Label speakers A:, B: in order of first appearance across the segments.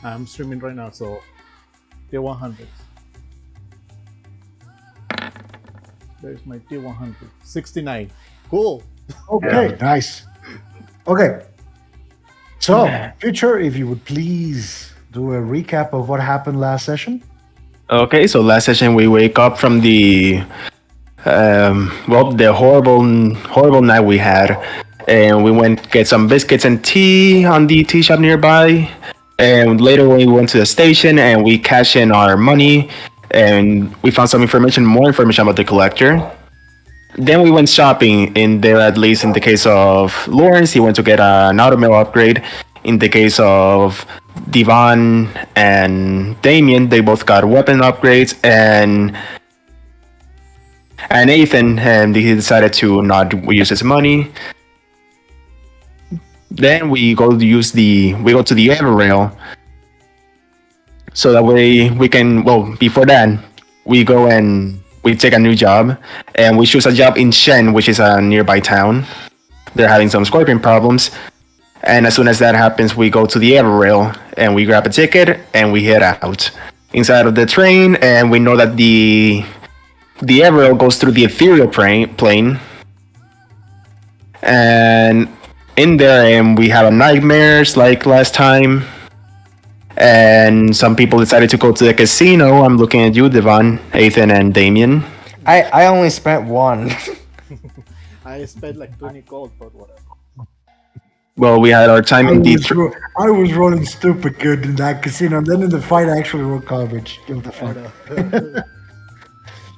A: I'm streaming right now, so tier 100. There's my tier 100. 69. Cool.
B: Okay, nice. Okay. So, Future, if you would please do a recap of what happened last session.
C: Okay, so last session we wake up from the the horrible night we had, and we went get some biscuits and tea on the tea shop nearby, and later we went to the station and we cashed in our money, and we found some more information about the collector. Then we went shopping in there, at least in the case of Lawrence, he went to get an automail upgrade. In the case of Divan and Damien, they both got weapon upgrades, and Nathan, and he decided to not use his money. Then we go to the Everrail, so that way we can. Well, before that, we go and we take a new job, and we choose a job in Shen, which is a nearby town. They're having some scorpion problems, and as soon as that happens, we go to the Everrail and we grab a ticket and we head out inside of the train, and we know that the Everrail goes through the ethereal plane, and in there, and we have a nightmares like last time, and some people decided to go to the casino. I'm looking at you, Devon, Ethan, and Damien.
D: I only spent one.
A: I spent like 20 gold, but whatever.
C: Well, we had our time in the.
B: I was rolling stupid good in that casino, and then in the fight, I actually rolled garbage. Give it the fuck.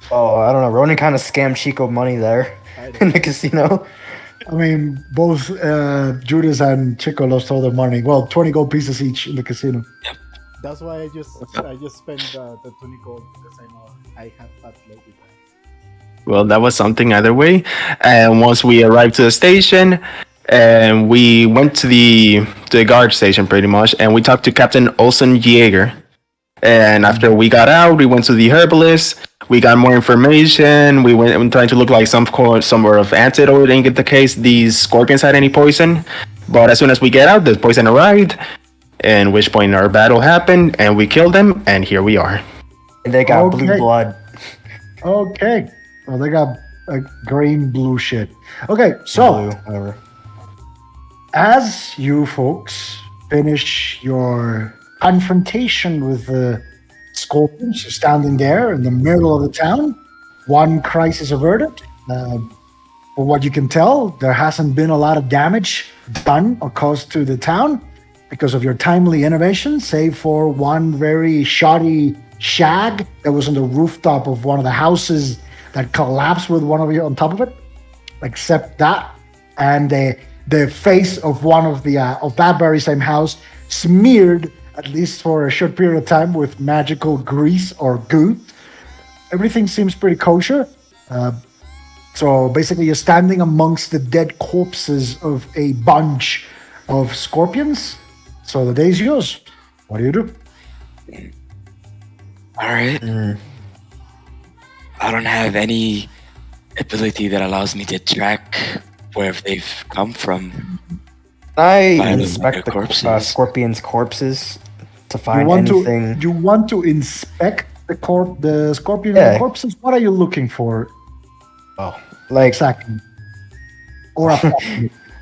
D: Oh, I don't know. Ronan kind of scammed Chico money there in the casino.
B: I mean, both Judas and Chico lost all their money. Well, 20 gold pieces each in the casino.
A: That's why I just spent the 20 gold because I know I have that low with that.
C: Well, that was something either way. And once we arrived to the station, and we went to the guard station pretty much, and we talked to Captain Olsen Jaeger. And after we got out, we went to the Herbalist. We got more information. We went trying to look like some sort of antidote in the case these scorpions had any poison. But as soon as we get out, the poison arrived, and which point our battle happened, and we killed them, and here we are.
D: And they got blue blood.
B: Okay. Well, they got green blue shit. Okay, so
D: Blue, whatever.
B: as you folks finish your confrontation with the scorpions, you're standing there in the middle of the town. One crisis averted. For what you can tell, there hasn't been a lot of damage done or caused to the town because of your timely innovation, save for one very shoddy shag that was on the rooftop of one of the houses that collapsed with one of you on top of it. Except that, and the face of one of the of that very same house smeared, at least for a short period of time, with magical grease or goo. Everything seems pretty kosher. So basically, you're standing amongst the dead corpses of a bunch of scorpions. So the day's yours. What do you do?
E: All right. I don't have any ability that allows me to track where they've come from.
D: I
E: By the
D: inspect the
E: corpses.
D: scorpions' corpses to
B: You
D: find
B: want
D: anything.
B: to inspect the scorpion
D: Yeah.
B: corpses? What are you looking for
D: Like,
B: exactly? Or a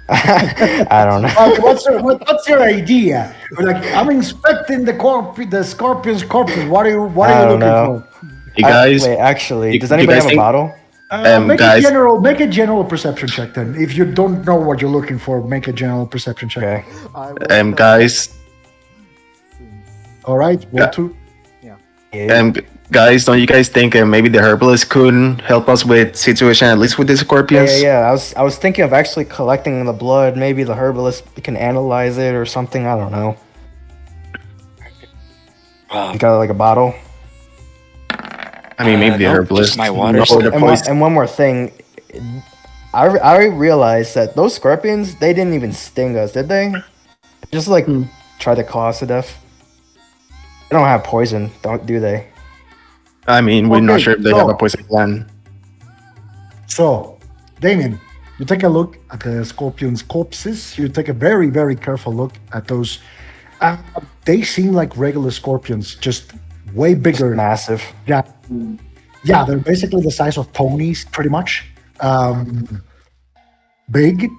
D: I don't know.
B: what's your idea? Like, I'm inspecting the scorpion's corpses. What are you looking
D: know.
B: for?
C: You guys,
D: Wait, actually, does
C: you
D: anybody
C: guys
D: have a
C: think-
D: bottle?
B: Make
C: guys-
B: a general perception check then. If you don't know what you're looking for, make a general perception check.
D: Okay.
A: I will
C: guys,
B: All right, roll
C: Yeah.
B: 2.
D: Yeah.
C: guys, don't you guys think maybe the herbalist could help us with situation, at least with the scorpions?
D: Yeah. I was thinking of actually collecting the blood. Maybe the herbalist can analyze it or something. I don't know. You got like a bottle.
C: I mean, maybe the
E: Nope,
C: herbalist.
E: just my water
C: knows the
D: And
C: poison.
D: one more thing. I realized that those scorpions, they didn't even sting us, did they? Just like try to claw us to death. They don't have poison, do they?
C: I mean, we're not
B: Okay,
C: sure if they
B: so-
C: have a poison plan.
B: So, Damien, you take a look at the scorpion's corpses. You take a very, very careful look at those. They seem like regular scorpions, just way bigger.
D: Massive.
B: Yeah, yeah, they're basically the size of ponies, pretty much. Big.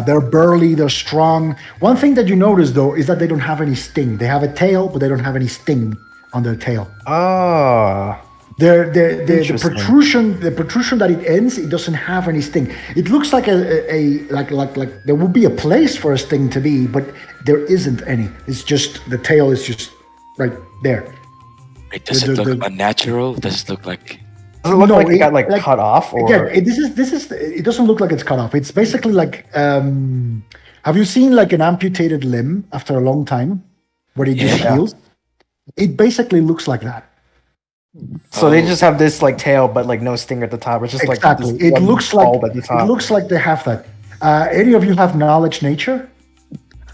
B: They're burly. They're strong. One thing that you notice though is that they don't have any sting. They have a tail, but they don't have any sting on their tail.
D: Ah.
B: The
D: Interesting.
B: protrusion that it ends, it doesn't have any sting. It looks like like there would be a place for a sting to be, but there isn't any. It's just the tail is just right there.
E: Wait, does it look unnatural? Does it look like?
D: Does it look
B: No,
D: like it got like cut off? Or
B: Again, this is it doesn't look like it's cut off. It's basically like have you seen like an amputated limb after a long time where it just
E: Yeah.
B: heals? It basically looks like that.
D: so they just have this like tail, but like no stinger at the top. It's just
B: Exactly.
D: like this
B: It
D: one
B: looks like
D: bulb at the top.
B: it looks like they have that. Any of you have knowledge nature?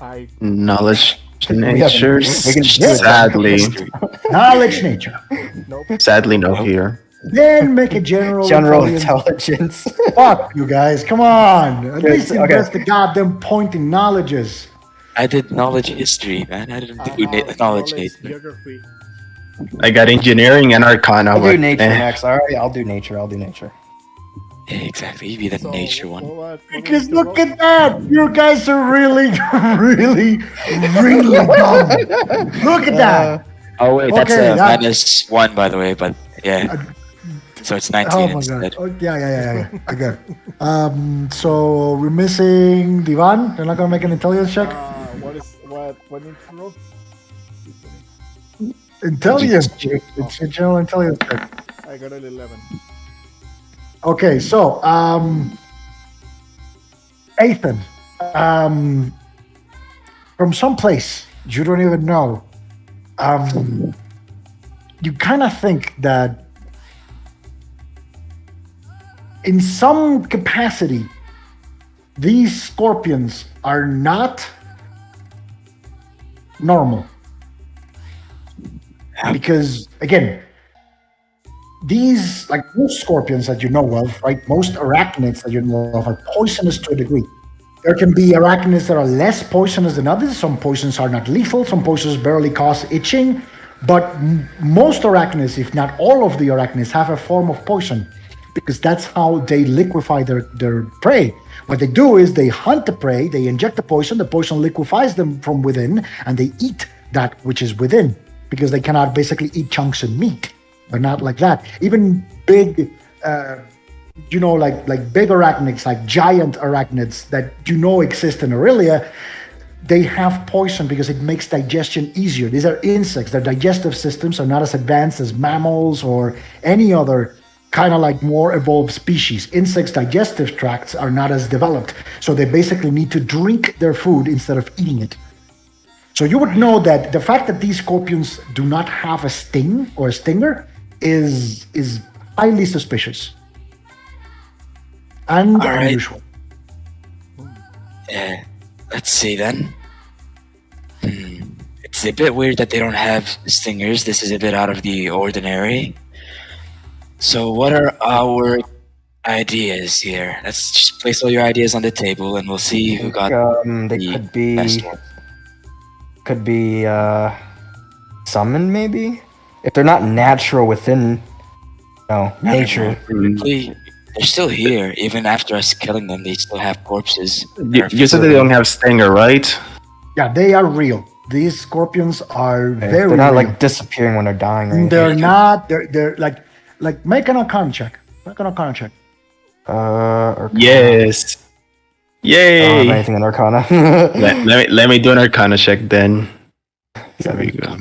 A: I
C: Knowledge
D: We
C: nature.
D: can do it.
C: Sadly,
B: Knowledge nature.
A: nope.
C: sadly, no here.
B: Then make a general
D: Intelligence.
B: Fuck you guys, come on. At least
D: Okay.
B: invest the goddamn point in knowledges.
E: I did knowledge history, man. I didn't do knowledge nature.
A: Geography.
C: I got engineering and arcana.
D: I'll do
C: but,
D: nature
C: eh.
D: next. All right, I'll do nature.
E: Yeah, exactly. You be the
A: So,
E: nature one.
B: Because look at that. You guys are really, really, really dumb. Look at that.
E: Oh wait, that's
B: Okay, that-
E: -1 by the way. But yeah, so it's 19
B: Oh my
E: instead.
B: god. Oh, yeah. I got it. So we're missing Divan. They're not gonna make an intelligence check.
A: What need to roll?
B: Intelligence check. It's a general intelligence check.
A: I got an 11.
B: Okay, so Ethan, from someplace you don't even know, you kind of think that in some capacity these scorpions are not normal. Because again, these, like most scorpions that you know of, right? Most arachnids that you know of are poisonous to a degree. There can be arachnids that are less poisonous than others. Some poisons are not lethal. Some poisons barely cause itching. But most arachnids, if not all of the arachnids, have a form of poison because that's how they liquefy their prey. What they do is they hunt the prey, they inject the poison liquefies them from within, and they eat that which is within because they cannot basically eat chunks of meat. But not like that. Even big, like big arachnids, like giant arachnids that exist in Aurelia, they have poison because it makes digestion easier. These are insects. Their digestive systems are not as advanced as mammals or any other kind of like more evolved species. Insects' digestive tracts are not as developed. So they basically need to drink their food instead of eating it. So you would know that the fact that these scorpions do not have a sting or a stinger is highly suspicious and
E: All right.
B: unusual.
E: Yeah, let's see then. It's a bit weird that they don't have stingers. This is a bit out of the ordinary. So what are our ideas here? Let's just place all your ideas on the table and we'll see who got
D: They
E: the
D: could be
E: best one.
D: summoned maybe if they're not natural within nature.
E: Technically, they're still here. Even after us killing them, they still have corpses.
C: You said they don't have stinger, right?
B: Yeah, they are real. These scorpions are very
D: They're not
B: real.
D: like disappearing when they're dying. Or anything.
B: They're not. They're like make an Arcana check. Make an Arcana check.
D: Arcana.
C: Yes.
D: I don't have
C: Yay!
D: anything in Arcana.
C: Let me do an arcana check then. There we go.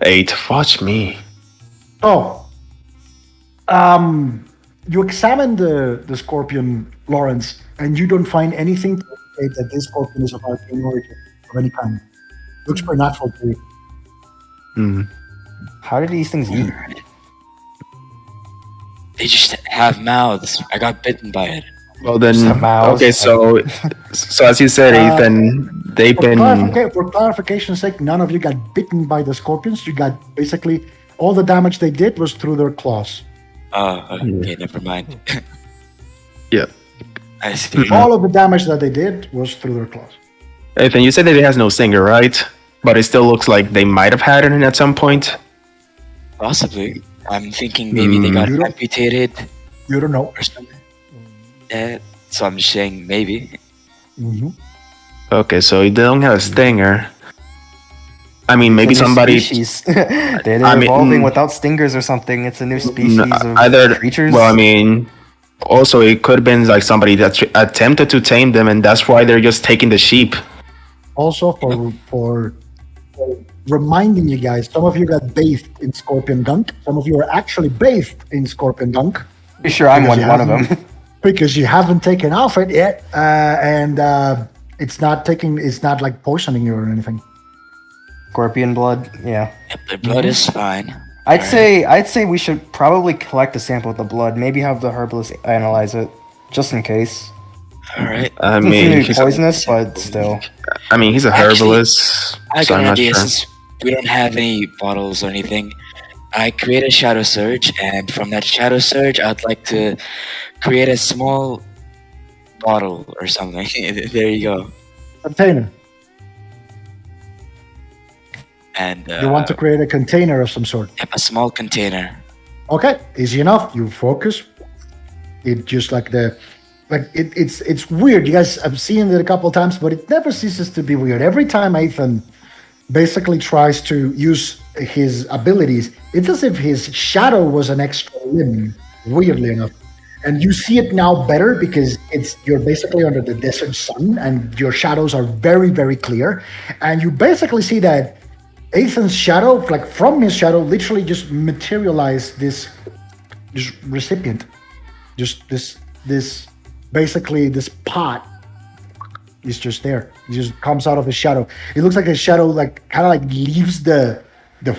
C: 8. Watch me.
B: Oh, you examine the scorpion, Lawrence, and you don't find anything to indicate that this scorpion is of arcane origin of any kind. Looks pretty natural to you.
C: Hmm.
D: How do these things eat?
E: They just have mouths. I got bitten by it.
C: Well then,
D: Just a mouse.
C: okay. So as you said, Ethan, they've been.
B: For clarification's sake, none of you got bitten by the scorpions. You got basically all the damage they did was through their claws.
E: Oh, okay, never mind.
C: Yeah.
E: I see.
B: All of the damage that they did was through their claws.
C: Ethan, you said that it has no stinger, right? But it still looks like they might have had it at some point.
E: Possibly. I'm thinking maybe they got
B: You don't-
E: amputated
B: You don't know.
E: or something. So I'm just saying maybe.
B: Mm-hmm.
C: Okay, so they don't have a stinger. I mean, maybe
D: It's a new
C: somebody.
D: species. They're
C: I mean,
D: evolving without stingers or something. It's a new species of
C: Either
D: creatures.
C: well, I mean, also it could have been like somebody that attempted to tame them, and that's why they're just taking the sheep.
B: Also, for reminding you guys, some of you got bathed in Scorpion Gunk. Some of you are actually bathed in Scorpion Gunk
D: Pretty sure I'm
B: because you
D: one of
B: haven't-
D: them.
B: because you haven't taken off it yet, and it's not like poisoning you or anything.
D: Scorpion blood. Yeah.
E: Yep, their blood is fine.
D: I'd say we should probably collect a sample of the blood. Maybe have the herbalist analyze it, just in case.
E: All right.
C: I
D: Doesn't seem
C: mean,
D: to be
C: he's
D: poisonous, but still.
C: a
E: Actually,
C: herbalist,
E: I
C: so
E: got
C: I'm
E: an
C: not
E: idea.
C: sure.
E: Since we don't have any bottles or anything, I create a shadow surge, and from that shadow surge, I'd like to create a small bottle or something. There you go.
B: Container.
E: And
B: You want to create a container of some sort.
E: yep, a small container.
B: Okay, easy enough. You focus. It just it's weird. You guys have seen it a couple of times, but it never ceases to be weird. Every time Ethan basically tries to use his abilities, it's as if his shadow was an extra limb, weirdly enough. And you see it now better because you're basically under the desert sun and your shadows are very, very clear. And you basically see that Ethan's shadow, like from his shadow, literally just materialized this recipient. Just this basically this pot is just there. It just comes out of his shadow. It looks like his shadow kind of leaves the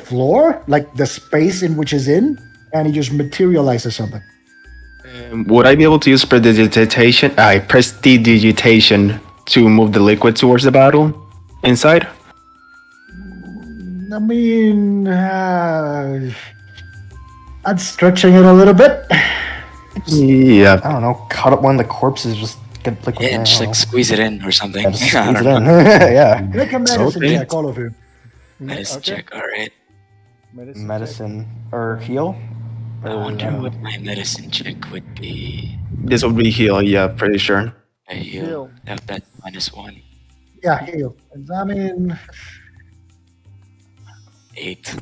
B: floor, like the space in which is in, and he just materializes something.
C: Would I be able to use prestidigitation to move the liquid towards the bottle inside?
B: I mean, I'm stretching it a little bit.
C: Yeah.
D: I don't know. Cut up one of the corpses. Just get liquid.
E: Yeah,
D: I
E: just
D: don't
E: like
D: know.
E: squeeze it in or something.
D: Yeah, just
E: I
D: squeeze it
E: don't
D: in.
E: know.
D: Yeah.
B: Make a medicine
C: Okay.
B: check, all of you.
E: Medicine
A: Okay.
E: check. All right.
D: Medicine or heal.
E: I wonder what my medicine check would be.
C: This would be heal, yeah, pretty sure.
E: A heal.
A: Heal.
E: That -1.
B: Yeah, heal. I mean,
E: 8.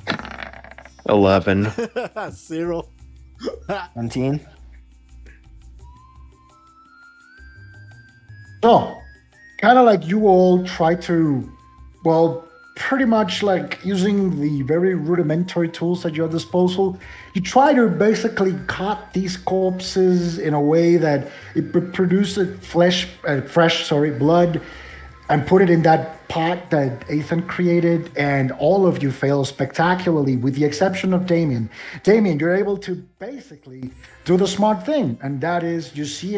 C: 11.
A: 0.
D: 17.
B: so kind of like you all try to, well, pretty much like using the very rudimentary tools at your disposal, you try to basically cut these corpses in a way that it produces fresh blood, and put it in that pot that Ethan created, and all of you fail spectacularly, with the exception of Damien. Damien, you're able to basically do the smart thing, and that is you see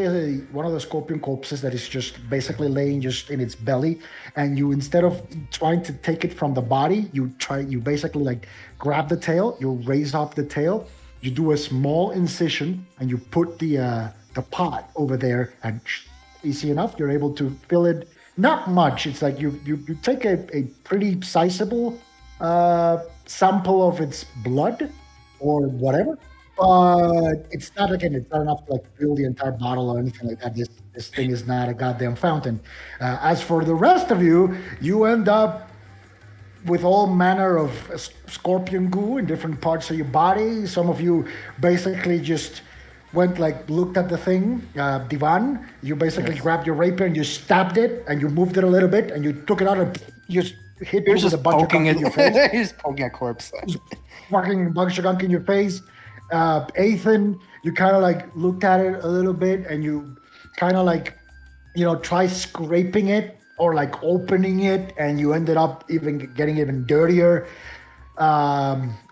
B: one of the scorpion corpses that is just basically laying just in its belly, and you, instead of trying to take it from the body, you basically like grab the tail, you raise up the tail, you do a small incision, and you put the pot over there, and easy enough, you're able to fill it. Not much. It's like you take a pretty sizable sample of its blood or whatever, but it's not enough to like fill the entire bottle or anything like that. This thing is not a goddamn fountain. As for the rest of you, you end up with all manner of scorpion goo in different parts of your body. Some of you basically just looked at the thing, Divan. You basically grabbed your rapier and you stabbed it, and you moved it a little bit, and you took it out and you just hit
D: You're
B: it with
D: just
B: a bunch of
D: poking
B: gunk
D: it.
B: in your face.
D: You're just poking a corpse.
B: Fucking bunch of gunk in your face. Ethan, you kind of like looked at it a little bit, and you kind of like, try scraping it or like opening it, and you ended up getting even dirtier.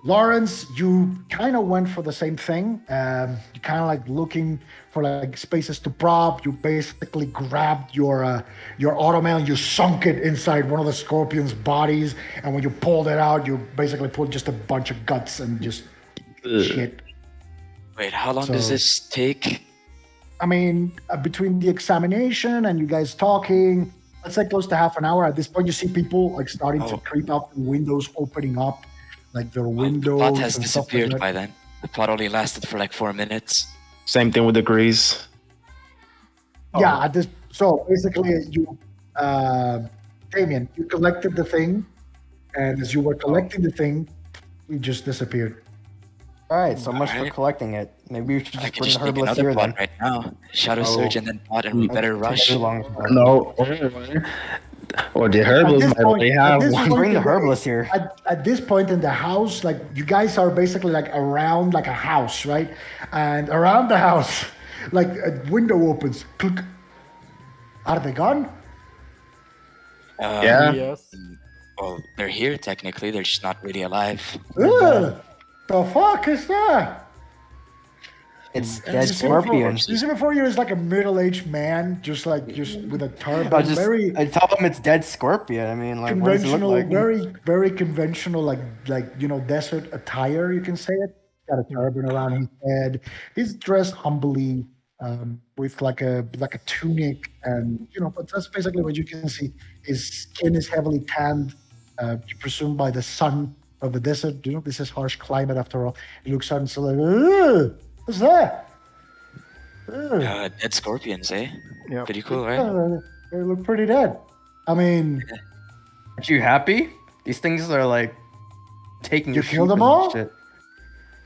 B: Lawrence, you kind of went for the same thing. You kind of like looking for like spaces to prop. You basically grabbed your automail, you sunk it inside one of the scorpion's bodies, and when you pulled it out, you basically pulled just a bunch of guts and just shit.
E: Wait, how long does
B: So-
E: this take?
B: I mean, between the examination and you guys talking, let's say close to half an hour. At this point, you see people like starting to
E: Oh.
B: creep out the windows, opening up, like their
E: Well, the
B: windows
E: plot has
B: and stuff like
E: disappeared
B: that.
E: by then. The plot only lasted for like 4 minutes.
C: Same thing with the grease.
B: Yeah, at this. So basically, you, Damien, you collected the thing, and as you were collecting the thing, you just disappeared.
D: All right, so much for
E: Alright.
D: collecting it. Maybe we should
E: I
D: just
E: could
D: bring
E: just
D: the
E: make
D: herbalist
E: another
D: here
E: plot
D: then.
E: right now. Shadow
C: Oh.
E: Surge and then plot, and we
D: That
E: better
D: takes
E: rush.
D: too long.
C: No. Or the herbalist might already have
B: this
C: one.
B: point
D: Bring the
B: in
D: herbalist here.
B: At this point in the house, like you guys are basically like around like a house, right? And around the house, like a window opens. Click. Are they gone?
C: Yeah.
A: Yes.
E: Well, they're here technically. They're just not really alive.
B: Ugh, the fuck is that?
D: It's
B: And
D: dead
B: you see before-
D: scorpions.
B: You see before you is like a middle-aged man, just with a turban,
D: I just
B: very
D: I tell them it's dead scorpion. I mean, like, what does it look
B: conventional,
D: like?
B: very conventional, like desert attire. You can say it. Got a turban around his head. He's dressed humbly, with like a tunic, and but that's basically what you can see. His skin is heavily tanned. You presume by the sun of the desert. This is harsh climate after all. He looks out and says, like, "Ugh, what's that? Ugh."
E: Dead scorpions, eh?
A: Yep.
E: Pretty cool, right?
B: They look pretty dead. I mean,
D: Aren't you happy? These things are like taking
B: You
D: your
B: killed
D: sheep
B: them
D: and
B: all?
D: Shit.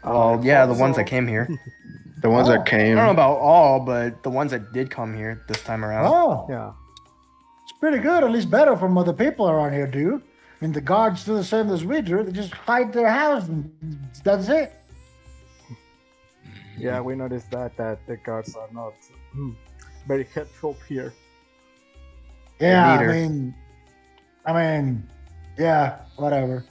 D: Well, yeah, the ones that came here.
C: The ones that
D: I
C: came.
D: don't know about all, but the ones that did come here this time around.
B: oh,
A: Yeah.
B: it's pretty good. At least better from other people around here, dude. I mean, the guards do the same as we do. They just hide their house, and that's it.
A: Yeah, we noticed that the guards are not very helpful here.
B: Yeah,
D: leader.
B: I mean, yeah, whatever.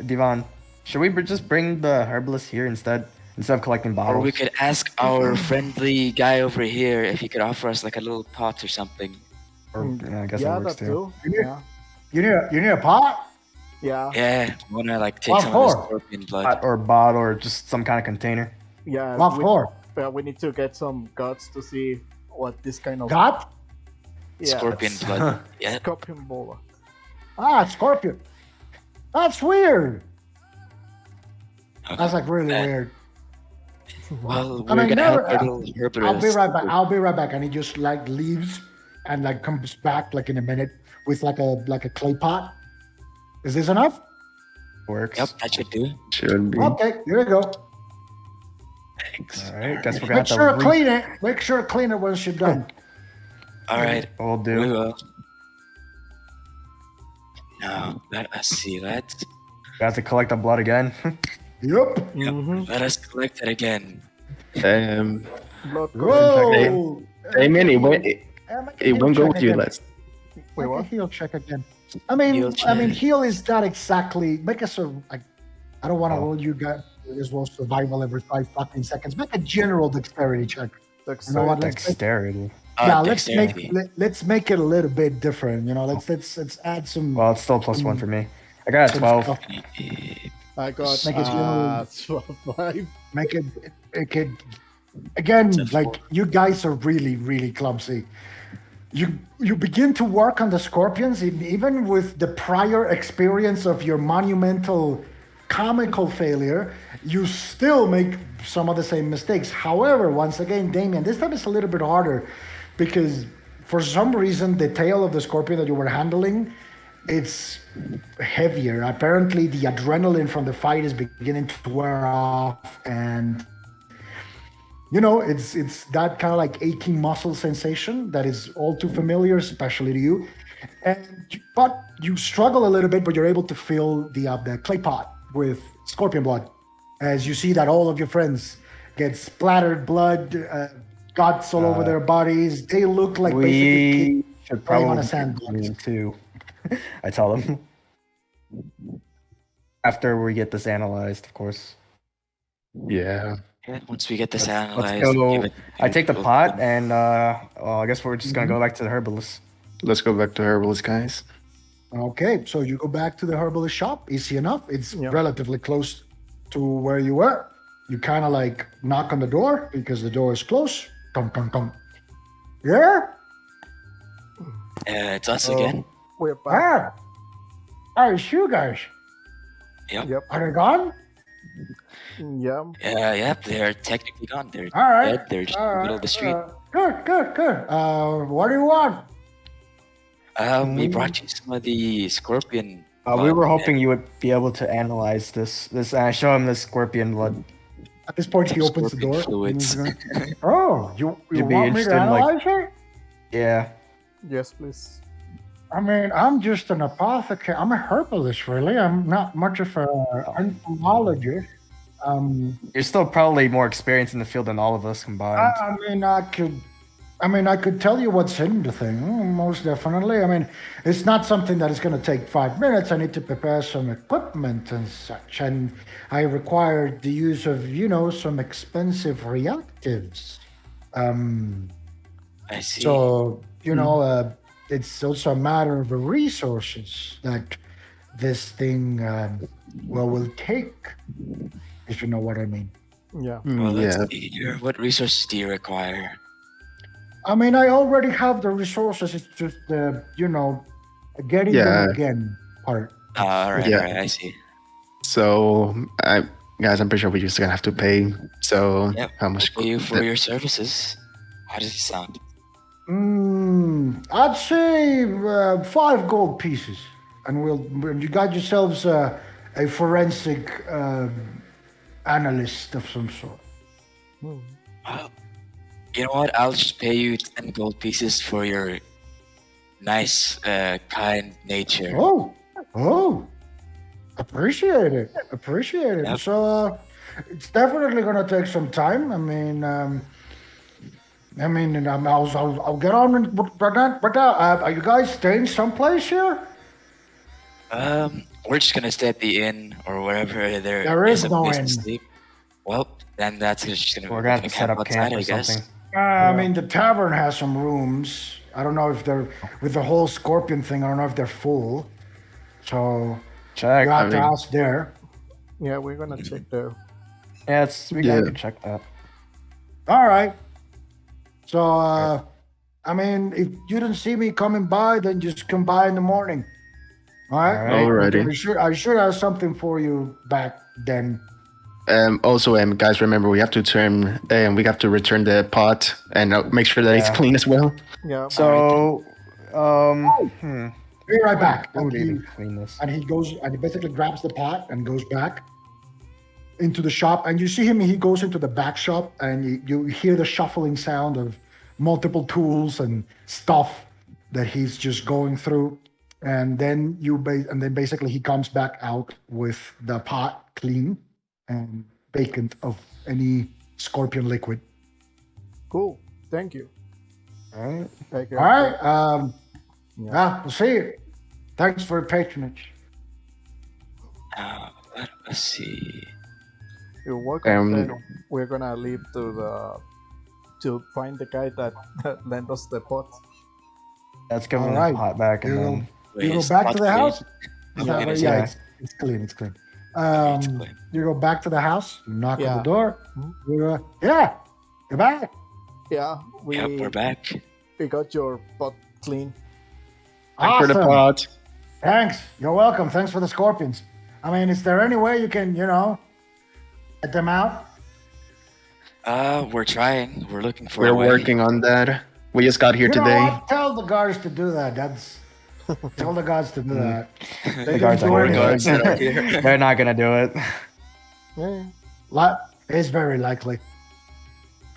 D: Divan, should we just bring the herbalist here instead of collecting
E: Or
D: bottles?
E: we could ask our friendly guy over here if he could offer us like a little pot or something.
D: Or, yeah, I guess
A: Yeah,
D: that works
A: that
D: too.
A: too. Yeah.
B: You need a pot?
A: Yeah.
E: Yeah, wanna like take
B: What
E: some of the
B: for?
E: scorpion blood.
D: Pot or bottle or just some kind of container.
A: Yeah.
B: What for?
A: We need to get some guts to see what this kind of
B: God?
A: yeah,
E: Scorpion blood. Yeah.
A: scorpion bullet.
B: Scorpion. That's weird. That's like really
E: Uh,
B: weird.
E: Well,
B: I
E: we're
B: mean,
E: gonna
B: never-
E: help our little herbalist.
B: I'll be right back. And he just like leaves and like comes back like in a minute with like a clay pot. Is this enough?
D: Works.
E: Yep, that should do.
C: Should be.
B: Okay, here we go.
E: Thanks.
D: All right. Guess we're gonna
B: Make
D: have
B: sure
D: to
B: to clean it. Make sure to clean it once you're done.
E: All right,
D: We'll
E: we
D: do.
E: will. Now let us see.
D: We have to collect the blood again.
B: Yep.
E: Let us collect it again.
A: Blood
B: Whoa.
C: Damien, it won't,
B: Make a
C: it
B: heal
C: won't go
B: check
C: with you
B: again.
C: less.
A: Wait,
B: Make a
A: what?
B: heal check again.
E: Heal
B: I mean,
E: check.
B: heal is not exactly. Make a like. I don't want to
D: Oh.
B: roll you guys as well survival every 5 fucking seconds. Make a general dexterity check. You know what?
D: Dexterity.
B: Yeah, let's
E: Dexterity.
B: let's make it a little bit different. Let's add some.
D: Well, it's still +1 for me. I got a
B: some
D: 12.
B: stuff.
A: I got
B: Make it
A: 5.
B: Make it again. Like you guys are really clumsy. You begin to work on the scorpions, even with the prior experience of your monumental comical failure. You still make some of the same mistakes. However, once again, Damien, this time it's a little bit harder because for some reason the tail of the scorpion that you were handling, it's heavier. Apparently, the adrenaline from the fight is beginning to wear off, and it's that kind of like aching muscle sensation that is all too familiar, especially to you. But you struggle a little bit, but you're able to fill the clay pot with scorpion blood, as you see that all of your friends get splattered blood, guts all over their bodies. They look like basically
D: We should
B: playing on a
D: probably
B: sandbox.
D: too. I tell them. After we get this analyzed, of course.
C: Yeah.
E: Yeah, once we get this
D: Let's
E: analyzed,
D: go.
E: give it-
D: I take the
E: we'll-
D: pot, and well, I guess we're just gonna go back to the herbalist.
C: Let's go back to herbalist, guys.
B: Okay, so you go back to the herbalist shop. Easy enough. It's
A: Yeah.
B: relatively close to where you were. You kind of like knock on the door because the door is closed. Dum, dum, dum. Yeah?
E: It's us
B: Oh.
E: again.
A: We're back.
B: Ah, it's you guys.
E: Yep.
A: Yep.
B: Are they gone?
A: Yeah.
E: Yep. They're technically gone. They're
B: All right.
E: dead. They're just in
B: All
E: the
B: right.
E: middle of the street.
B: Good. What do you want?
E: We brought you some of the scorpion.
D: We were
E: blood,
D: hoping you would be able to analyze this. I show him the scorpion blood.
B: At this point, he
E: Some
B: opens the
E: scorpion
B: door. and he's
E: fluids.
B: going, oh, you
D: You'd be
B: want me to
D: interested in, like-
B: analyze it?
D: Yeah.
A: Yes, please.
B: I mean, I'm just an apothecary. I'm a herbalist, really. I'm not much of an entomologist.
D: You're still probably more experienced in the field than all of us combined.
B: I could tell you what's in the thing, most definitely. I mean, it's not something that is going to take 5 minutes. I need to prepare some equipment and such, and I require the use of, some expensive reactives.
E: I see.
B: So, it's also a matter of the resources that this thing, will take, if you know what I mean.
A: Yeah.
E: well,
C: yeah.
E: let's see here. What resources do you require?
B: I mean, I already have the resources. It's just the, getting
C: Yeah.
B: them again part.
E: All right.
C: Yeah.
E: All right. I see.
C: So, guys, I'm pretty sure we're just gonna have to pay. So,
E: Yep.
C: how much?
E: We'll pay you for your services. How does it sound?
B: I'd say 5 gold pieces, and you got yourselves a forensic analyst of some sort.
E: You know what? I'll just pay you 10 gold pieces for your nice, kind nature.
B: Oh, appreciate it.
E: Yep.
B: So it's definitely gonna take some time. I'll get on with that. Are you guys staying someplace here?
E: We're just gonna stay at the inn or wherever
B: There is
E: a
B: no
E: place
B: inn.
E: to sleep. Well, then that's just gonna
D: We're gonna have to set up camp or
E: I guess.
D: something.
B: I mean, the tavern has some rooms. I don't know if they're with the whole scorpion thing. I don't know if they're full. So
D: Check.
B: you have to
C: I mean-
B: ask there.
A: Yeah, we're gonna check the.
D: Yeah, we gotta
C: Yeah.
D: check that.
B: All right. So, if you didn't see me coming by, then just come by in the morning. All right.
D: All
C: right. Alrighty.
B: I should have something for you back then.
C: Also, guys, remember we have to return the pot and make sure that it's
D: Yeah.
C: clean as well.
A: Yeah.
D: So,
B: Be right back.
D: Who would
B: And
D: even clean this?
B: he goes and he basically grabs the pot and goes back into the shop. And you see him. He goes into the back shop, and you hear the shuffling sound of multiple tools and stuff that he's just going through. And then basically he comes back out with the pot clean and vacant of any scorpion liquid.
A: Cool. Thank you.
D: All right.
A: Take care.
B: All right.
A: Yeah.
B: We'll see you. Thanks for your patronage.
E: Let us see.
A: You're welcome.
C: Um,
A: Then we're gonna leave to find the guy that lent us the pot.
D: Let's give him
B: All right.
D: the pot back and
B: You
D: then.
B: You go
E: Wait,
B: back
E: spot
B: to the
E: clean.
B: house? Is that right?
E: Yeah.
B: Yeah, it's clean. It's clean.
E: It's clean.
B: You go back to the house. You knock on
A: Yeah.
B: the door.
A: Mhm.
B: You're back.
A: Yeah,
E: Yep, we're back.
A: we got your pot clean.
C: Back for the
B: Awesome.
C: pot.
B: Thanks. You're welcome. Thanks for the scorpions. Is there any way you can, get them out?
E: We're trying. We're looking for
C: We're
E: a way.
C: working on that. We just got here
B: You know
C: today.
B: what? Tell the guards to do that. Tell the guards to do that.
D: The guards
B: do
D: are
B: it.
D: gonna do it. They're not gonna do it.
A: Yeah.
B: It's very likely.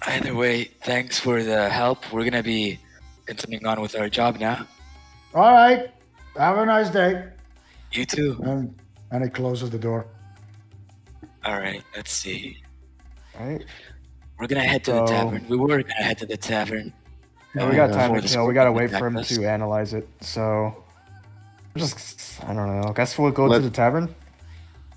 E: Either way, thanks for the help. We're gonna be continuing on with our job now.
B: All right. Have a nice day.
E: You too.
B: And it closes the door.
E: All right. Let's see.
D: All right.
E: We're gonna head to the
D: So-
E: tavern. We were gonna head to the tavern.
D: Yeah, we got
C: Yeah.
D: time
E: Before
D: to
E: the
D: kill. We gotta
E: scorpion
D: wait for him
E: attacked us.
D: to analyze it. So, I don't know. Guess we'll go to
C: Let-
D: the tavern.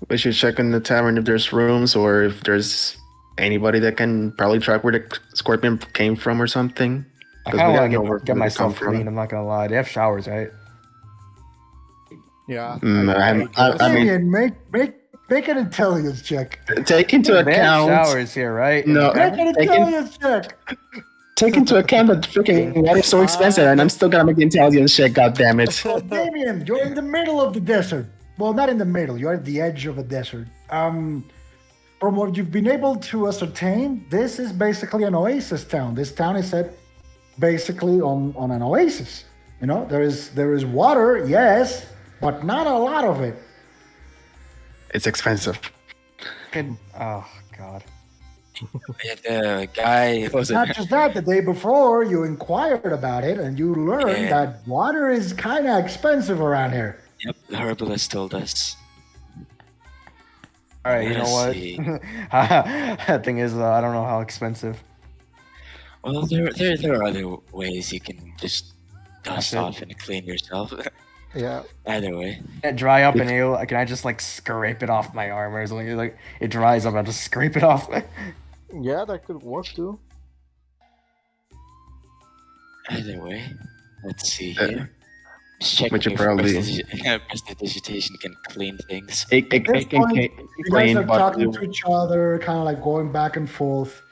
C: We should check in the tavern if there's rooms or if there's anybody that can probably track where the scorpion came from or something.
D: I
C: 'Cause
D: kind
C: we
D: of
C: gotta know
D: want
C: where
D: to get
C: they
D: myself
C: come from.
D: clean. I'm not gonna lie. They have showers, right?
A: Yeah.
C: I mean,
B: Damien, make an intelligence check.
C: take into
D: They have
C: account.
D: showers here, right?
C: No,
B: Make an
C: take in-
B: intelligence check.
C: Take into account that freaking water is so expensive, and I'm still gonna make the intelligence check. God damn it!
B: So, Damien, you're in the middle of the desert. Well, not in the middle. You're at the edge of a desert. From what you've been able to ascertain, this is basically an oasis town. This town is set basically on an oasis. You know, there is water, yes, but not a lot of it.
C: It's expensive.
D: Oh God.
E: The guy was
B: Not just that, the day before you inquired about it and you learned
E: Yeah.
B: that water is kind of expensive around here.
E: Yep, the herbalist told us.
D: All right, you know what?
E: See.
D: That thing is, I don't know how expensive.
E: Well, there are other ways you can just dust
D: That's it.
E: off and clean yourself.
A: Yeah.
E: Either way.
D: Can it dry up and can I just like scrape it off my armor or something? Like it dries up, I'll just scrape it off.
A: Yeah, that could work too.
E: Either way. Let's see here. Just checking
C: Which you
E: if
C: probably-
E: prestidigitation can clean things.
C: It
B: At this
C: can
B: point, you guys
C: clean,
B: are
C: but
B: talking to each other, kind of like going back and forth.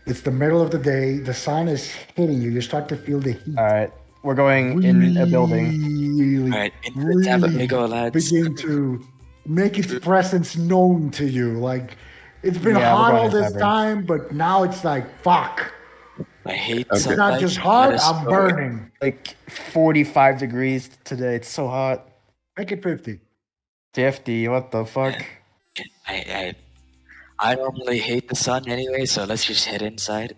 B: It's the middle of the day. The sun is hitting you. You start to feel the heat.
D: All right, we're going in a building.
B: Really,
E: Alright, into the tavern we go, lads.
B: begin to make its presence known to you. Like it's been
D: Yeah, we're
B: hot
D: going
B: all
D: to
B: this
D: tavern.
B: time, but now it's like fuck.
E: I hate
C: Okay.
B: It's
E: sunlight.
B: not just hot.
E: Let us
B: I'm
E: go.
B: burning.
D: Like 45 degrees today. It's so hot.
B: Make it 50.
D: 50. What the fuck?
E: I normally hate the sun anyway, so let's just head inside.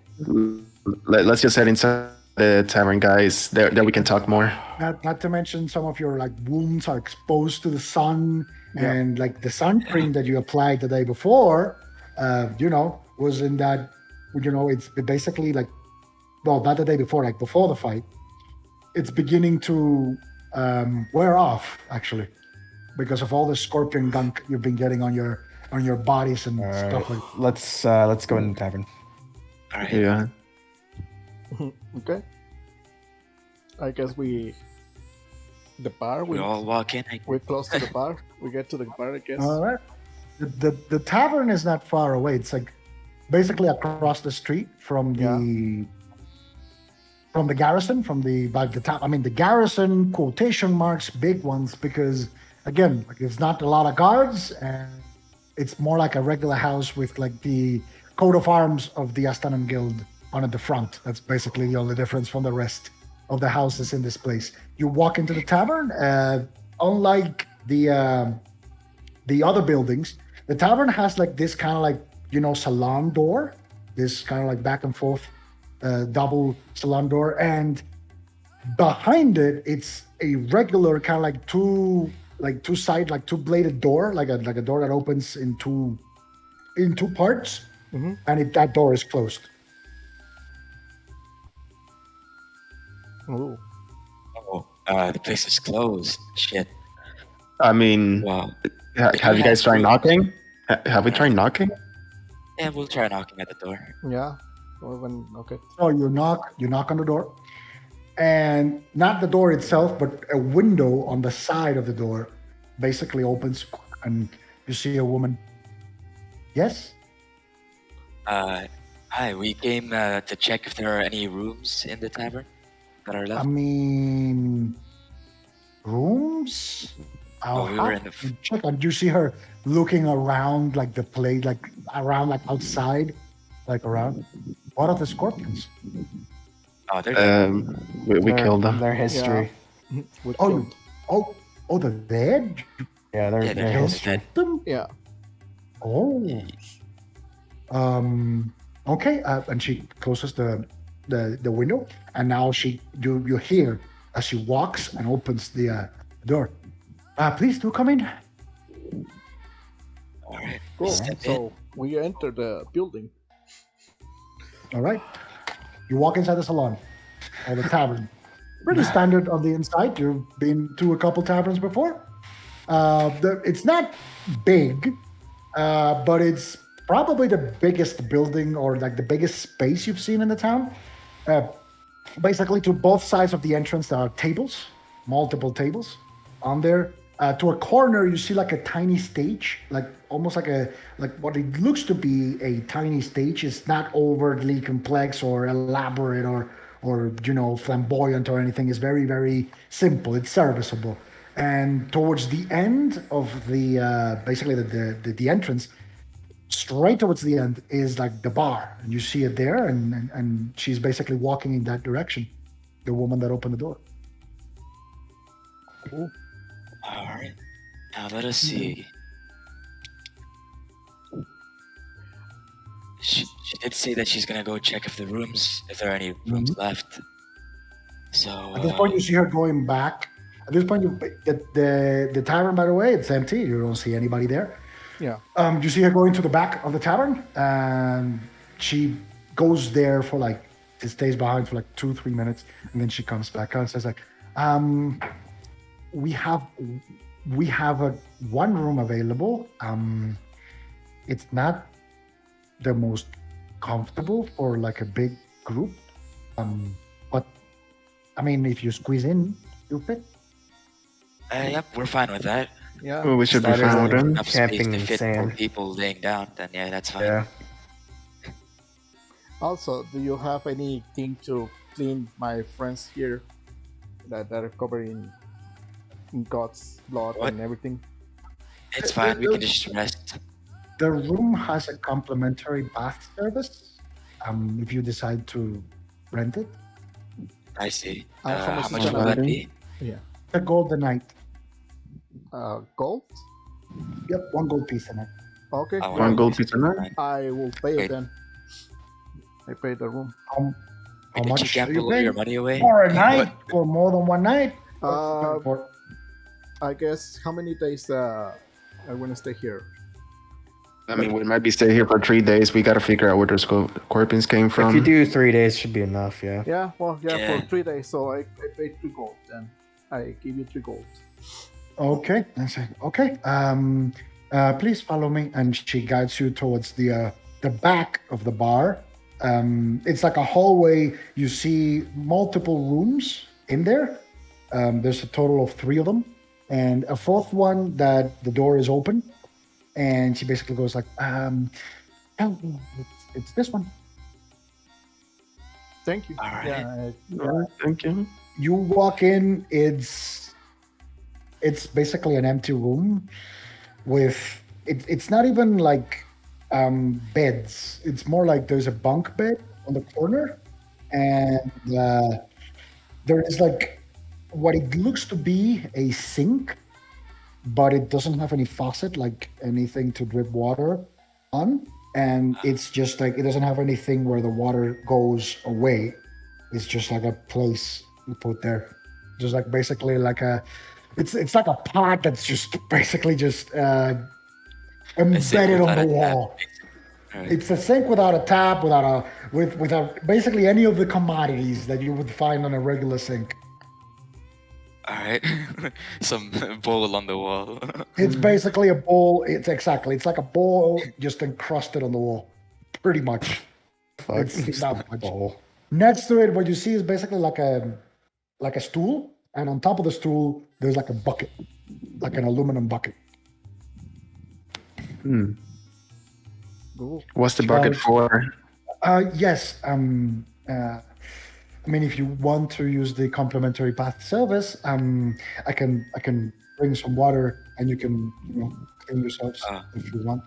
C: let's just head inside the tavern, guys. There we can talk more.
B: Not to mention some of your like wounds are exposed to the sun, and like the sun cream that you applied the day before, was in that. It's basically like, well, not the day before, like before the fight. It's beginning to wear off actually, because of all the scorpion gunk you've been getting on your bodies and
D: All
B: stuff
D: right,
B: like.
D: let's go in the tavern.
E: Alright.
C: Yeah.
A: Okay. I guess the bar.
E: We all walk in.
A: We're close to the bar. We get to the bar, I guess.
B: All right. The tavern is not far away. It's like basically across the street from the garrison, the garrison quotation marks, big ones, because again, like it's not a lot of guards and it's more like a regular house with like the coat of arms of the Astanan Guild on at the front. That's basically the only difference from the rest of the houses in this place. You walk into the tavern, unlike the other buildings, the tavern has like this kind of like, salon door, this kind of like back and forth double salon door, and behind it, it's a regular kind of like two bladed door, like a door that opens in two parts, and that door is closed.
A: Ooh.
E: Oh, the place is closed. Shit.
C: I mean,
E: Wow.
C: have you guys tried knocking? Have we tried knocking?
E: Yeah, we'll try knocking at the door.
A: Yeah. Okay.
B: So you knock on the door, and not the door itself, but a window on the side of the door basically opens, and you see a woman. Yes?
E: Hi, we came to check if there are any rooms in the tavern that are
B: I
E: left.
B: mean, rooms? I'll
E: we were
B: have
E: in the
B: to check. And you see her looking around like the place, like around, like outside, like around. What are the scorpions?
E: Oh, they're dead.
C: We killed them.
D: Their history.
A: We
B: Oh,
A: killed-
B: they're dead?
D: Yeah, their
E: Yeah, they're
D: their
E: all
D: history.
E: dead.
B: Them?
A: Yeah.
B: Oh. Okay. And she closes the window, and now you hear as she walks and opens the door. Please do come in.
E: All right.
A: Cool.
E: Step in.
A: So we enter the building.
B: All right. You walk inside the salon or the tavern. Pretty standard on the inside. You've been to a couple taverns before. It's not big, but it's probably the biggest building or like the biggest space you've seen in the town. Basically, to both sides of the entrance, there are tables, multiple tables. On there, To a corner, you see like a tiny stage, like almost like what it looks to be a tiny stage. It's not overtly complex or elaborate or flamboyant or anything. It's very simple. It's serviceable. And towards the end of the basically the entrance, straight towards the end is like the bar, and you see it there, and she's basically walking in that direction. The woman that opened the door.
E: All right. Now let us see. She did say that she's gonna go check if there are any rooms left. So
B: At this point, you see her going back. At this point, the tavern, by the way, it's empty. You don't see anybody there.
A: Yeah.
B: You see her going to the back of the tavern, and she goes there for like, it stays behind for like 2-3 minutes, and then she comes back out and says like, we have a one room available. It's not the most comfortable for like a big group, but I mean, if you squeeze in, you fit.
E: yep, we're fine with that.
A: Yeah.
C: Oh, we should be
D: Better
C: fine with
D: than
C: them.
E: Enough
D: camping
E: space to
D: in
E: fit
D: sand.
E: 4 people laying down. Then yeah, that's fine.
D: Yeah.
A: Also, do you have anything to clean my friends here that are covered in God's blood
E: What?
A: and everything?
E: It's fine. We can just rest.
B: The room has a complimentary bath service. If you decide to rent it,
E: I see.
A: How much
E: How
A: is
E: much
A: that?
E: will that be?
A: Yeah.
B: a gold a night.
A: Gold?
B: Yep, 1 gold piece a night.
A: Okay.
E: Oh,
C: One
E: wow.
C: gold pizza night.
A: I will pay
E: Wait.
A: it then. I pay the room.
B: How
E: Did you
B: much are
E: gamble
B: you
E: all your
B: paying?
E: money away?
B: For a night, or more than one night?
A: Uh,
B: For-
A: I guess how many days I want to stay here?
C: I mean, we might be staying here for 3 days. We gotta figure out where those scorpions came from.
D: If you do 3 days, should be enough. Yeah.
A: Yeah, well, yeah,
E: Yeah.
A: for 3 days. So I paid 3 gold, and I give you 3 gold.
B: Okay, I say okay. Please follow me, and she guides you towards the back of the bar. It's like a hallway. You see multiple rooms in there. There's a total of 3 of them, and a 4th one that the door is open. And she basically goes like, it's this one.
A: Thank you.
E: All right.
A: Yeah,
C: All right, thank you.
B: You walk in, it's basically an empty room with it's not even like beds. It's more like there's a bunk bed on the corner, and there is like what it looks to be a sink, but it doesn't have any faucet, like anything to drip water on. And it's just like it doesn't have anything where the water goes away. It's just like a place you put there. Just like basically like it's like a pot that's just basically just embedded on
E: without
B: the
E: a tap.
B: wall.
E: Alright.
B: It's a sink without a tap, without basically any of the commodities that you would find on a regular sink.
E: All right. Some bowl on the wall.
B: It's basically a bowl. It's like a bowl just encrusted on the wall, pretty much.
D: Fuck.
B: It's not much.
D: Bowl.
B: Next to it, what you see is basically like a stool, and on top of the stool, there's like a bucket, like an aluminum bucket.
A: Cool.
C: What's the bucket for?
B: Yes. I mean, if you want to use the complimentary bath service, I can bring some water and you can clean yourselves if you want.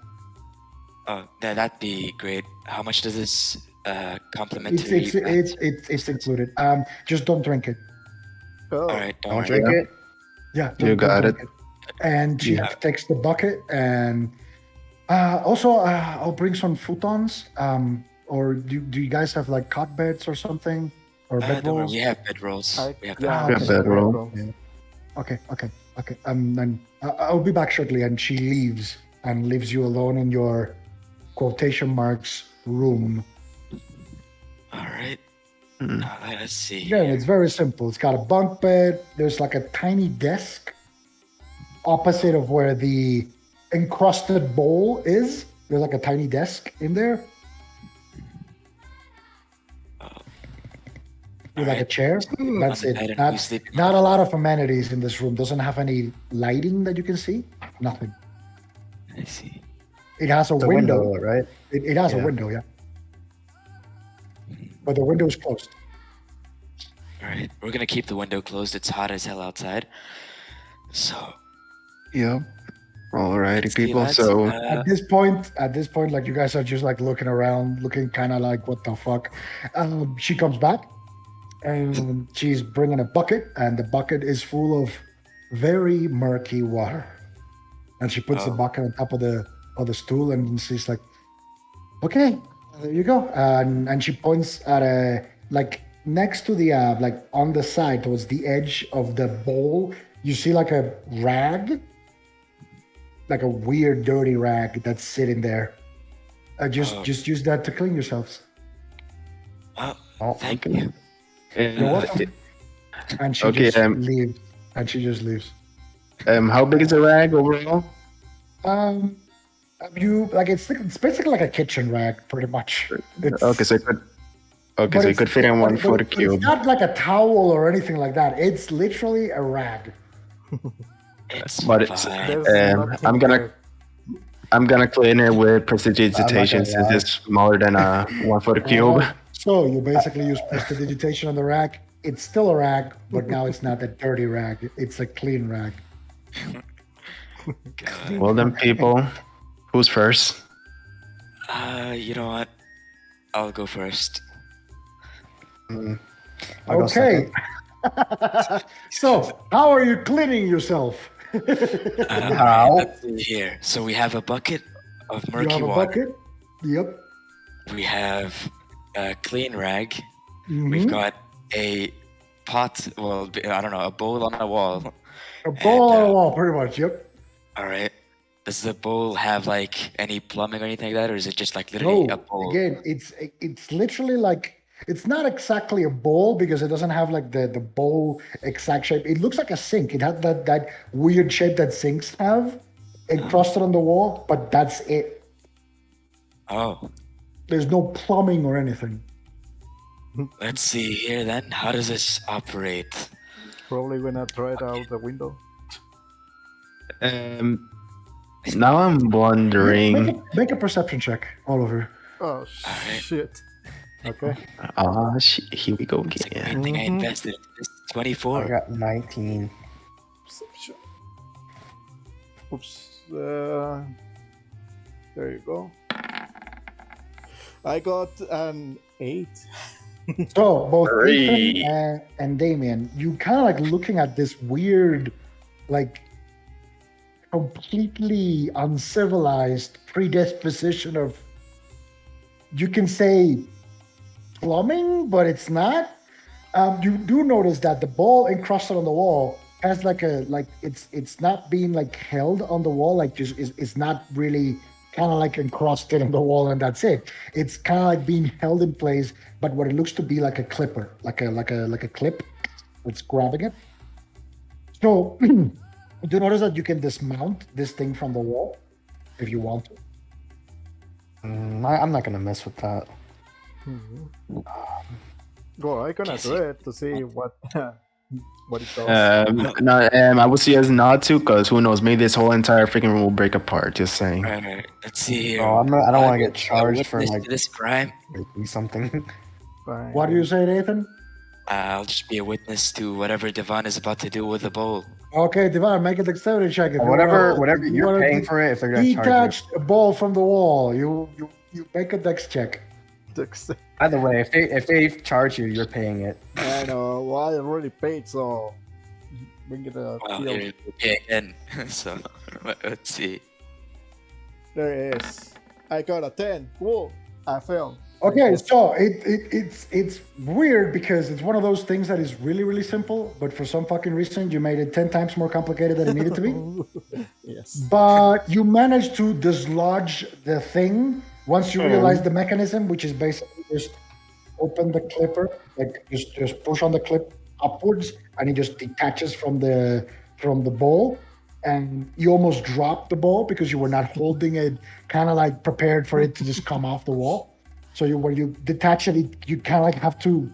E: Oh, that'd be great. How much does this complimentary?
B: It's included. Just don't drink it.
A: Oh,
E: All right, don't
D: Don't
E: worry.
D: drink it.
B: Yeah,
C: You got
B: drink
C: it.
B: And she takes the bucket, and also I'll bring some futons. Or do you guys have like cot beds or something, or
E: Don't worry,
B: bedrolls?
E: we have bedrolls. We have
A: yeah,
C: We have bedroll.
A: bedroll.
B: Okay. Then I'll be back shortly. And she leaves you alone in your quotation marks room.
E: All right. Now let us see.
B: Again, it's very simple. It's got a bunk bed. There's like a tiny desk opposite of where the encrusted bowl is. There's like a tiny desk in there. with like a
E: Alright.
B: chair. That's
E: On the
B: it.
E: bed and
B: Not
E: who's sleeping on
B: not
E: the
B: a lot
E: floor?
B: of amenities in this room. Doesn't have any lighting that you can see. Nothing.
E: I see.
B: It has a
D: The
B: window.
D: window, right?
B: It has a
D: Yeah.
B: window, yeah. But the window is closed.
E: Alright, we're gonna keep the window closed. It's hot as hell outside. So,
C: Yep. Alrighty,
E: let's see,
C: people.
E: lads.
C: So
B: At this point, like you guys are just like looking around, looking kind of like what the fuck. She comes back, and she's bringing a bucket, and the bucket is full of very murky water. And she puts the
E: Oh.
B: bucket on top of the stool, and she's like, "Okay, there you go." And she points at a like next to the like on the side towards the edge of the bowl. You see like a rag, like a weird dirty rag that's sitting there. Just use that to clean yourselves.
E: Oh,
D: Oh,
E: thank
C: okay.
E: you.
B: You're welcome. And she
C: Okay,
B: just leaves. And she just leaves.
C: how big is the rag overall?
B: Um, you like it's basically like a kitchen rag, pretty much. It's,
C: Okay, so it could. Okay,
B: but
C: so it
B: it's-
C: could fit in
B: but-
C: one
B: but-
C: foot
B: but
C: cube.
B: It's not like a towel or anything like that. It's literally a rag.
E: It's
C: But it's-
E: fine.
A: There's
C: Um,
A: nothing
C: I'm gonna-
A: there.
C: I'm gonna clean it with prestidigitation
D: lie.
C: since it's smaller than a 1 foot cube.
B: Alright, so you basically use prestidigitation on the rag. It's still a rag, but now it's not a dirty rag. It's a clean rag.
E: God.
C: Well then, people, who's first?
E: You know what? I'll go first.
D: I'll go
B: Okay.
D: second.
B: So, how are you cleaning yourself?
D: How?
E: Let's see here. So we have a bucket of
B: You
E: murky
B: have a
E: water.
B: bucket. Yep.
E: We have a clean rag.
B: Mhm.
E: We've got a pot. Well, I don't know, a bowl on the wall.
B: A bowl on
E: and,
B: the wall, pretty much. Yep.
E: All right. Does the bowl have like any plumbing or anything like that, or is it just like literally
B: No,
E: a bowl?
B: again, it's literally like it's not exactly a bowl because it doesn't have like the bowl exact shape. It looks like a sink. It has that weird shape that sinks have encrusted on the wall, but that's it.
E: Oh,
B: There's no plumbing or anything.
E: let's see here then. How does this operate?
A: Probably gonna throw it out the window.
C: Now I'm
B: Make,
C: wondering.
B: make a perception check, all of you.
A: Oh
E: Alright.
A: shit. Okay.
C: Here we go
E: It's a
C: again.
E: great thing I invested in this.
D: I
E: 24.
D: got 19.
A: Perception. Oops. There you go. I got an 8.
B: So both
C: Hooray.
B: Ethan and Damien, you kind of like looking at this weird, like completely uncivilized predisposition of, you can say plumbing, but it's not. You do notice that the ball encrusted on the wall has like it's not being like held on the wall, like just is not really kind of like encrusted on the wall and that's it. It's kind of like being held in place, but what it looks to be like a clipper, like a clip that's grabbing it. So you do notice that you can dismount this thing from the wall if you want to.
D: I'm not gonna mess with that.
A: Well, I'm gonna do it to see what it does.
C: No, I would suggest not to, because who knows? Maybe this whole entire freaking room will break apart. Just saying.
E: Alright, let's see here.
D: Oh, I don't want to get
E: A
D: charged for
E: witness
D: like
E: to this crime.
D: breaking something.
A: Fine.
B: What do you say, Nathan?
E: I'll just be a witness to whatever Devon is about to do with the bowl.
B: Okay, Devon, make a dexterity check. If you
D: whatever
B: wanna-
D: whatever
B: if you
D: you're
B: wanna
D: paying for it, if they're gonna charge
B: detach a ball from the wall. You make a dex check.
D: you. Either way, if they charge you, you're paying it.
A: I know. Well, I already paid, so bring it a
E: Well,
A: deal.
E: here we go again. So, let's see.
A: There it is. I got a 10. Whoa! I failed.
B: Okay, so it's weird because it's one of those things that is really, really simple, but for some fucking reason you made it 10 times more complicated than it needed to be.
A: Yes.
B: But you managed to dislodge the thing once you realize the mechanism, which is basically just open the clipper, like just push on the clip upwards, and it just detaches from the bowl. And you almost dropped the ball because you were not holding it, kind of like prepared for it to just come off the wall. So when you detach it, you kind of like have to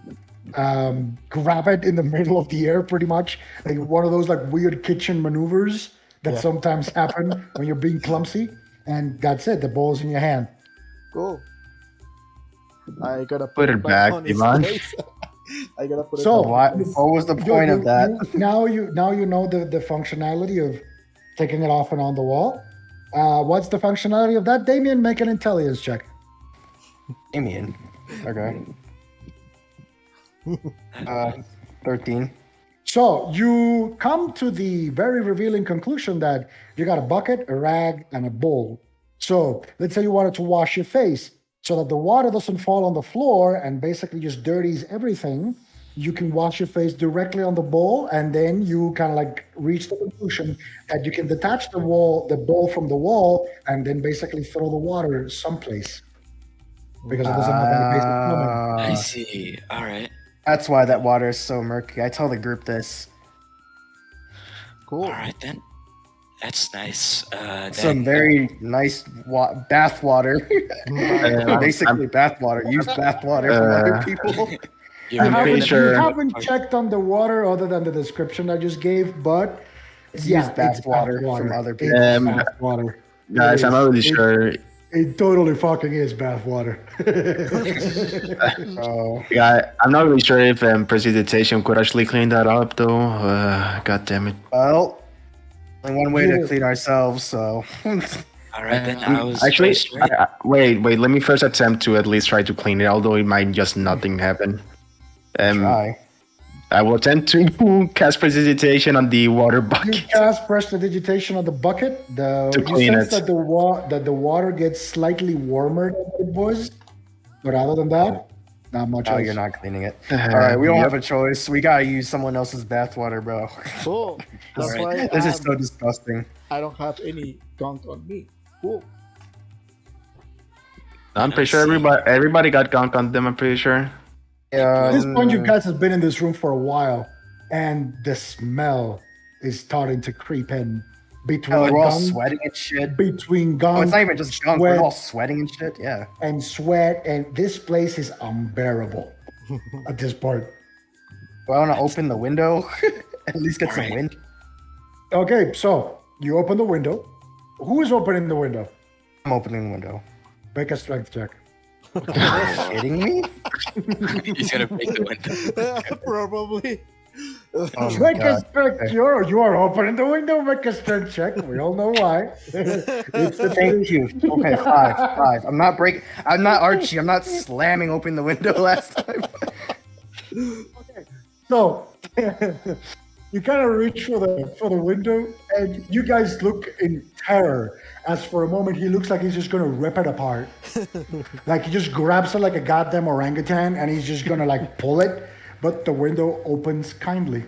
B: grab it in the middle of the air, pretty much like one of those like weird kitchen maneuvers that
D: Yeah.
B: sometimes happen when you're being clumsy, and that's it. The ball's in your hand.
A: Cool. I gotta
C: Put
A: put
C: it
A: it back
C: back,
A: on its
C: Ivan.
A: place. I gotta put it
B: So
A: back
D: What?
A: in place.
D: What was the point of that?
B: Now you know the functionality of taking it off and on the wall. What's the functionality of that? Damien, make an intelligence check.
D: Damien. Okay. 13.
B: So you come to the very revealing conclusion that you got a bucket, a rag, and a bowl. So let's say you wanted to wash your face so that the water doesn't fall on the floor and basically just dirties everything. You can wash your face directly on the bowl, and then you kind of like reach the conclusion that you can detach the bowl from the wall, and then basically throw the water someplace because it doesn't have any basic plumbing.
E: I see. All right.
D: That's why that water is so murky. I tell the group this.
A: Cool.
E: All right then. That's nice.
D: Some very nice bath water. Basically, bath water. Use bath water from other people.
E: You're
C: I'm pretty
E: very-
C: sure-
B: You haven't checked on the water other than the description I just gave, but
D: It's used bath water from other people.
B: It's bath water.
C: Guys, I'm not really
B: It-
C: sure.
B: It totally fucking is bath water.
D: Oh,
C: Yeah, I'm not really sure if precipitation could actually clean that up, though. God damn it.
D: well, only one way to
B: Yeah.
D: clean ourselves, so.
E: All right then. I was
C: Actually,
E: very straight.
C: wait. Let me first attempt to at least try to clean it, although it might just nothing happen.
D: Try.
C: I will attempt to cast precipitation on the water
B: You
C: bucket.
B: cast prestidigitation on the bucket.
C: To
B: You
C: clean
B: sense
C: it.
B: that the water gets slightly warmer than it was, but other than that, not much
D: Oh,
B: else.
D: you're not cleaning it. All right, we don't
C: Yep.
D: have a choice. We gotta use someone else's bath water, bro.
A: Cool. That's why
D: This is so disgusting.
A: I don't have any gunk on me. Cool.
C: I'm pretty sure everybody got gunk on them. I'm pretty sure.
B: At this point, you
D: Um,
B: guys have been in this room for a while, and the smell is starting to creep in between
D: we're all
B: gunk,
D: sweating and shit.
B: between
D: Oh,
B: gunk
D: it's not even just gunk.
B: sweat,
D: We're all sweating and shit. Yeah.
B: and sweat, and this place is unbearable at this point.
D: Do I want to open the window? At least get some
E: Alright.
D: wind.
B: Okay, so you open the window. Who is opening the window?
D: I'm opening the window.
B: Make a strength check.
D: Are you kidding me?
E: He's gonna break the window.
A: Probably.
D: Oh my
B: Make a
D: God.
B: strength. You are opening the window. Make a strength check. We all know why. It's the
D: Thank you. Okay, five. I'm not Archie. I'm not slamming open the window last time.
B: So you kind of reach for the window, and you guys look in terror. As for a moment, he looks like he's just gonna rip it apart. Like he just grabs it like a goddamn orangutan, and he's just gonna like pull it. But the window opens kindly.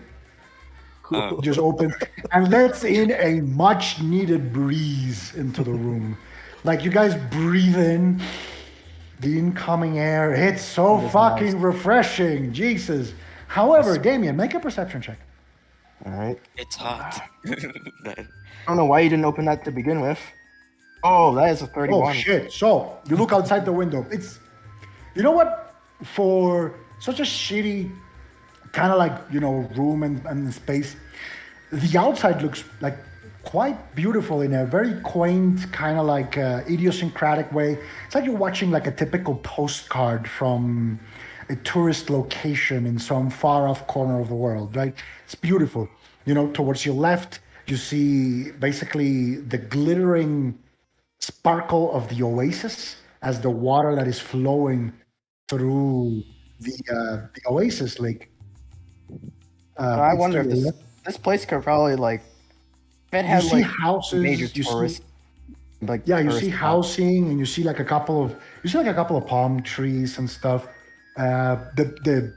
E: Oh.
B: Just opens and lets in a much needed breeze into the room. Like you guys breathe in the incoming air. It's so fucking refreshing. Jesus. However, Damien, make a perception check.
D: All right.
E: It's hot.
D: I don't know why you didn't open that to begin with. Oh, that is a 31.
B: Oh shit. So you look outside the window. It's, you know what? For such a shitty kind of like, room and space, the outside looks like quite beautiful in a very quaint, kind of like idiosyncratic way. It's like you're watching like a typical postcard from a tourist location in some far off corner of the world, right? It's beautiful. Towards your left, you see basically the glittering sparkle of the Oasis as the water that is flowing through the Oasis lake.
D: I
B: It's
D: wonder
B: to
D: if
B: your
D: this,
B: left.
D: this place could probably like. If it had
B: You see
D: like
B: houses,
D: major
B: you see-
D: tourist. Like
B: Yeah, you
D: tourist
B: see
D: spots.
B: housing, and you see like a couple of palm trees and stuff. The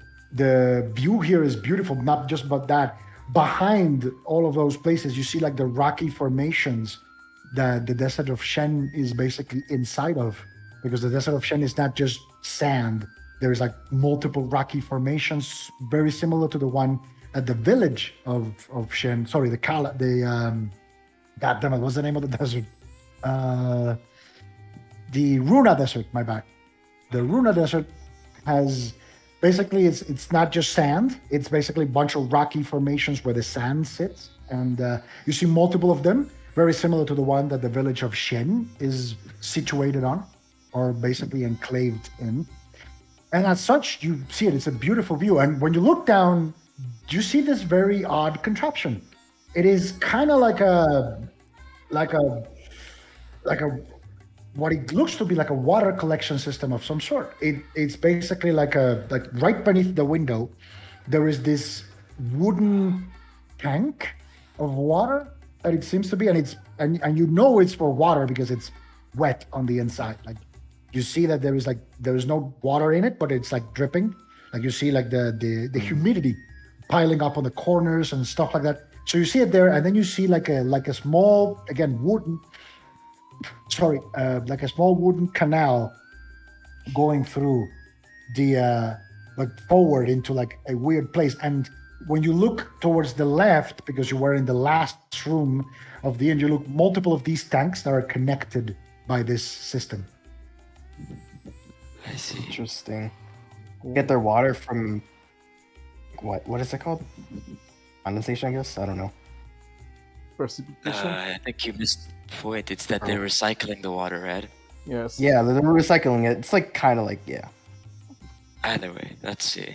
B: view here is beautiful. Not just about that. Behind all of those places, you see like the rocky formations that the desert of Shen is basically inside of, because the desert of Shen is not just sand. There's like multiple rocky formations, very similar to the one at the village of Shen. Sorry, God damn it, what's the name of the desert? The Runa Desert, my bad. The Runa Desert has Basically, it's not just sand. It's basically a bunch of rocky formations where the sand sits, and you see multiple of them, very similar to the one that the village of Shen is situated on, or basically enclaved in. And as such, you see it. It's a beautiful view. And when you look down, you see this very odd contraption. It is kind of like a like a what it looks to be like a water collection system of some sort. It's basically like right beneath the window, there is this wooden tank of water that it seems to be, and and you know it's for water because it's wet on the inside. Like you see that there is no water in it, but it's like dripping. Like you see like the humidity piling up on the corners and stuff like that. So you see it there, and then you see like a small, again, wooden, like a small wooden canal going through the like forward into like a weird place. And when you look towards the left, because you were in the last room of the inn, you look multiple of these tanks that are connected by this system.
E: I see.
D: Interesting. Get their water from what is it called? Condensation, I guess. I don't know.
A: Precipitation.
E: I think you missed the point. It's that they're recycling the water, right?
A: Yes.
D: Yeah, they're recycling it. It's like kind of like
E: Either way, let's see.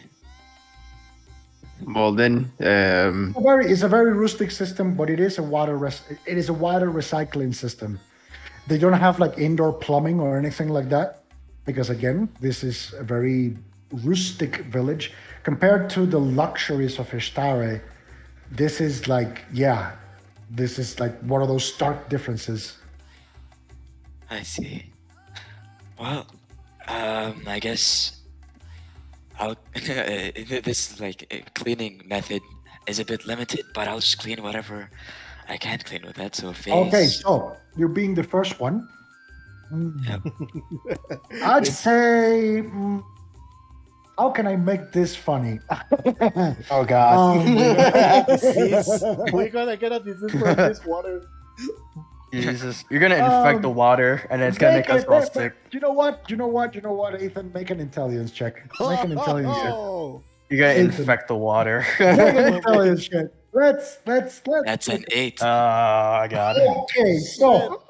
C: Well then,
B: It's a very rustic system, but it is a water recycling system. They don't have like indoor plumbing or anything like that, because again, this is a very rustic village compared to the luxuries of Ishtare. This is like one of those stark differences.
E: I see. Well, I guess this cleaning method is a bit limited, but I'll just clean whatever I can clean with that. So face.
B: Okay, so you being the first one,
E: Yep.
B: I'd say, how can I make this funny?
D: oh god.
A: We're gonna get a disease from this water.
D: Jesus, you're gonna infect the water, and it's gonna make us all sick.
B: You know what, Ethan? Make an intelligence check. Make an intelligence check.
A: Oh,
D: You're gonna
B: Ethan.
D: infect the water.
B: Make an intelligence check. Let's.
E: That's an 8.
D: Oh god.
B: Okay, so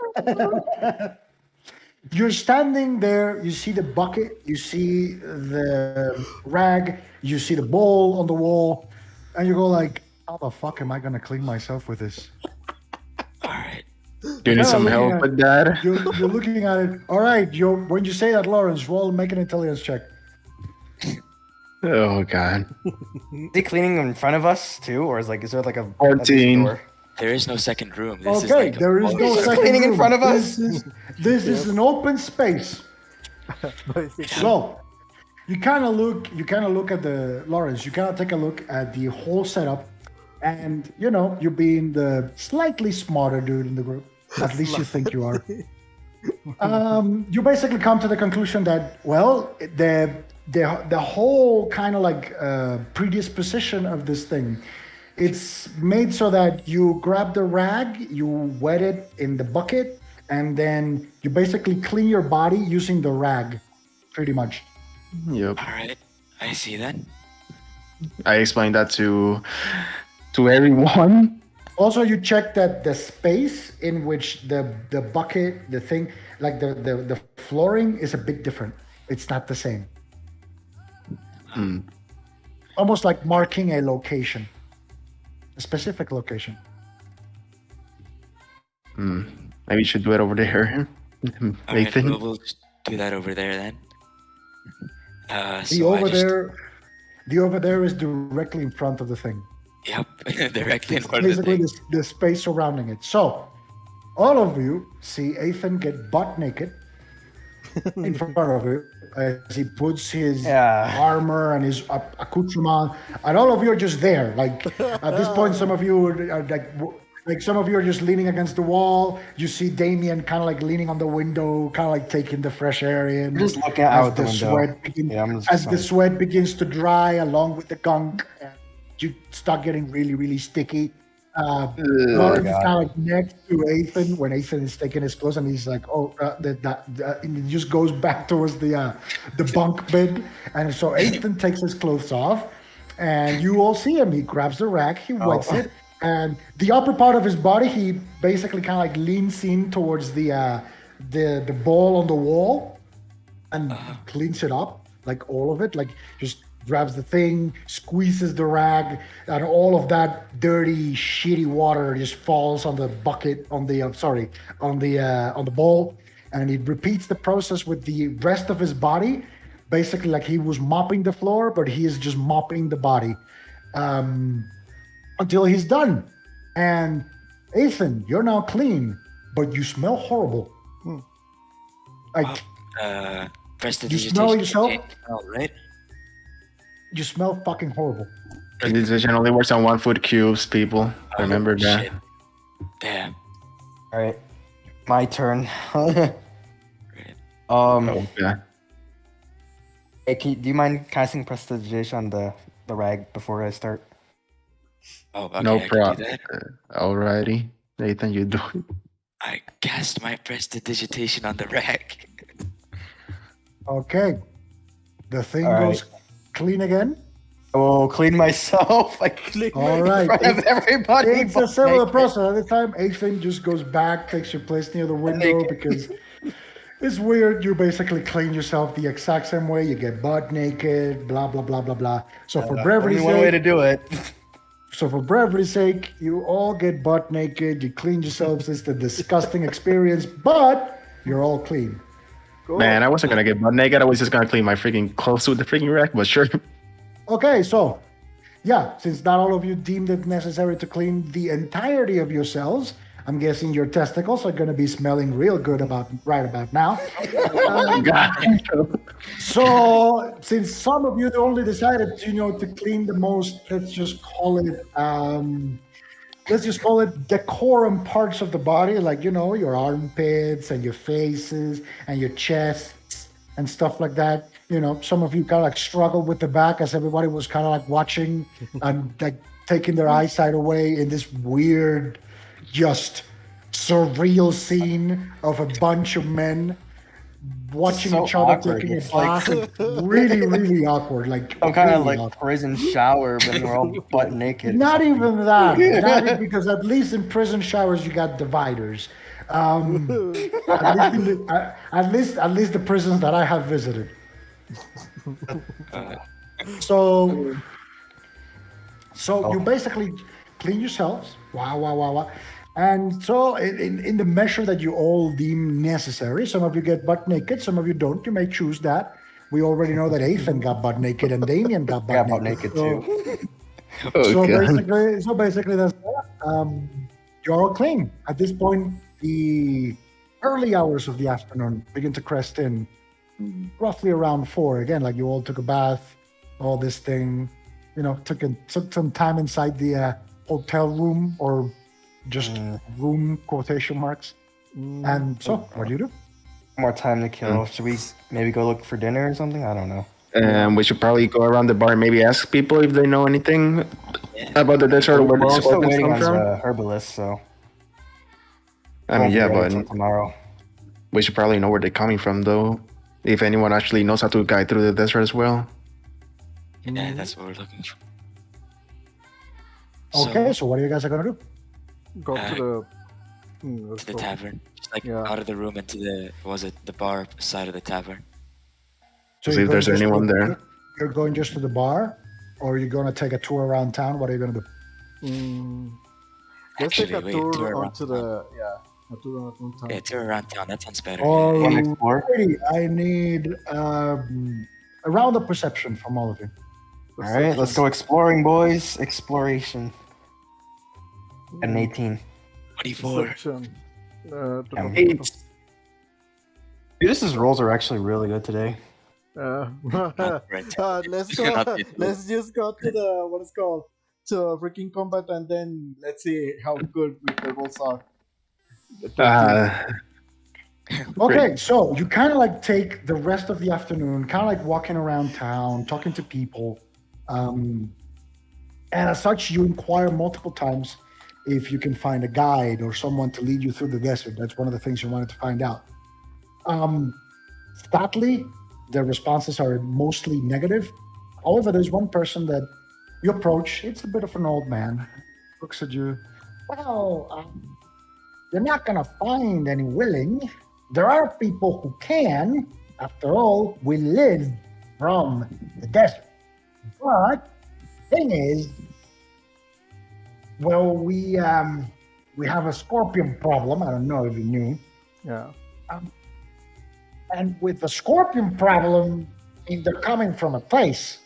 B: you're standing there. You see the bucket. You see the rag. You see the bowl on the wall, and you go like, "How the fuck am I gonna clean myself with this?"
E: All right.
C: you need some
B: looking
C: help
B: at-
C: with that.
B: You're looking at it. All right, when you say that, Lawrence, roll, make an intelligence check.
C: Oh god.
D: Is he cleaning in front of us too, or is there like a
C: 14.
D: door?
E: There is no second room. This is
B: Okay,
E: like
B: there is no
D: He's just
B: second
D: cleaning in
B: room.
D: front of us?
B: This is an open space. So you kind of look at the Lawrence. You kind of take a look at the whole setup, and you being the slightly smarter dude in the group. At least you think you are. You basically come to the conclusion that the whole kind of like predisposition of this thing, it's made so that you grab the rag, you wet it in the bucket, and then you basically clean your body using the rag, pretty much.
C: Yep.
E: all right. I see then.
C: I explained that to everyone.
B: Also, you check that the space in which the bucket, the thing, like the flooring is a bit different. It's not the same. Almost like marking a location, a specific location.
C: Maybe you should do it over there.
E: All right.
C: Nathan.
E: We'll just do that over there then.
B: The
E: So I just,
B: over there is directly in front of the thing.
E: Yep. Directly in front of the
B: Basically,
E: thing.
B: the space surrounding it. So, all of you see Ethan get butt naked in front of you as he puts his armor and his accoutrement, and all of you are just there. Like at this point, some of you are like some of you are just leaning against the wall. You see Damien kind of like leaning on the window, kind of like taking the fresh air in.
D: Just looking out the window.
B: As the sweat begins to dry along with the gunk, and you start getting really, really sticky. Lawrence is
D: God.
B: kind of like next to Ethan when Ethan is taking his clothes, and he's like, "Oh, and he just goes back towards the bunk bed." And so Ethan takes his clothes off, and you all see him. He grabs the rack, he wets it, and the upper part of his body, he basically kind of like leans in towards the ball on the wall, and cleans it up, like all of it, like just grabs the thing, squeezes the rag, and all of that dirty, shitty water just falls on the bucket, on the on the bowl, and he repeats the process with the rest of his body, basically like he was mopping the floor, but he is just mopping the body until he's done. And Ethan, you're now clean, but you smell horrible. Like
E: Prestidigitation.
B: you smell yourself.
E: All right.
B: You smell fucking horrible.
C: Prestidigitation only works on 1 foot cubes, people. Remember that.
E: Shit. Damn.
D: All right, my turn.
E: Great.
C: Yeah.
D: Hey, do you mind casting prestidigitation on the rag before I start?
E: Oh, okay,
C: No
E: I can
C: problem.
E: do that.
C: Alrighty. Nathan, you do it.
E: I cast my prestidigitation on the rack.
B: Okay. The thing
D: All
B: goes clean again.
D: I will clean myself. I clean
B: All
D: in
B: right.
D: front of everybody.
B: It's a similar process. At the time, Ethan just goes back, takes your place near the window because it's weird. You basically clean yourself the exact same way. You get butt naked, blah, blah, blah, blah, blah. So for brevity's
D: Only one way to
B: sake,
D: do it.
B: so for brevity's sake, you all get butt naked. You clean yourselves. It's a disgusting experience, but you're all clean.
A: Cool.
C: Man, I wasn't gonna get butt naked. I was just gonna clean my freaking clothes with the freaking rack, but sure.
B: Okay, so yeah, since not all of you deemed it necessary to clean the entirety of yourselves, I'm guessing your testicles are going to be smelling real good right about now. So since some of you only decided, to clean the most, let's just call it decorum parts of the body, like, your armpits and your faces and your chests and stuff like that. Some of you kind of like struggled with the back as everybody was kind of like watching and like taking their eyesight away in this weird, just surreal scene of a bunch of men watching
D: So
B: each other
D: awkward.
B: taking a
D: It's like-
B: bath. Really, really awkward. Like
D: Some kind of
B: really
D: like
B: awkward.
D: prison shower, but we're all butt naked.
B: Not even that. Not even, because at least in prison showers you got dividers. At least the prisons that I have visited. So you basically clean yourselves. Wow. And so in the measure that you all deem necessary, some of you get butt naked, some of you don't. You may choose that. We already know that Ethan got butt naked and Damien got
D: I
B: butt
D: got butt
B: naked.
D: naked too.
B: So basically that's you're all clean. At this point, the early hours of the afternoon begin to crest in, roughly around 4. Again, like you all took a bath, all this thing, took some time inside the hotel room, or just room quotation marks. And so, what do you do?
D: More time to kill. Should we maybe go look for dinner or something? I don't know.
C: We should probably go around the bar and maybe ask people if they know anything about the desert or where
D: We're
C: the
D: still
C: scorpions
D: waiting
C: come
D: on
C: from.
D: the herbalist, so
C: I mean,
D: won't be
C: yeah,
D: ready
C: but
D: till tomorrow.
C: we should probably know where they're coming from, though. If anyone actually knows how to guide through the desert as well.
E: Yeah, that's what we're looking for.
B: Okay, so what are you guys going to do?
A: Go to the. Let's
E: To the
A: go.
E: tavern, just like
A: Yeah.
E: out of the room into the bar side of the tavern.
C: See if
B: you're
C: there's
B: going just
C: anyone
B: to-
C: there.
B: You're going just to the bar, or you're going to take a tour around town? What are you going to do?
A: Let's take
E: Actually,
A: a
E: wait, tour
A: tour
E: around
A: onto the a tour around town.
E: Yeah, tour around town. That sounds better.
D: Wanna explore?
B: Alrighty, I need a round of perception from all of you.
D: All right, let's go exploring, boys. Exploration. An 18.
E: 24.
A: Perception.
D: Dude, this rolls are actually really good today.
A: Let's go. Let's just go to the what is called to freaking combat, and then let's see how good the rolls are.
B: Okay, so you kind of like take the rest of the afternoon, kind of like walking around town, talking to people, and as such, you inquire multiple times if you can find a guide or someone to lead you through the desert. That's one of the things you wanted to find out. Sadly, their responses are mostly negative. However, there's one person that you approach. It's a bit of an old man. Looks at you. Well, you're not going to find any willing. There are people who can. After all, we live from the desert. But thing is, well, we have a scorpion problem. I don't know if you knew.
A: Yeah.
B: And with the scorpion problem, I mean, they're coming from a place.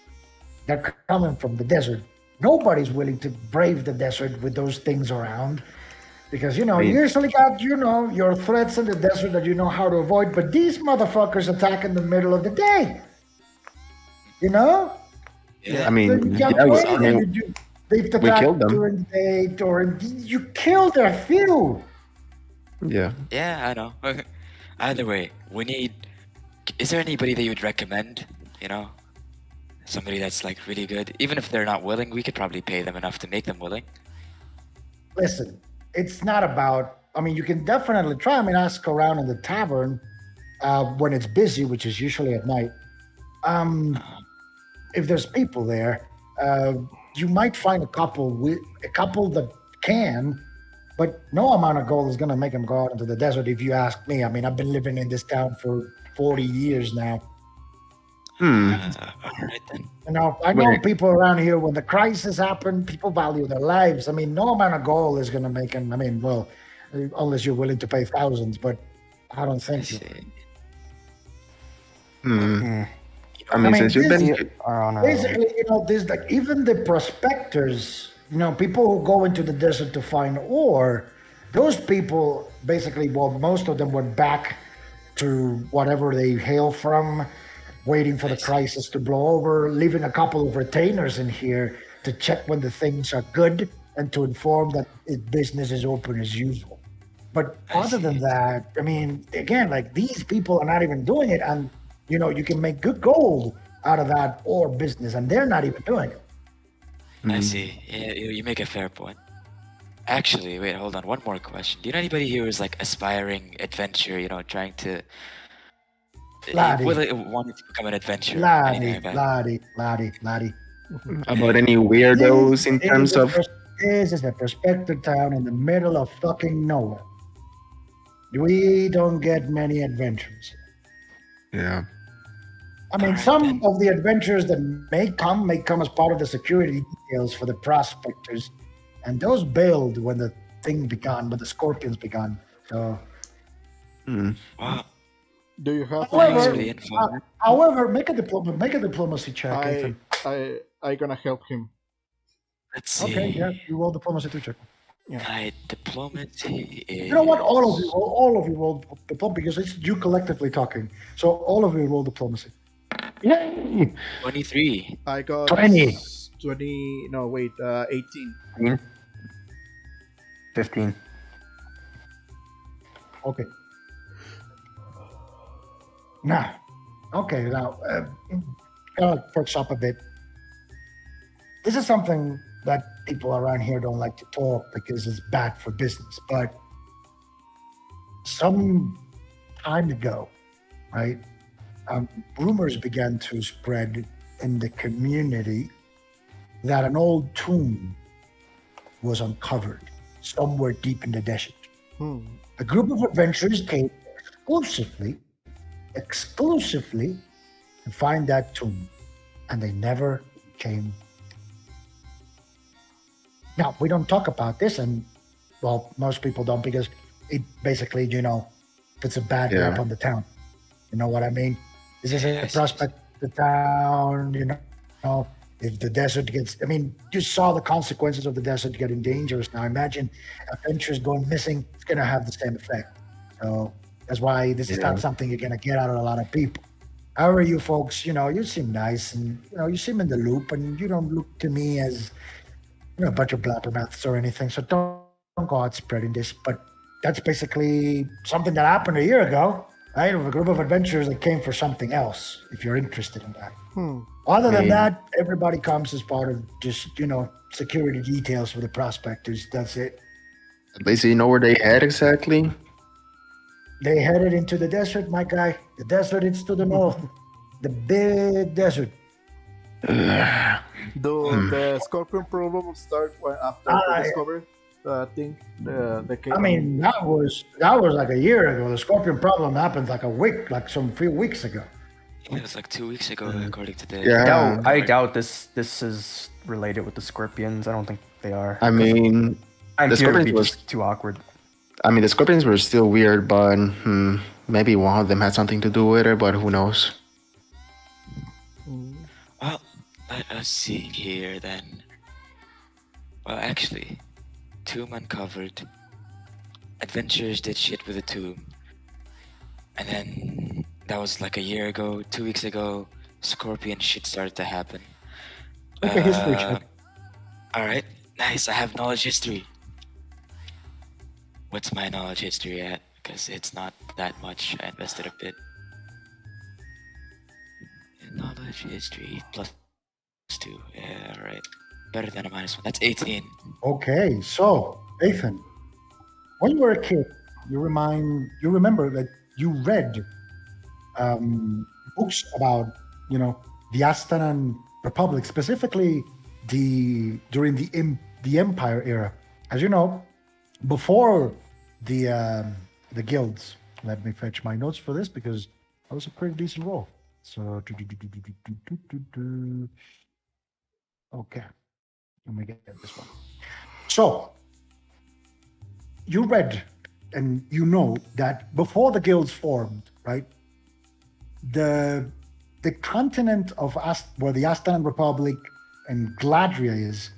B: They're coming from the desert. Nobody's willing to brave the desert with those things around. Because, you usually got, your threats in the desert that you know how to avoid. But these motherfuckers attack in the middle of the day.
E: Yeah.
C: I mean,
B: They've
C: we killed
B: attacked
C: them.
B: during the day, you killed a few.
C: Yeah.
E: Yeah, I know. Either way, we need. Is there anybody that you would recommend? Somebody that's like really good. Even if they're not willing, we could probably pay them enough to make them willing.
B: Listen, it's not about. I mean, you can definitely try. I mean, ask around in the tavern when it's busy, which is usually at night. If there's people there, you might find a couple that can, but no amount of gold is going to make them go out into the desert. If you ask me, I mean, I've been living in this town for 40 years now.
E: All right then.
B: I know people around here. When the crisis happened, people value their lives. I mean, no amount of gold is going to make them. I mean, well, unless you're willing to pay thousands, but I don't think so.
C: I mean, since you've been.
B: Basically, there's like even the prospectors, people who go into the desert to find ore, those people basically, well, most of them went back to whatever they hail from, waiting for the crisis to blow over, leaving a couple of retainers in here to check when the things are good and to inform that business is open as usual. But other than that, I mean, again, like these people are not even doing it, and you can make good gold out of that ore business, and they're not even doing it.
E: I see. Yeah, you make a fair point. Actually, wait, hold on. One more question. Do you know anybody here who's like aspiring adventure? Trying to. Wanting to become an adventurer.
B: Laddie.
C: About any weirdos in terms of.
B: This is a prospector town in the middle of fucking nowhere. We don't get many adventures.
C: Yeah.
B: I mean, some of the adventures that may come as part of the security details for the prospectors, and those bailed when the scorpions began. So,
E: Wow.
A: Do you have
B: however, make a diplomacy check, Ethan.
A: I gonna help him.
E: Let's see.
B: Okay, yeah, you roll diplomacy to check.
E: My diplomacy is.
B: You know what? All of you roll diplomacy because it's you collectively talking. So all of you roll diplomacy.
C: Yay!
E: 23.
A: I got
B: 20.
A: 20. No, wait. 18.
D: 15.
B: Okay. Now, perks up a bit. This is something that people around here don't like to talk because it's bad for business. But some time ago, right, rumors began to spread in the community that an old tomb was uncovered somewhere deep in the desert. A group of adventurers came exclusively to find that tomb, and they never came. Now, we don't talk about this, and well, most people don't because it basically, puts a bad rap on the town. You know what I mean? This is a prospect the town, if the desert gets, I mean, you saw the consequences of the desert getting dangerous. Now imagine adventurers going missing, it's going to have the same effect. So that's why this is not something you're going to get out of a lot of people. However, you folks, you seem nice and, you seem in the loop and you don't look to me as, a bunch of blabbermouths or anything. So don't go out spreading this. But that's basically something that happened a year ago. Right, of a group of adventurers that came for something else, if you're interested in that. Other than that, everybody comes as part of just, security details for the prospectors. That's it.
C: At least you know where they head exactly.
B: They headed into the desert, my guy. The desert is to the north. The big desert.
A: Do the scorpion problem start after they
B: I,
A: discover the thing, the cave?
B: I mean, that was like a year ago. The scorpion problem happened like a week, like some few weeks ago.
E: It was like 2 weeks ago, according to the.
C: Yeah.
D: I doubt this is related with the scorpions. I don't think they are.
C: I mean,
D: I'm
C: the
D: here would
C: scorpions
D: be
C: was.
D: just too awkward.
C: I mean, the scorpions were still weird, but maybe one of them had something to do with it. But who knows?
A: Mm.
E: Well, let us see here then. Well, actually, tomb uncovered. Adventurers did shit with the tomb. And then that was like a year ago, 2 weeks ago. Scorpion shit started to happen.
B: Make a history check.
E: All right, nice. I have knowledge history. What's my knowledge history at? Because it's not that much. I invested a bit. Knowledge history +2. Yeah, right. Better than a -1. That's 18.
B: Okay, so Ethan, when you were a kid, you remember that you read books about the Astanan Republic, specifically during the Empire era. As you know, before the guilds. Let me fetch my notes for this because that was a pretty decent roll. So okay, let me get this one. So you read and you know that before the guilds formed, right? The continent of where the Astan Republic and Gladria is,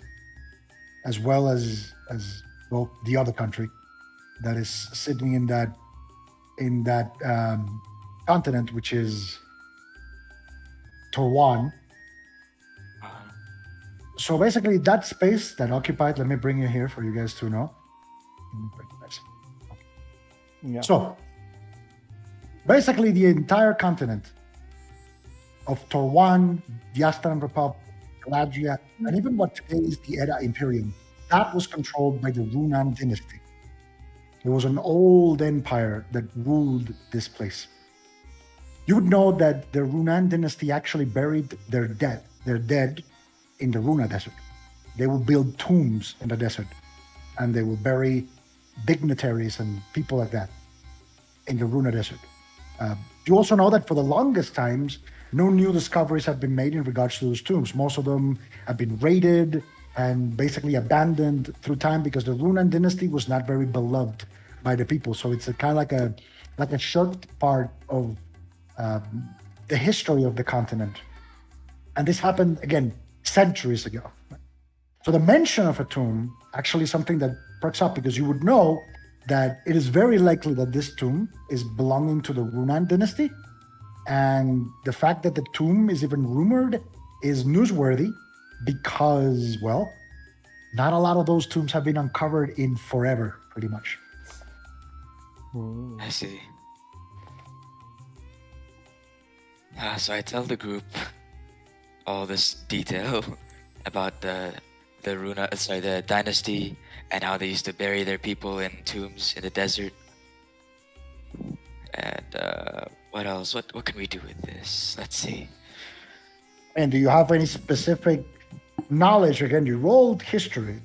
B: as well as well the other country that is sitting in that continent, which is Torwan. So basically, that space that occupied. Let me bring you here for you guys to know.
A: Yeah.
B: So basically, the entire continent of Torwan, the Astan Republic, Gladria, and even what today is the Edda Imperium, that was controlled by the Runan dynasty. There was an old empire that ruled this place. You would know that the Runan dynasty actually buried their dead in the Runa desert. They will build tombs in the desert, and they will bury dignitaries and people like that in the Runa desert. You also know that for the longest times, no new discoveries have been made in regards to those tombs. Most of them have been raided and basically abandoned through time because the Runan dynasty was not very beloved by the people. So it's kind of like a short part of the history of the continent. And this happened, again, centuries ago. So the mention of a tomb actually something that perks up because you would know that it is very likely that this tomb is belonging to the Runan dynasty. And the fact that the tomb is even rumored is newsworthy because, well, not a lot of those tombs have been uncovered in forever, pretty much.
E: I see. So I tell the group all this detail about the dynasty and how they used to bury their people in tombs in the desert. And what else? What can we do with this? Let's see.
B: And do you have any specific knowledge? Again, you rolled history.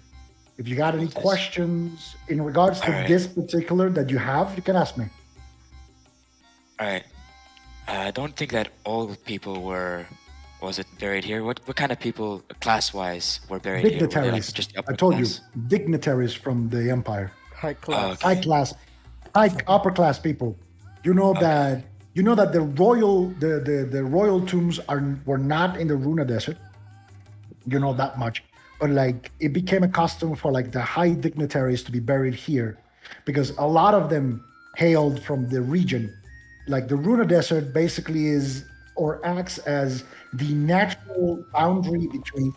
B: If you got any questions in regards to
E: All right.
B: this particular that you have, you can ask me.
E: All right. I don't think that all people was it buried here? What kind of people, class-wise, were buried here? Were they,
B: Dignitaries.
E: like, just upper
B: I told
E: class?
B: you, dignitaries from the empire.
A: High class.
E: Okay.
B: High upper class people. You know that the royal tombs were not in the Runa desert. You know that much. But like it became a custom for like the high dignitaries to be buried here because a lot of them hailed from the region. Like the Runa desert basically is or acts as the natural boundary between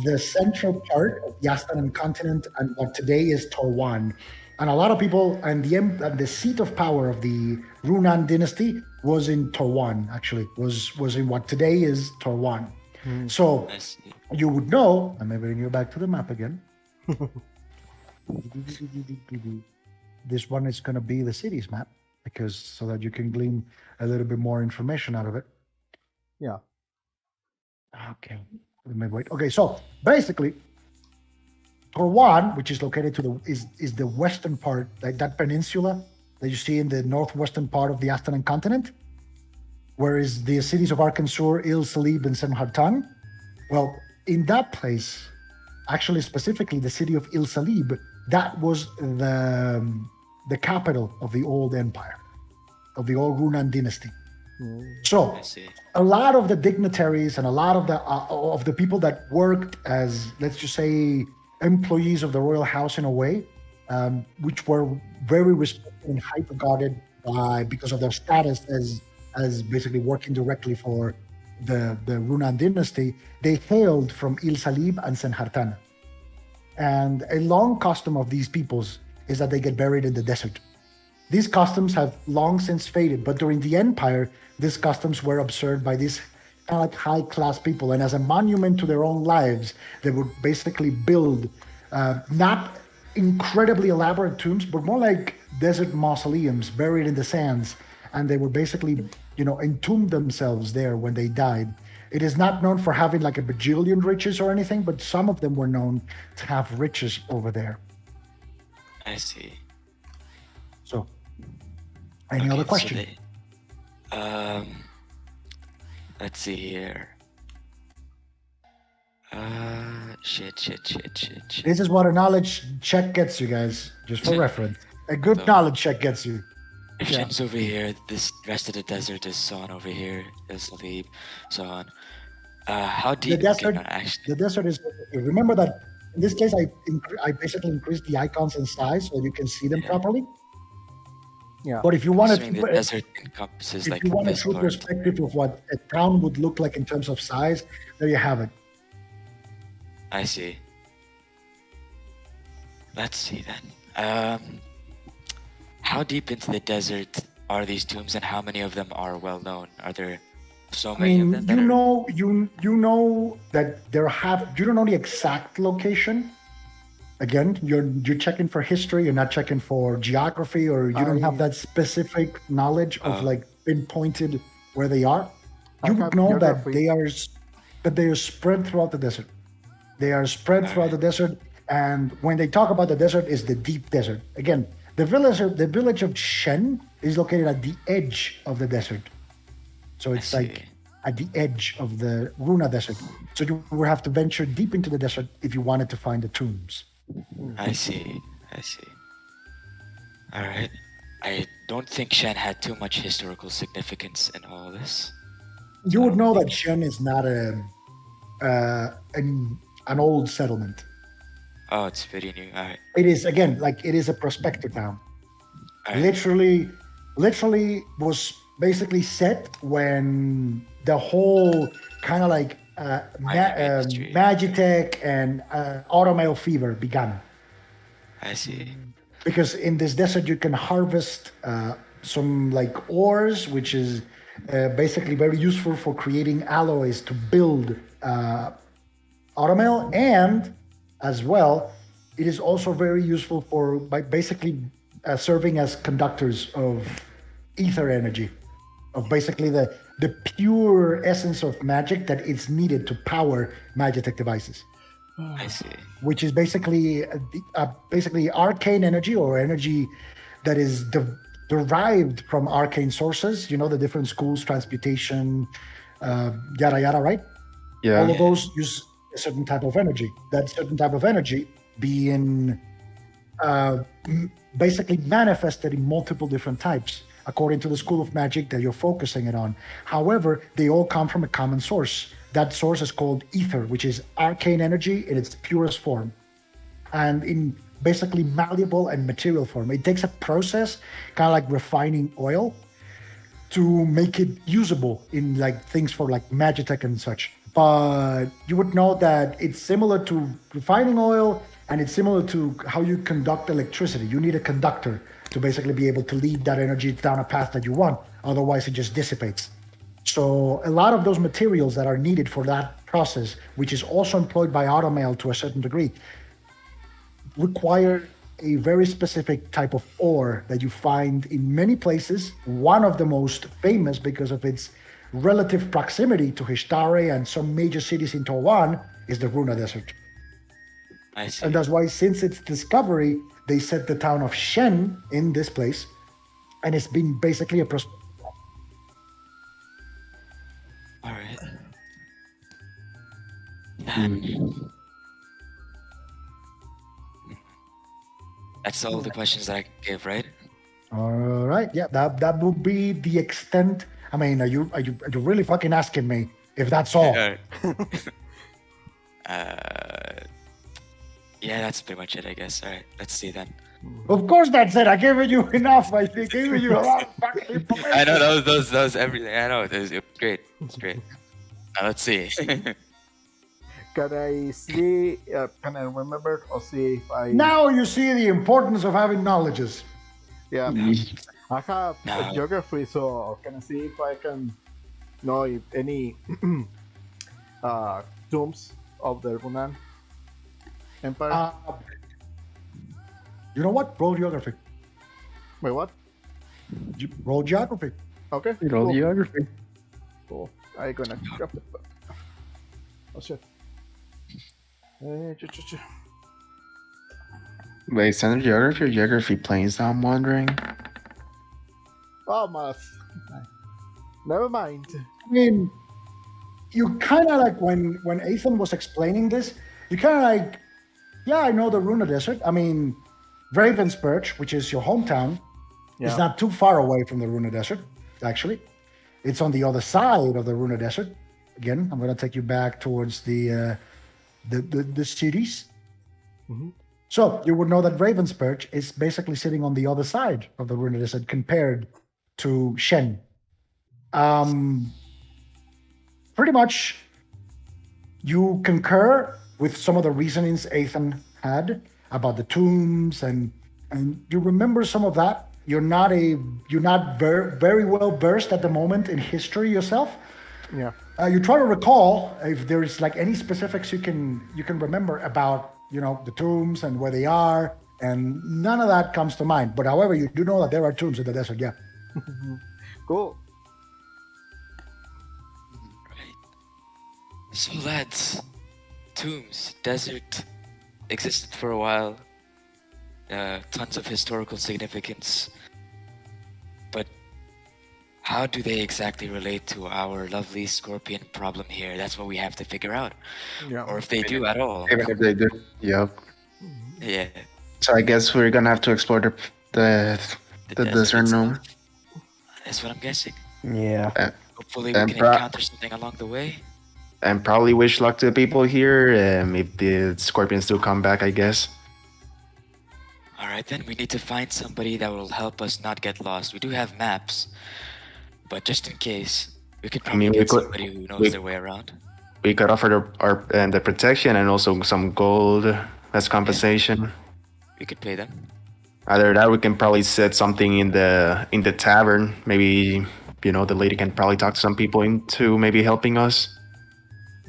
B: the central part of the Astanan continent and what today is Torwan. And a lot of people, and the seat of power of the Runan dynasty was in Torwan, actually, was in what today is Torwan. So
E: I see.
B: you would know, let me bring you back to the map again. This one is going to be the city's map because so that you can glean a little bit more information out of it.
A: Yeah.
B: Okay. Let me wait. Okay, so basically, Torwan, which is located to the is the western part, like that peninsula that you see in the northwestern part of the Astanan continent, whereas the cities of Arkansas, Il Salib, and Senhartan. Well, in that place, actually specifically the city of Il Salib, that was the capital of the old empire, of the old Runan dynasty. So
E: I see.
B: a lot of the dignitaries and a lot of the people that worked as, let's just say, employees of the royal house in a way, which were very respected and high regarded because of their status as basically working directly for the Runan dynasty, they hailed from Il Salib and Senhartan. And a long custom of these peoples is that they get buried in the desert. These customs have long since faded, but during the empire, these customs were observed by these kind of like high-class people. And as a monument to their own lives, they would basically build not incredibly elaborate tombs, but more like desert mausoleums buried in the sands. And they would basically, entomb themselves there when they died. It is not known for having like a bajillion riches or anything, but some of them were known to have riches over there.
E: I see.
B: So, any other question?
E: Let's see here. Shit.
B: This is what a knowledge check gets you guys, just for reference. A good knowledge check gets you.
E: If Shen's over here, this rest of the desert is so on over here. Is Salib, so on. How deep?
B: The desert is. Remember that in this case, I basically increased the icons in size so you can see them properly.
A: Yeah.
B: But if you want
E: the desert encompasses
B: if you want a true perspective of what a town would look like in terms of size, there you have it.
E: I see. Let's see then. How deep into the desert are these tombs, and how many of them are well known? Are there so many of them?
B: You know that there have. You don't know the exact location. Again, you're checking for history. You're not checking for geography, or you don't have that specific knowledge of like pinpointed where they are. You would know that they are spread throughout the desert. They are spread throughout the desert, and when they talk about the desert, is the deep desert. Again, the village of Shen is located at the edge of the desert, so it's like at the edge of the Runa desert. So you would have to venture deep into the desert if you wanted to find the tombs.
E: I see. All right. I don't think Shen had too much historical significance in all this.
B: You would know that Shen is not an old settlement.
E: Oh, it's pretty new. All right.
B: It is, again, like it is a prospector town.
E: Right.
B: Literally was basically set when the whole kind of like Magitech and automail fever began.
E: I see.
B: Because in this desert you can harvest some like ores, which is basically very useful for creating alloys to build automail, and as well, it is also very useful for basically serving as conductors of ether energy, of basically the pure essence of magic that is needed to power Magitech devices.
E: I see.
B: Which is basically arcane energy, or energy that is derived from arcane sources. You know, the different schools, transmutation, yada yada, right?
C: Yeah.
B: All of those use a certain type of energy. That certain type of energy being basically manifested in multiple different types, according to the school of magic that you're focusing it on. However, they all come from a common source. That source is called ether, which is arcane energy in its purest form, and in basically malleable and material form. It takes a process, kind of like refining oil, to make it usable in like things for like Magitech and such. But you would know that it's similar to refining oil, and it's similar to how you conduct electricity. You need a conductor to basically be able to lead that energy down a path that you want. Otherwise, it just dissipates. So a lot of those materials that are needed for that process, which is also employed by automail to a certain degree, require a very specific type of ore that you find in many places. One of the most famous because of its relative proximity to Hishtare and some major cities in Taiwan is the Runa Desert.
E: I see.
B: And that's why, since its discovery, they set the town of Shen in this place, and it's been basically a
E: All right. That's all the questions that I can give, right?
B: All right, yeah, that would be the extent. I mean, are you really fucking asking me if that's all?
E: Yeah, that's pretty much it, I guess. All right, let's see then.
B: Of course, that's it. I gave you enough. I gave you a lot of fucking information.
E: I know that was everything. I know it was great. It's great. Now let's see.
A: Can I see? Can I remember or see if I?
B: Now you see the importance of having knowledges.
A: Yeah, I have
E: No.
A: geography, so can I see if I can know if any tombs of the Runan Empire?
B: You know what? Roll geography.
A: Wait, what?
B: Roll geography.
A: Okay.
C: Roll
A: cool.
C: geography.
A: Cool. I gonna grab it. Oh shit.
C: Wait, standard geography or geography planes? Now I'm wondering.
A: Oh, math. Never mind.
B: I mean, you kind of like when Ethan was explaining this, you kind of like, yeah, I know the Runa Desert. I mean, Ravensperch, which is your hometown,
A: Yeah.
B: is not too far away from the Runa Desert. Actually, it's on the other side of the Runa Desert. Again, I'm going to take you back towards the cities.
A: Mhm.
B: So you would know that Ravensperch is basically sitting on the other side of the Runa Desert compared to Shen. Pretty much, you concur with some of the reasonings Ethan had about the tombs, and you remember some of that. You're not very well versed at the moment in history yourself.
A: Yeah.
B: You try to recall if there is like any specifics you can remember about the tombs and where they are, and none of that comes to mind. But however, you do know that there are tombs in the desert. Yeah.
A: Cool.
E: So lads, tombs, desert, existed for a while. Tons of historical significance. But how do they exactly relate to our lovely scorpion problem here? That's what we have to figure out.
A: Yeah.
E: Or if they do at all.
C: Even if they do. Yep.
E: Yeah.
C: So I guess we're gonna have to explore the desert room.
E: itself. That's what I'm guessing.
D: Yeah.
E: Hopefully we
C: And
E: can
C: pro-
E: encounter something along the way.
C: And probably wish luck to the people here. If the scorpions do come back, I guess.
E: Alright then, we need to find somebody that will help us not get lost. We do have maps, but just in case, we could probably
C: mean, we
E: get
C: could-
E: somebody who knows
C: we-
E: their way around.
C: We could offer the protection and also some gold as compensation.
E: We could pay them.
C: Either that, we can probably set something in the tavern. Maybe the lady can probably talk some people into maybe helping us.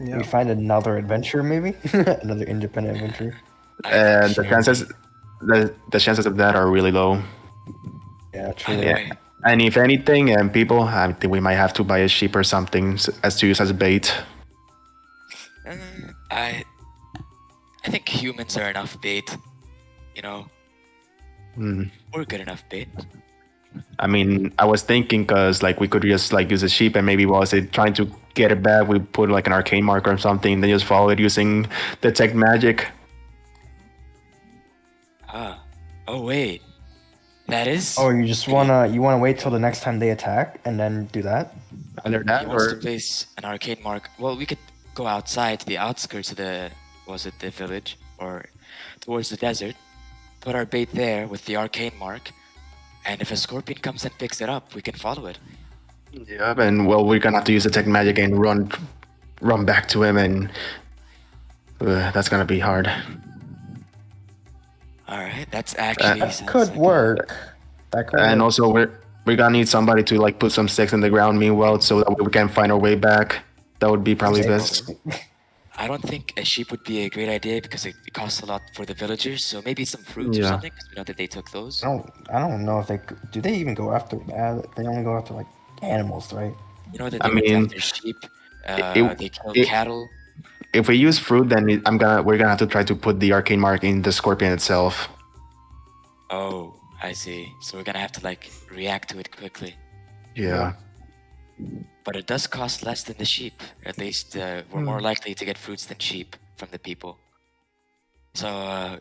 A: Yeah.
D: We find another adventure, maybe another independent adventure.
C: And the chances of that are really low.
D: Yeah, true.
E: Anyway,
C: And if anything, people, I think we might have to buy a sheep or something as to use as bait.
E: I think humans are enough bait. We're good enough bait.
C: I mean, I was thinking because we could just use a sheep and maybe while it trying to get it back, we put an arcane mark or something, then just follow it using detect magic.
E: Oh wait, that is.
D: Oh, you wanna wait till the next time they attack and then do that?
C: Either
E: He
C: that
E: wants to
C: or
E: place an arcane mark. Well, we could go outside to the outskirts of the village or towards the desert, put our bait there with the arcane mark, and if a scorpion comes and picks it up, we can follow it.
C: yeah, and we're gonna have to use detect magic and run back to him, and that's gonna be hard.
E: All right, that's actually
D: That
E: sounds
D: could
E: like
D: work. That could
C: And
D: work.
C: also we're gonna need somebody to put some sticks in the ground meanwhile, so that we can find our way back. That would be probably best.
E: I don't think a sheep would be a great idea because it costs a lot for the villagers. So maybe some fruits or
C: Yeah.
E: something, because we know that they took those.
D: I don't know if do they even go after they only go after like animals, right?
E: You know that
C: I
E: they went
C: mean,
E: after sheep.
C: it,
E: They killed
C: it,
E: cattle.
C: if we use fruit, then we're gonna have to try to put the arcane mark in the scorpion itself.
E: Oh, I see. So we're gonna have to like react to it quickly.
C: Yeah.
E: But it does cost less than the sheep. At least we're more likely to get fruits than sheep from the people. So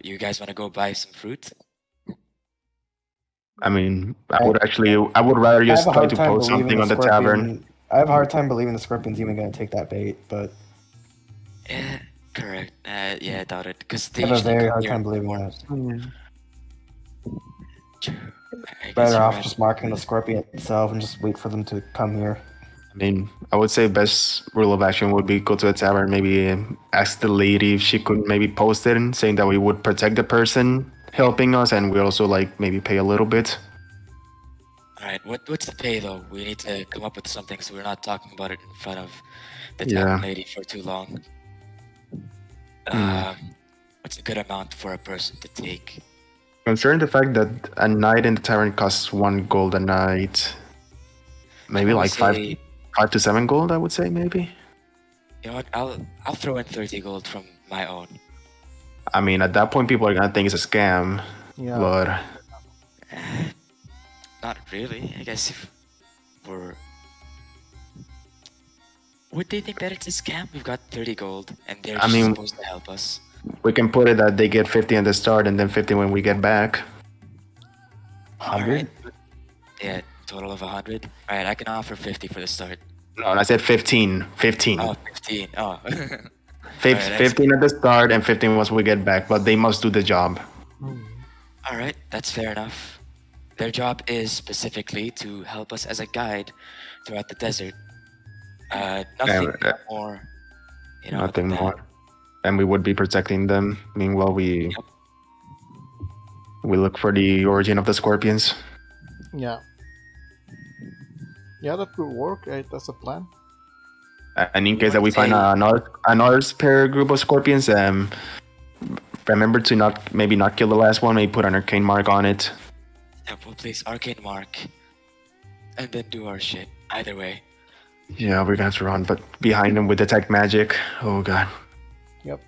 E: you guys want to go buy some fruit?
C: I mean, I
D: I-
C: would rather
D: I have
C: just
D: a
C: try
D: hard
C: to
D: time
C: post
D: believing
C: something
D: the
C: on the tavern.
D: scorpion. I have a hard time believing the scorpion's even gonna take that bait, but
E: Yeah, correct. Yeah, I doubt it. Because
D: I
E: they
D: have a
E: usually
D: very
E: come
D: hard
E: here
D: time
E: in the
D: believing
E: morning.
D: that.
E: True. I guess
D: Better
E: you're
D: off
E: right.
D: just marking the scorpion itself and just wait for them to come here.
C: I mean, I would say best rule of action would be go to a tavern, maybe ask the lady if she could maybe post it and saying that we would protect the person helping us, and we also like maybe pay a little bit.
E: All right. What's the pay though? We need to come up with something so we're not talking about it in front of the tavern
C: Yeah.
E: lady for too long.
C: Hmm.
E: What's a good amount for a person to take?
C: Considering the fact that a night in the tavern costs 1 gold a night, maybe
E: Shall we
C: like five,
E: say,
C: 5 to 7 gold, I would say maybe.
E: you know what? I'll throw in 30 gold from my own.
C: I mean, at that point, people are gonna think it's a scam,
A: Yeah.
C: but
E: Not really. I guess if we're would they think that it's a scam? We've got 30 gold and they're
C: I
E: just
C: mean-
E: supposed to help us.
C: we can put it that they get 50 at the start and then 50 when we get back.
D: 100?
E: Yeah, total of 100. Alright, I can offer 50 for the start.
C: No, I said 15. 15.
E: Oh, 15. Oh.
C: Fif-
E: Alright,
C: 15 at the start and 15 once we get back, but they must do the job.
E: Alright, that's fair enough. Their job is specifically to help us as a guide throughout the desert. Nothing
C: Yeah,
E: more, you know,
C: Nothing
E: than that.
C: more. And we would be protecting them. Meanwhile, we look for the origin of the scorpions.
A: Yeah. Yeah, that could work. Right? That's a plan.
C: And in case that
E: would
C: we find
E: say-
C: another spare group of scorpions, remember to not kill the last one. Maybe put an arcane mark on it.
E: Yeah, we'll place Arcane Mark and then do our shit. Either way.
C: Yeah, we're gonna have to run, but behind them with detect magic. Oh god.
A: Yep.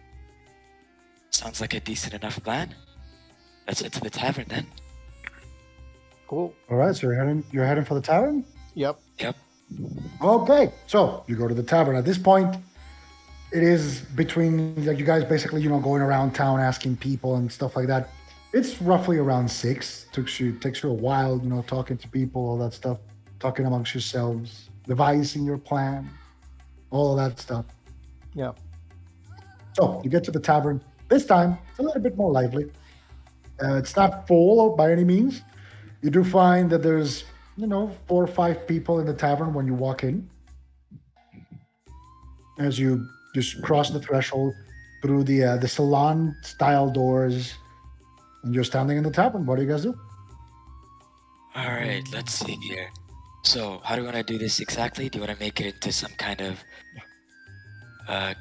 E: Sounds like a decent enough plan. Let's head to the tavern then.
A: Cool.
B: All right, so you're heading for the tavern.
A: Yep.
E: Yep.
B: Okay, so you go to the tavern. At this point, it is between like you guys basically going around town asking people and stuff like that. It's roughly around 6. Takes you a while, talking to people, all that stuff, talking amongst yourselves, devising your plan, all of that stuff.
A: Yeah.
B: So you get to the tavern. This time, it's a little bit more lively. It's not full by any means. You do find that there's 4 or 5 people in the tavern when you walk in. As you just cross the threshold through the salon style doors, and you're standing in the tavern. What do you guys do?
E: Alright, let's see here. So, how do you want to do this exactly? Do you want to make it into some kind of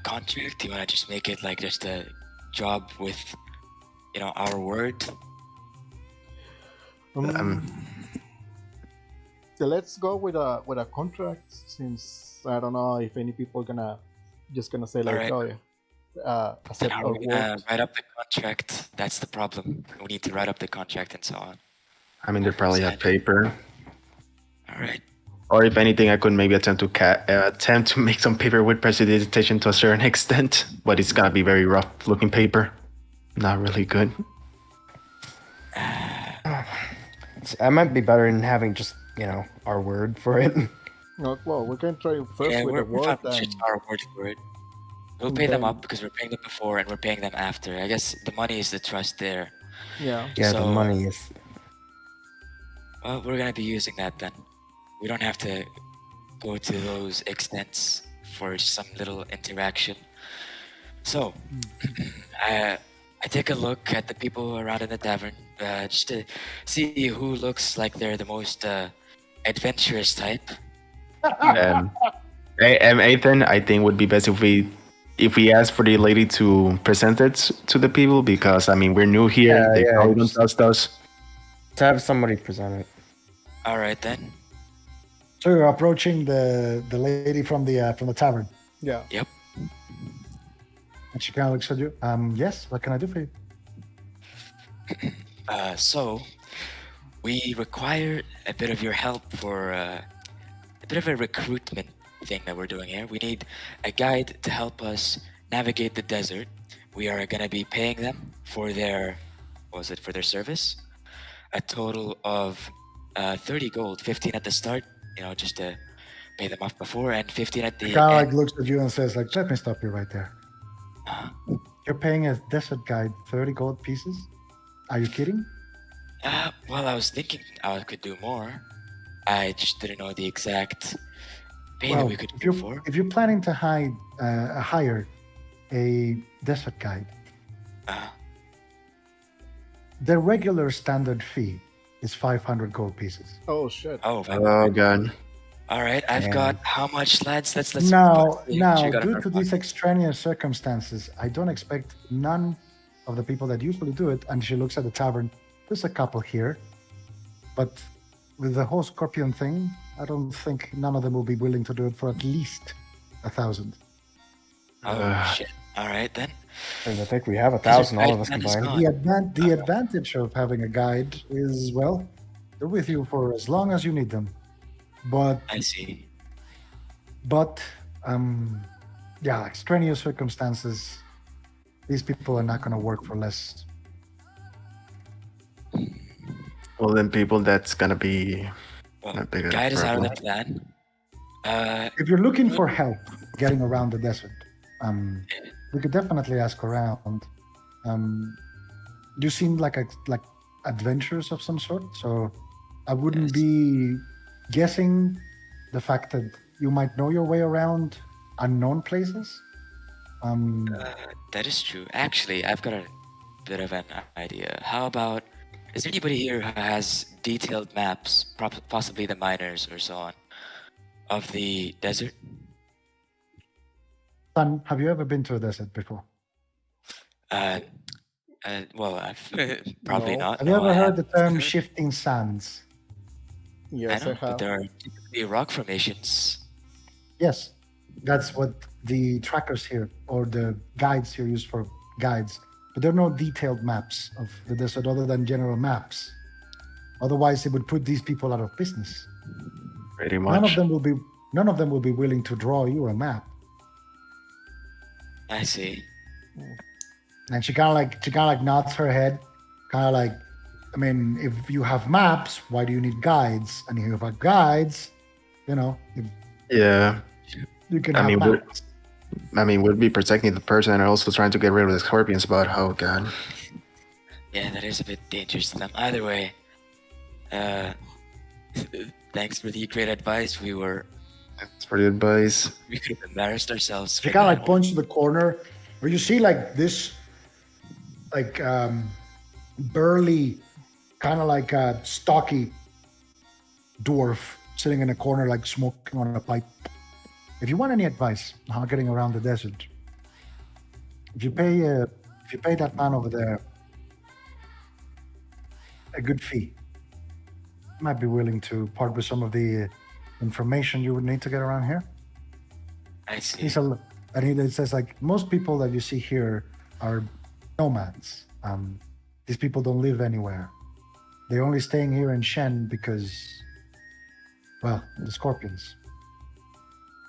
E: contract? Do you want to just make it like just a job with, our word?
A: So let's go with a contract, since I don't know if any people gonna say like,
E: Alright.
A: oh yeah, accept
E: How
A: our
E: are we gonna
A: words.
E: write up the contract? That's the problem. We need to write up the contract and so on.
C: I mean, they probably have paper.
E: Alright.
C: Or if anything, I could maybe attempt to make some paper with prestidigitation to a certain extent, but it's gonna be very rough looking paper. Not really good.
D: I might be better in having just, our word for it.
A: No, well, we can try first
E: Yeah,
A: with
E: we're
A: the word
E: fine with
A: and
E: just our word for it. We'll pay them
A: then-
E: up because we're paying them before and we're paying them after. I guess the money is the trust there.
A: yeah.
D: Yeah, the
E: So-
D: money is.
E: Well, we're gonna be using that then. We don't have to go to those extents for some little interaction. So, I take a look at the people around in the tavern, just to see who looks like they're the most adventurous type.
C: Ethan, I think would be best if we if we ask for the lady to present it to the people? Because I mean, we're new here.
D: Yeah,
C: They
D: yeah,
C: probably don't
D: just-
C: trust us.
D: To have somebody present it.
E: All right then.
B: So you're approaching the lady from the tavern,
A: Yeah.
E: Yep.
B: and she kind of looks at you. Yes. What can I do for you?
E: So we require a bit of your help for a bit of a recruitment thing that we're doing here. We need a guide to help us navigate the desert. We are gonna be paying them for their, what was it, for their service? A total of 30 gold, 15 at the start, you know, just to pay them off before, and 15 at
B: She
E: the
B: kind of
E: end.
B: like looks at you and says, like, "Let me stop you right there. You're paying a desert guide 30 gold pieces? Are you kidding?
E: Well, I was thinking I could do more. I just didn't know the exact pay that we could
B: if
E: do
B: you're
E: for.
B: if you're planning to hire a desert guide,
E: Uh,
B: the regular standard fee is 500 gold pieces.
A: Oh shit.
E: oh,
C: Oh god.
E: all right. I've
D: Damn.
E: got how much, lads? Let's
B: Now,
E: put the jig on
B: due
E: our
B: to
E: back.
B: these extraneous circumstances, I don't expect none of the people that usually do it. And she looks at the tavern. There's a couple here, but with the whole scorpion thing, I don't think none of them will be willing to do it for at least 1,000.
E: Oh shit! All right then.
D: I think we have 1,000, all of us
E: That is
D: combined.
E: gone.
B: The advantage of having a guide is, well, they're with you for as long as you need them. But
E: I see.
B: yeah, extraneous circumstances. These people are not going to work for less.
C: Well, then people, that's gonna be
E: Well,
C: not big of a
E: guide is out of the
C: problem.
E: plan.
B: If you're looking for help getting around the desert, we could definitely ask around. You seem like adventurers of some sort, so I wouldn't
E: Yes.
B: be guessing the fact that you might know your way around unknown places.
E: That is true. Actually, I've got a bit of an idea. How about, is there anybody here who has detailed maps, possibly the miners or so on, of the desert?
B: Son, have you ever been to a desert before?
E: Well, I've probably
A: No.
E: not.
B: Have you
E: No,
B: ever
E: I
B: heard the
E: haven't.
B: term shifting sands?
A: Yes,
E: I know,
A: I
E: but
A: have.
E: there are typically rock formations.
B: Yes, that's what the trackers here or the guides here use for guides. But there are no detailed maps of the desert other than general maps. Otherwise, it would put these people out of business.
C: Pretty much.
B: None of them will be willing to draw you a map.
E: I see.
B: And she kind of like nods her head, kind of like, I mean, if you have maps, why do you need guides? And if you have guides, you know,
C: Yeah.
B: you can
C: I
B: have
C: mean,
B: maps.
C: we'll be protecting the person and also trying to get rid of the scorpions. But oh god.
E: Yeah, that is a bit dangerous to them. Either way, thanks for the great advice. We
C: Thanks for the advice.
E: could have embarrassed ourselves.
B: She
E: for
B: kind of
E: that
B: like points to the corner where you see like this, like burly, kind of like a stocky dwarf sitting in a corner, like smoking on a pipe. If you want any advice on how getting around the desert, if you pay that man over there a good fee, he might be willing to part with some of the information you would need to get around here.
E: I see.
B: And he says like most people that you see here are nomads. These people don't live anywhere. They're only staying here in Shen because, well, the scorpions.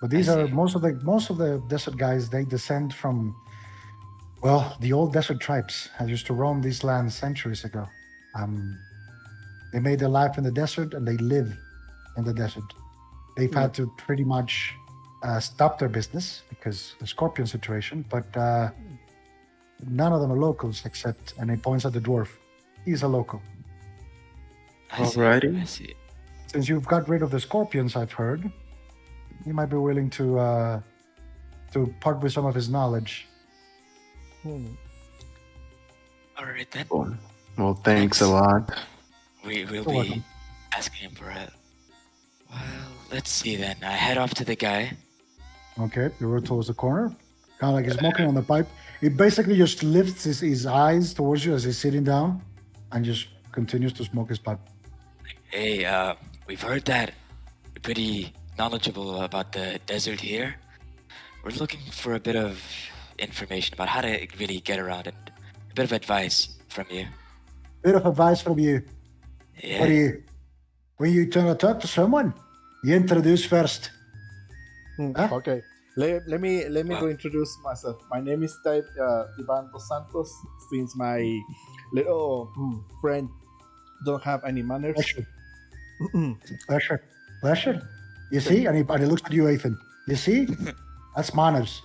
B: But these
E: I
B: are
E: see.
B: most of the desert guys. They descend from, well, the old desert tribes that used to roam these lands centuries ago. They made their life in the desert and they live in the desert. They've had to pretty much stop their business because the scorpion situation, but none of them are locals except, and he points at the dwarf. He's a local.
E: I see.
C: Alrighty.
E: I see.
B: Since you've got rid of the scorpions, I've heard, he might be willing to part with some of his knowledge.
E: All right then.
C: Cool. Well, thanks a
E: Thanks.
C: lot.
E: We will
B: You're
E: be
B: welcome.
E: asking him for help. Well, let's see then. I head off to the guy.
B: Okay, you roll towards the corner. Kind of like he's smoking on the pipe. He basically just lifts his eyes towards you as he's sitting down and just continues to smoke his pipe.
E: Hey, we've heard that you're pretty knowledgeable about the desert here. We're looking for a bit of information about how to really get around and a bit of advice from you.
B: Bit of advice from you.
E: Yeah.
B: What do you, when you try to talk to someone, you introduce first. Huh?
A: Okay. Let me
E: Well-
A: go introduce myself. My name is Ivan Dos Santos. Since my little friend don't have any manners.
B: Pleasure. You see? And he looks at you, Ethan. You see? That's manners.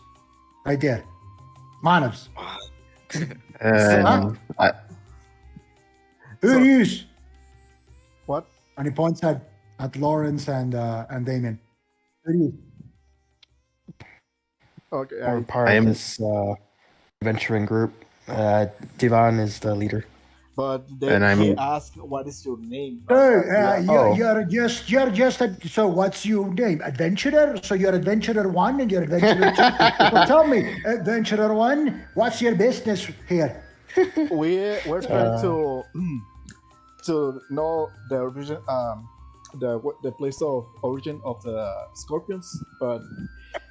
B: Right there. Manners.
C: And
B: Who are you?
A: What?
B: And he points at Lawrence and Damien. Who are you?
A: Okay.
D: We're part
C: I
D: of
C: am-
D: this adventuring group. Divan is the leader.
A: But
C: And I'm-
A: he asked, "What is your name?"
B: So,
D: Oh.
B: you're just so what's your name? Adventurer? So you're Adventurer 1 and you're Adventurer 2. So tell me, Adventurer 1, what's your business here?
A: We're trying to know the origin, the place of origin of the scorpions, but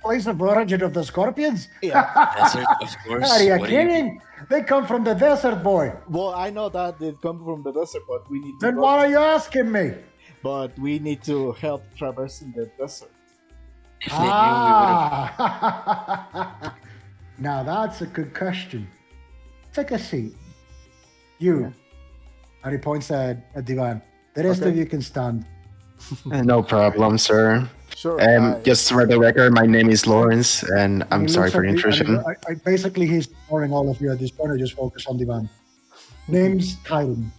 B: Place of origin of the scorpions?
A: yeah.
E: Desert, of course.
B: Are you
E: What do you
B: kidding? They come from the desert, boy.
A: Well, I know that they come from the desert, but we need to.
B: Then why are you asking me?
A: But we need to help traversing the desert.
E: If they knew, we would have.
B: Ah. Now that's a good question. Take a seat. You. And he points at Divan. The rest
A: Okay.
B: of you can stand.
C: no problem, sir.
A: Sure.
C: Just for the record, my name is Lawrence, and I'm
B: And he
C: sorry
B: looks
C: for
B: at
C: the
B: me and
C: intrusion.
B: basically, he's ignoring all of you at this point. I just focus on Divan. Name's Titan.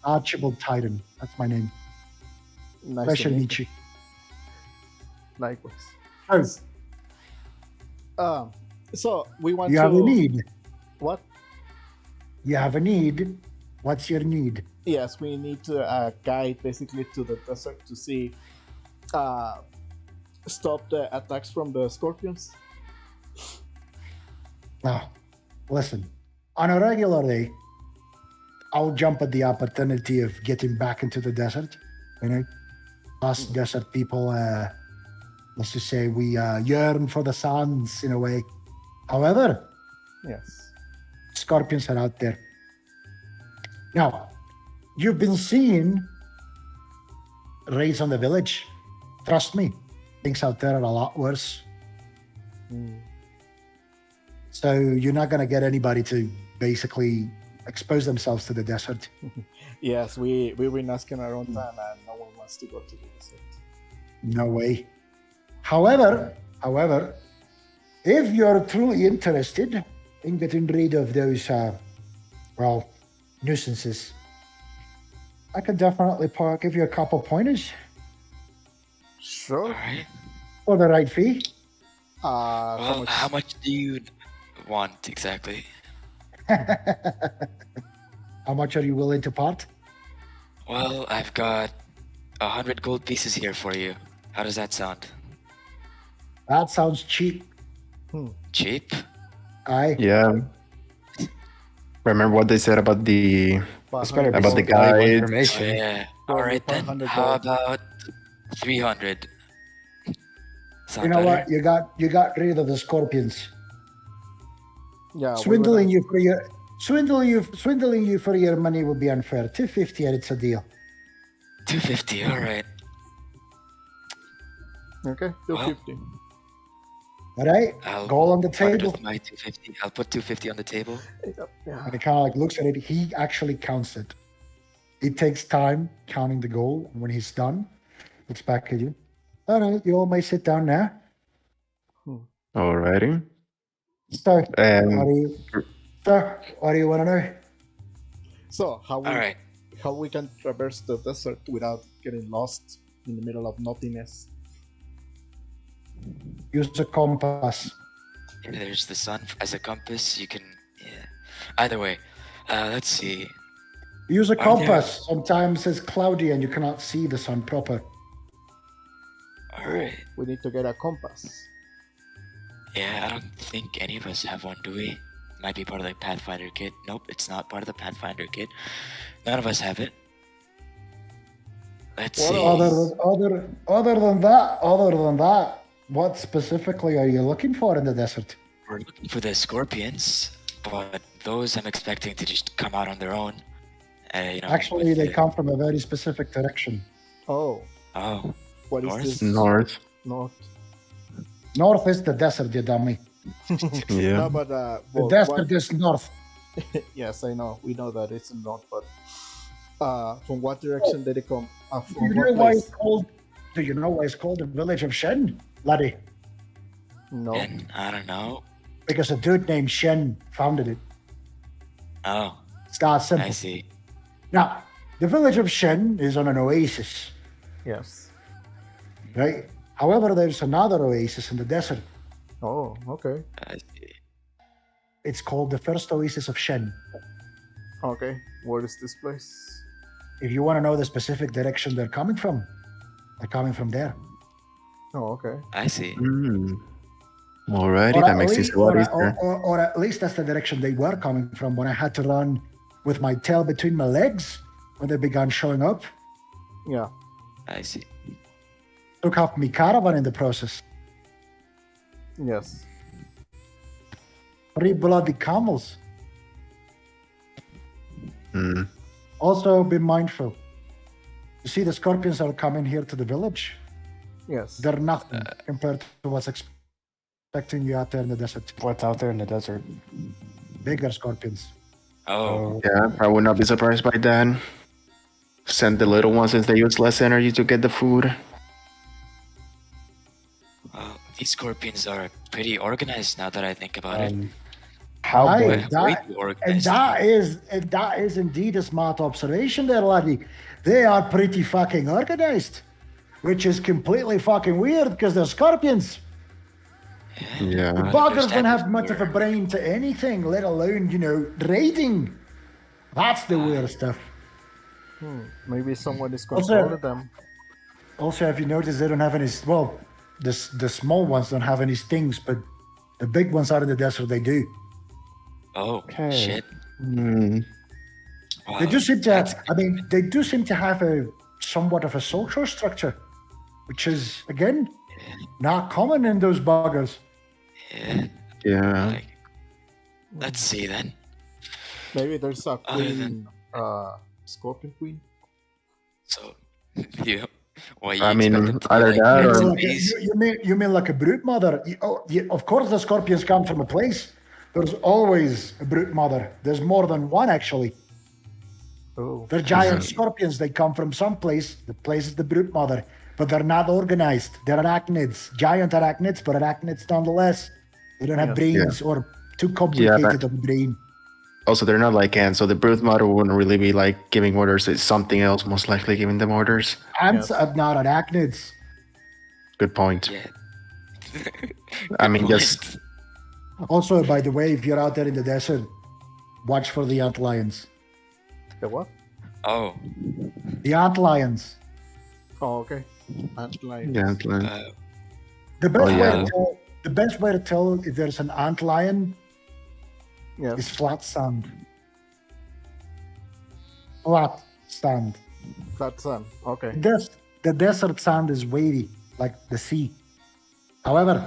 B: Archibald Titan. That's my name.
A: nice
B: Pleasure
A: to
B: to
A: meet
B: meet you.
A: Likewise.
B: Oh,
A: So we want
B: you
A: to.
B: have a need.
A: What?
B: You have a need. What's your need?
A: Yes, we need to guide basically to the desert to see, stop the attacks from the scorpions.
B: Now, listen. On a regular day, I'll jump at the opportunity of getting back into the desert. You know, us desert people, let's just say we yearn for the sands in a way. However,
A: Yes.
B: scorpions are out there. Now, you've been seeing raids on the village. Trust me, things out there are a lot worse. So you're not going to get anybody to basically expose themselves to the desert.
A: Yes, we've been asking our own time, and no one wants to go to the desert.
B: No way. However, if you're truly interested in getting rid of those, nuisances, I can definitely give you a couple pointers
A: Sure.
E: Alright.
B: for the right fee.
A: How
E: Well,
A: much?
E: how much do you want exactly?
B: How much are you willing to part?
E: Well, I've got 100 gold pieces here for you. How does that sound?
B: That sounds cheap.
E: Cheap?
B: Aye.
C: Yeah. Remember what they said about the
D: This better be
C: About
D: some
C: the
D: valuable
C: guide.
E: Oh,
D: information.
E: yeah.
A: Well,
E: Alright then.
A: 500
E: How
A: gold.
E: about 300? Sound
B: You know
E: better?
B: what? You got rid of the scorpions.
A: Yeah.
B: Swindling you for your money would be unfair. 250 and it's a deal.
E: 250, alright.
A: Okay. 250.
B: All right?
E: I'll
B: Goal on the
E: part
B: table.
E: with my 250. I'll put 250 on the table.
A: Yeah.
B: And he kind of like looks at it. He actually counts it. It takes time counting the gold. And when he's done, looks back at you. All right, you all may sit down now.
C: Alrighty.
B: So, what
C: And
B: do you want to know?
A: So
E: Alright.
A: how we can traverse the desert without getting lost in the middle of nothingness?
B: Use a compass.
E: Maybe there's the sun as a compass. You can. Yeah. Either way. Let's see.
B: Use a
E: Okay.
B: compass. Sometimes it's cloudy and you cannot see the sun proper.
E: Alright.
A: We need to get a compass.
E: Yeah, I don't think any of us have one, do we? Might be part of the Pathfinder kit. Nope, it's not part of the Pathfinder kit. None of us have it. Let's
A: What
E: see.
A: else?
B: Other than that, what specifically are you looking for in the desert?
E: We're looking for the scorpions, but those I'm expecting to just come out on their own.
B: Actually,
E: with
B: they
E: the-
B: come from a very specific direction.
A: Oh,
E: Oh,
A: what is
E: North?
A: this?
C: North.
A: North.
B: North is the desert, you dummy.
C: Yeah.
A: No, but
B: The
A: well,
B: desert is north.
A: yes, I know. We know that it's in north, but from what direction did it come?
B: Do
A: From
B: you know
A: what
B: why
A: place?
B: it's called? Do you know why it's called the village of Shen, laddie?
A: No.
E: and I don't know.
B: Because a dude named Shen founded it.
E: Oh,
B: It's that simple.
E: I see.
B: Now, the village of Shen is on an oasis,
A: Yes.
B: right? However, there's another oasis in the desert.
A: Oh, okay.
E: I see.
B: It's called the first oasis of Shen.
A: Okay. Where is this place?
B: If you want to know the specific direction they're coming from there.
A: Oh, okay.
E: I see.
C: Alrighty,
B: Or
C: that
B: at,
C: makes
B: least,
C: this a lot
B: or,
C: easier.
B: or at least that's the direction they were coming from when I had to run with my tail between my legs when they began showing up.
A: Yeah.
E: I see.
B: Took off my caravan in the process.
A: Yes.
B: 3 bloody camels.
C: Hmm.
B: Also, be mindful. You see, the scorpions are coming here to the village.
A: Yes.
B: They're nothing compared to what's expecting you out there in the desert.
D: What's out there in the desert?
B: Bigger scorpions.
E: Oh,
C: Yeah, I would not be surprised by that. Send the little ones since they use less energy to get the food.
E: well, these scorpions are pretty organized now that I think about it.
D: How
B: Aye,
D: big?
B: that-
E: Way too organized.
B: and that is indeed a smart observation there, laddie. They are pretty fucking organized, which is completely fucking weird because they're scorpions.
C: Yeah.
B: Buggers don't have
E: understand
B: much of a brain to anything, let alone, raiding. That's the weird stuff.
A: Maybe someone is
B: Also-
A: controlling them.
B: Also, if you notice, they don't have any. Well, the small ones don't have any stings, but the big ones out in the desert, they do.
E: Oh,
D: Okay.
E: shit.
C: Hmm.
E: Wow,
B: They do seem to.
E: that's-
B: They do seem to have a somewhat of a social structure, which is again not common in those buggers.
E: Yeah,
C: Yeah.
E: like, let's see then.
A: Maybe there's a
E: Other
A: queen, scorpion queen.
E: So, you, what you
C: I mean,
E: expect them to be
C: either
E: like?
C: that
B: You
C: or-
B: mean like a- you mean like a brute mother? Of course, the scorpions come from a place. There's always a brute mother. There's more than one actually.
A: Oh.
B: They're giant scorpions. They come from some place. The place is the brute mother, but they're not organized. They're arachnids, giant arachnids, but arachnids nonetheless. They don't have
A: Yes.
B: brains or too complicated
C: but-
B: of a brain.
C: Also, they're not like ants, so the brute mother wouldn't really be like giving orders. It's something else, most likely giving them orders.
B: Ants
A: Yes.
B: are not arachnids.
C: Good point.
E: Yeah.
C: I mean,
E: Good
C: just
E: point.
B: Also, by the way, if you're out there in the desert, watch for the ant lions.
A: The what?
E: Oh,
B: The ant lions.
A: Oh, okay. Antlion.
C: yeah, it's like-
B: The best
C: Oh,
B: way
C: yeah.
B: to tell. The best way to tell if there's an ant lion is
A: Yes.
B: flat sand. Flat sand.
A: Flat sun. Okay.
B: The desert sand is wavy, like the sea. However,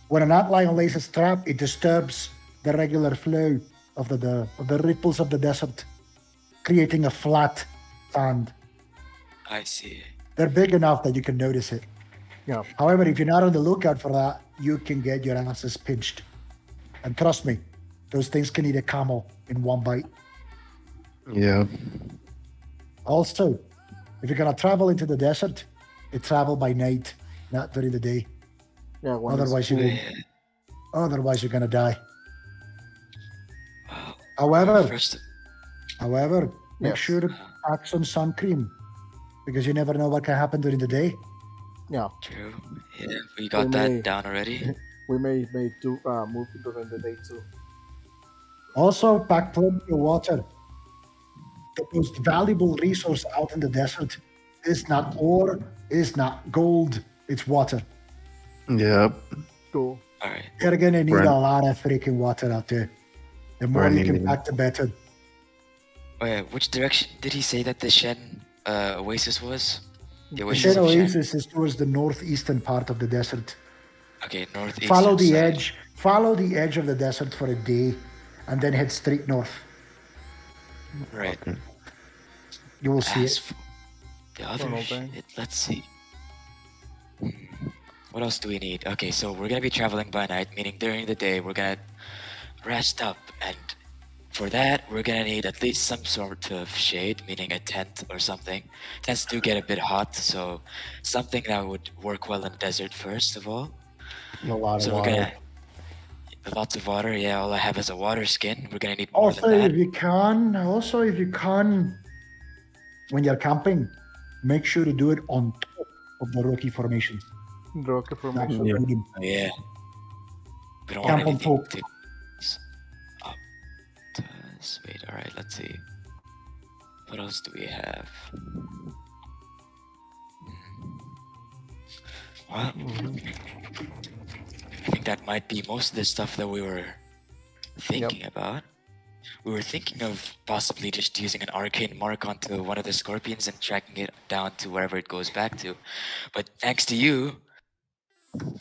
B: when an ant lion lays a trap, it disturbs the regular flow of the ripples of the desert, creating a flat sand.
E: I see.
B: They're big enough that you can notice it.
A: Yeah.
B: However, if you're not on the lookout for that, you can get your asses pinched. And trust me, those things can eat a camel in one bite.
C: yeah.
B: Also, if you're gonna travel into the desert, you travel by night, not during the day.
A: Yeah. When it's
B: Otherwise,
A: cool.
B: you're gonna die.
E: Wow.
B: However,
E: First,
B: make
A: Yes.
B: sure to pack some sun cream because you never know what can happen during the day.
A: Yeah.
E: true. Yeah, we got
A: We
E: that
A: may-
E: down already.
A: We may do move during the day too.
B: Also, pack plenty of water. The most valuable resource out in the desert is not ore, is not gold, it's water.
C: Yep.
A: Cool.
E: All right.
B: You're gonna need
C: Right.
B: a lot of freaking water out there. The more you can pack, the better.
E: Oh yeah, which direction did he say that the Shen Oasis was? The
B: The
E: Oasis
B: Shen
E: of Shen.
B: Oasis is towards the northeastern part of the desert.
E: Okay, northeastern
B: Follow the
E: side.
B: edge. Follow the edge of the desert for a day, and then head straight north.
E: Right.
B: You will see
E: As
B: it.
E: for the other
A: Well,
E: shit,
A: then.
E: let's see. What else do we need? Okay, so we're gonna be traveling by night, meaning during the day we're gonna rest up, and for that we're gonna need at least some sort of shade, meaning a tent or something. Tents do get a bit hot, so something that would work well in the desert first of all.
B: A lot of
E: So we're
B: water.
E: gonna lots of water. Yeah, all I have is a water skin. We're gonna need more
B: Also,
E: than that.
B: if you can, when you're camping, make sure to do it on top of the rocky formations.
A: The rocky
B: Not
A: formation.
C: Yeah.
B: below them.
E: Oh, yeah. We don't
B: Camp
E: want
B: on
E: anything
B: top.
E: to up. Wait, all right. Let's see. What else do we have? Well, I think that might be most of the stuff that we were thinking about. We were thinking of possibly just using an arcane mark onto one of the scorpions and tracking it down to wherever it goes back to. But thanks to you,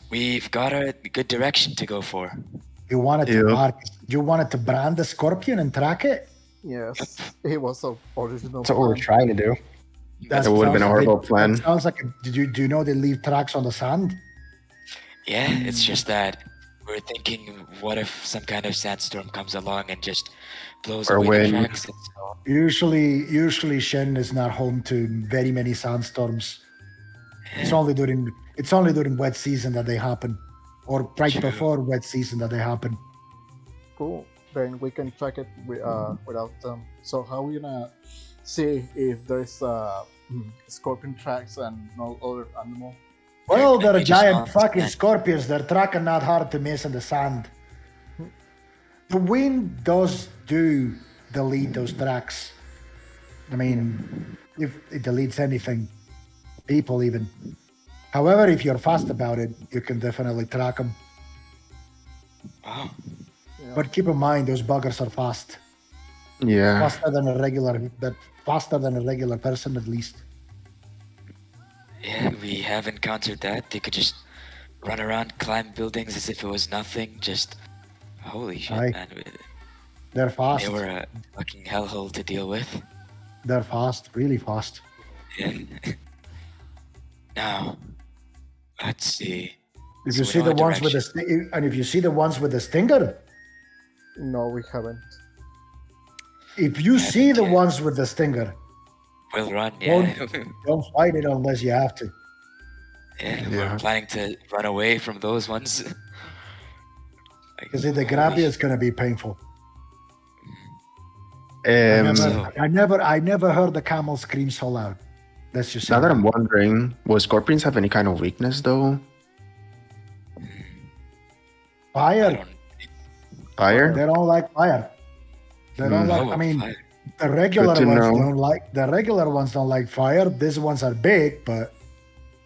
E: we've got a good direction to go for.
B: You wanted to
C: Ew.
B: mark. You wanted to brand the scorpion and track it.
A: Yes, it was the original
D: That's what we're
A: plan.
D: trying to do.
B: That
C: It would've been a
B: sounds
C: horrible plan.
B: That sounds like. Do you know they leave tracks on the sand?
E: Yeah, it's just that we're thinking, what if some kind of sandstorm comes along and just blows
C: Or
E: away
C: wind.
E: the tracks? And so,
B: Usually Shen is not home to very many sandstorms. It's only during wet season that they happen, or right
E: True.
B: before wet season that they happen.
A: Cool. Then we can track it without them. So how we gonna see if there's scorpion tracks and no other animal?
B: Well,
E: Yeah,
B: they're
E: maybe just
B: giant
E: on
B: fucking
E: sand.
B: scorpions. They're tracking not hard to miss in the sand. The wind does delete those tracks. I mean, if it deletes anything, people even. However, if you're fast about it, you can definitely track them.
E: Wow.
A: Yeah.
B: But keep in mind, those buggers are fast.
C: Yeah.
B: Faster than a regular person, at least.
E: Yeah, we have encountered that. They could just run around, climb buildings as if it was nothing. Just holy shit,
B: Aye.
E: man!
B: They're fast.
E: They were a fucking hellhole to deal with.
B: They're fast, really fast.
E: Yeah. Now, let's see.
B: If
E: So
B: you
E: we
B: see
E: know
B: the
E: the
B: ones with
E: direction.
B: and if you see the ones with the stinger,
A: No, we haven't.
B: if you
E: Haven't
B: see the
E: yet.
B: ones with the stinger,
E: We'll run, yeah.
B: don't fight it unless you have to.
E: Yeah,
C: Yeah.
E: we're planning to run away from those ones. Like,
B: Because if they
E: holy
B: grab you,
E: sh-
B: it's gonna be painful.
E: So-
B: I never heard the camel scream so loud. Let's just say
C: Now that
B: that.
C: I'm wondering, will scorpions have any kind of weakness though?
E: I
B: Fire.
E: don't.
C: Fire?
B: They don't like fire. They don't
C: Hmm.
B: like.
E: Oh,
B: I mean,
E: fire.
B: the regular
C: Good to
B: ones
C: know.
B: don't like. The regular ones don't like fire. These ones are big, but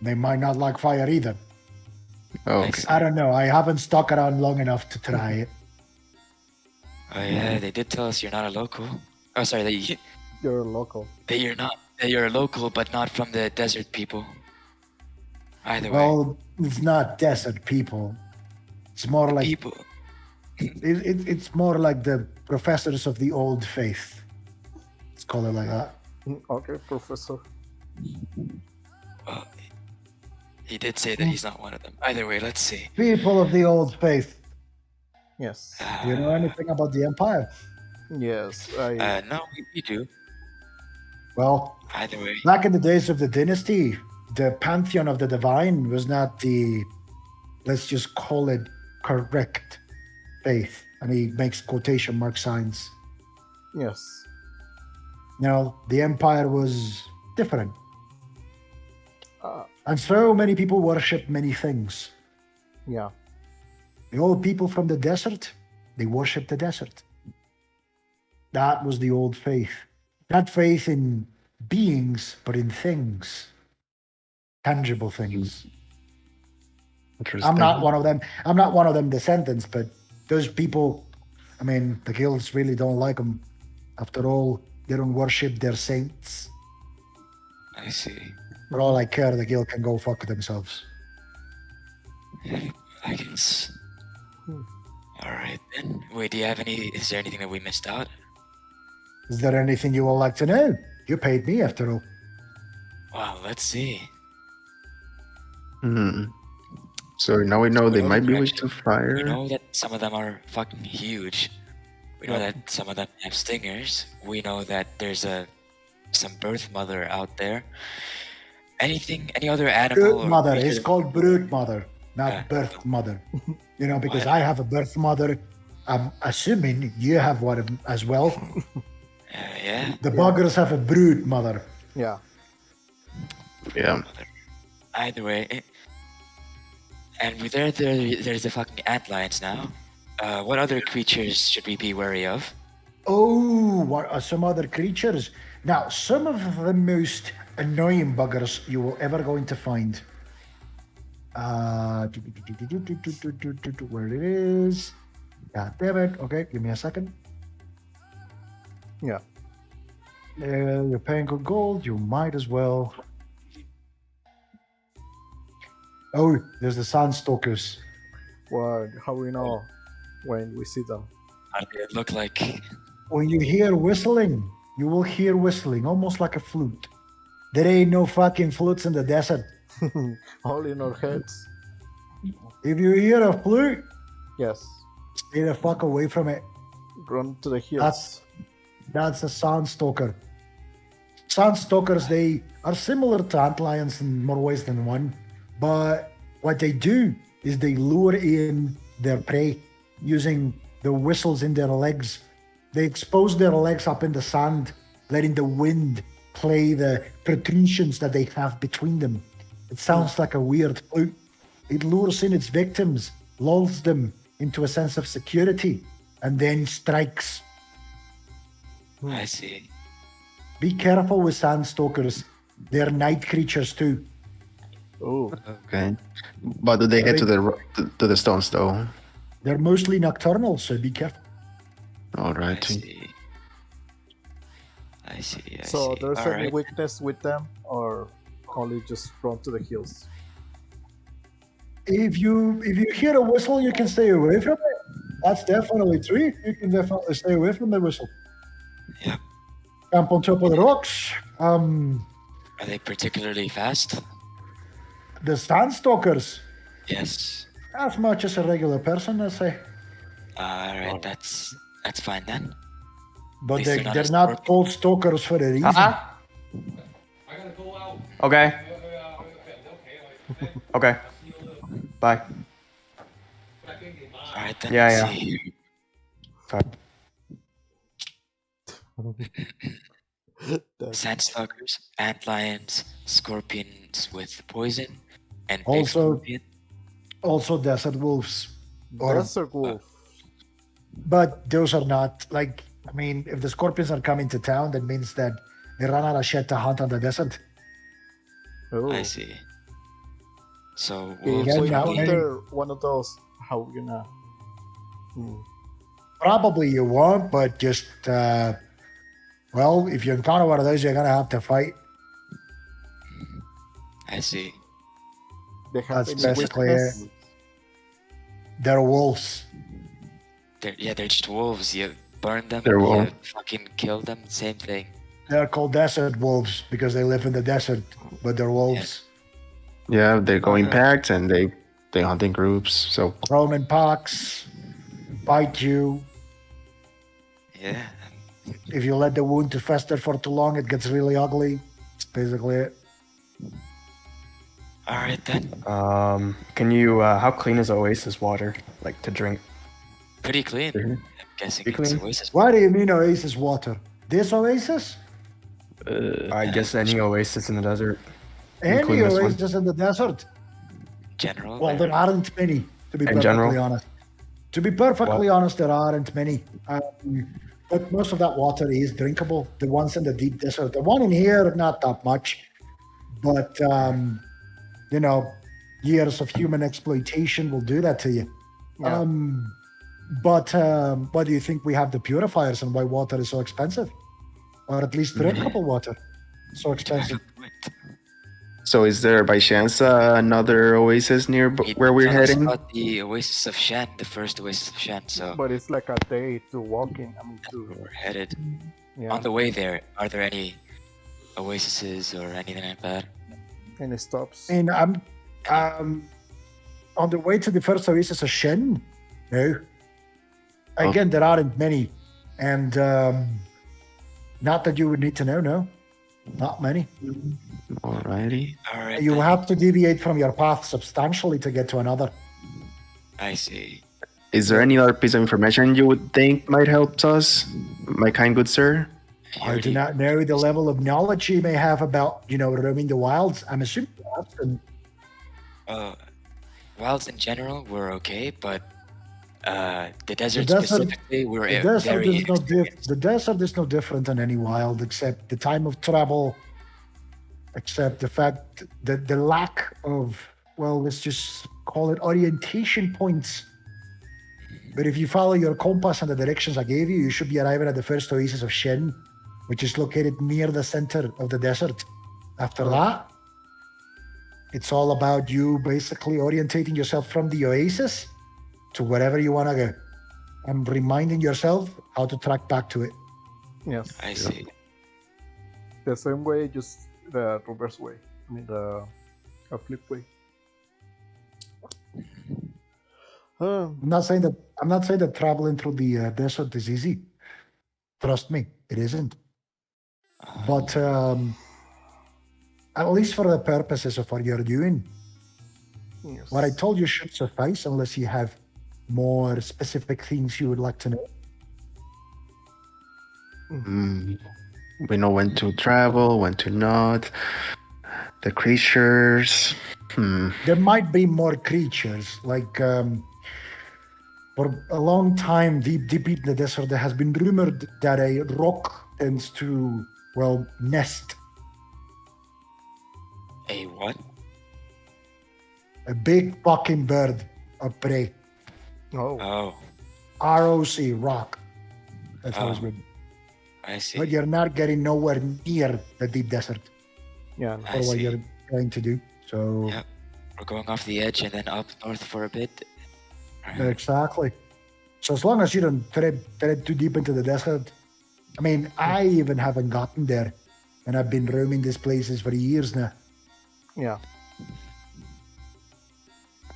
B: they might not like fire either.
C: Oh,
E: I
C: okay.
E: see.
B: I don't know. I haven't stuck around long enough to try it.
E: Oh yeah, they did tell us you're not a local. Oh, sorry,
A: You're local.
E: that you're not. That you're a local, but not from the desert people. Either way,
B: Well, it's not desert people. It's more like
E: people.
B: it's more like the professors of the old faith. Let's call it like that.
A: Okay, Professor.
E: Well, he did say that he's not one of them. Either way, let's see.
B: People of the old faith.
A: Yes.
B: Do you know anything about the Empire?
A: Yes.
E: No, we do.
B: Well,
E: Either way,
B: back in the days of the dynasty, the pantheon of the divine was not the, let's just call it, correct faith. And he makes quotation mark signs.
A: Yes.
B: Now, the Empire was different.
A: Uh,
B: And so many people worship many things.
A: yeah.
B: The old people from the desert, they worship the desert. That was the old faith. Not faith in beings, but in things, tangible things.
C: Interesting.
B: I'm not one of them. I'm not one of them descendants, but those people, I mean, the guilds really don't like them. After all, they don't worship their saints.
E: I see.
B: For all I care, the guild can go fuck themselves.
E: I guess.
A: Hmm.
E: All right then. Wait, do you have any? Is there anything that we missed out?
B: Is there anything you would like to know? You paid me after all.
E: Well, let's see.
C: Hmm. So now we know they
E: the
C: might be weak to
E: direction.
C: fire.
E: We know that some of them are fucking huge. We know that some of them have stingers. We know that there's some birth mother out there. Any other animal
B: Birth
E: or
B: mother.
E: creature
B: It's
E: that-
B: called brood mother, not
E: Yeah.
B: birth mother. You know, because
E: What?
B: I have a birth mother. I'm assuming you have one as well.
E: yeah.
B: The buggers have a brood mother.
A: Yeah.
C: Yeah.
E: Either way, and there's the fucking antlions now. What other creatures should we be wary of?
B: Oh, what are some other creatures? Now, some of the most annoying buggers you will ever going to find. Where it is? God damn it. Okay, give me a second.
A: Yeah.
B: You're paying good gold. You might as well. Oh, there's the Stalkers.
A: What? How we know when we see them?
E: How do they look like?
B: When you hear whistling, you will hear whistling, almost like a flute. There ain't no fucking flutes in the desert.
A: Only in our heads.
B: If you hear a flute,
A: Yes.
B: stay the fuck away from it.
A: Run to the hills.
B: That's a Sandstalker. Sandstalkers, they are similar to antlions in more ways than one, but what they do is they lure in their prey using the whistles in their legs. They expose their legs up in the sand, letting the wind play the protrusions that they have between them. It sounds like a weird flute. It lures in its victims, lulls them into a sense of security, and then strikes.
E: I see.
B: Be careful with Sandstalkers. They're night creatures too.
A: Oh.
C: Okay. But do they get to the stones though?
B: They're mostly nocturnal, so be careful.
C: All
E: I
C: right.
E: see. I see.
A: So there's
E: All
A: any
E: right.
A: weakness with them, or only just run to the hills?
B: If you hear a whistle, you can stay away from it. That's definitely true. You can definitely stay away from the whistle.
E: Yep.
B: Camp on top of the rocks.
E: Are they particularly fast?
B: The Sandstalkers,
E: Yes.
B: as much as a regular person, I say.
E: All right. That's fine then.
B: But
E: least
B: they're,
E: they're not
B: they're
E: as
B: not
E: scorpion.
B: called stalkers for a reason.
D: Okay. Okay. Bye.
E: All right then.
D: Yeah,
E: let's
D: yeah.
E: see. Sandstalkers, antlions, scorpions with poison, and big
B: Also-
E: scorpion.
B: Also, desert wolves. Or-
A: Desert wolf.
B: But those are not like. I mean, if the scorpions are coming to town, that means that they run out of shit to hunt on the desert.
A: Oh.
E: I see. So
A: If
E: wolves
B: Yeah,
A: we
B: now-
A: encounter one of those, how we gonna?
B: Probably you won't, but just well, if you encounter one of those, you're gonna have to fight.
E: I see.
A: They have
B: That's
A: any
B: basically
A: weakness?
B: They're wolves.
E: They're just wolves. You burn them,
C: They're
E: you
C: wolves.
E: fucking kill them. Same thing.
B: They're called desert wolves because they live in the desert, but they're wolves.
C: Yeah, they go in
A: Yeah.
C: packs and they hunt in groups. So
B: Roam in packs, bite you.
E: Yeah.
B: If you let the wound to fester for too long, it gets really ugly. That's basically it.
E: All right then.
D: Can you? How clean is Oasis water, like to drink?
E: Pretty clean.
C: Mhm.
E: I'm guessing
D: Pretty
E: it's
D: clean.
E: Oasis.
B: Why do you mean Oasis water? This Oasis?
D: I guess any Oasis in the desert.
B: Any
C: clean this one.
B: Oasis in the desert?
E: General.
B: Well, there aren't many, to be
D: In
B: perfectly
D: general?
B: honest. To be perfectly honest, there aren't many. But most of that water is drinkable. The ones in the deep desert, the one in here, not that much. But you know, years of human exploitation will do that to you.
A: Yeah.
B: But why do you think we have the purifiers and why water is so expensive? Or at least drinkable water so
E: You do have
B: expensive?
E: a point.
C: So is there by chance another oasis near
E: He
C: where we're
E: tell us
C: heading?
E: about the Oasis of Shen, the first Oasis of Shen. So
A: But it's like a day to walking. I mean, to
E: we're headed.
A: yeah.
E: On the way there, are there any oases or anything like that?
A: Any stops?
B: And I'm on the way to the first Oasis of Shen. No. Again, there aren't many. And not that you would need to know, no. Not many.
C: Alrighty.
E: All right.
B: You
E: then.
B: have to deviate from your path substantially to get to another.
E: I see.
C: Is there any other piece of information you would think might help us, my kind good sir?
E: You
B: I do
E: already-
B: not know the level of knowledge you may have about, roaming the wilds. I'm assuming you have some.
E: Wilds in general were okay, but the desert
B: desert-
E: specifically were
B: The desert,
E: very
B: is no
E: inexperienced.
B: the desert is no different than any wild, except the time of travel, except the fact that the lack of, well, let's just call it orientation points. But if you follow your compass and the directions I gave you, you should be arriving at the first oasis of Shen, which is located near the center of the desert. After that, it's all about you basically orientating yourself from the oasis to wherever you want to go and reminding yourself how to track back to it.
A: Yes.
E: I see.
A: The same way, just the reverse way. I mean, the a flip way.
B: I'm not saying that traveling through the desert is easy. Trust me, it isn't. But at least for the purposes of what you're doing,
A: Yes.
B: what I told you should suffice unless you have more specific things you would like to know.
C: We know when to travel, when to not. The creatures.
B: There might be more creatures, like for a long time, deep in the desert, there has been rumored that a rock tends to, well, nest.
E: A what?
B: A big fucking bird of prey.
A: Oh.
E: Oh,
B: ROC, rock. That's how it's
E: Oh.
B: written.
E: I see.
B: But you're not getting nowhere near the deep desert
A: Yeah.
E: I
B: for what
E: see.
B: you're trying to do. So,
E: Yep. We're going off the edge and then up north for a bit. Alright.
B: exactly. So as long as you don't tread too deep into the desert, I mean, I even haven't gotten there, and I've been roaming these places for years now.
A: Yeah.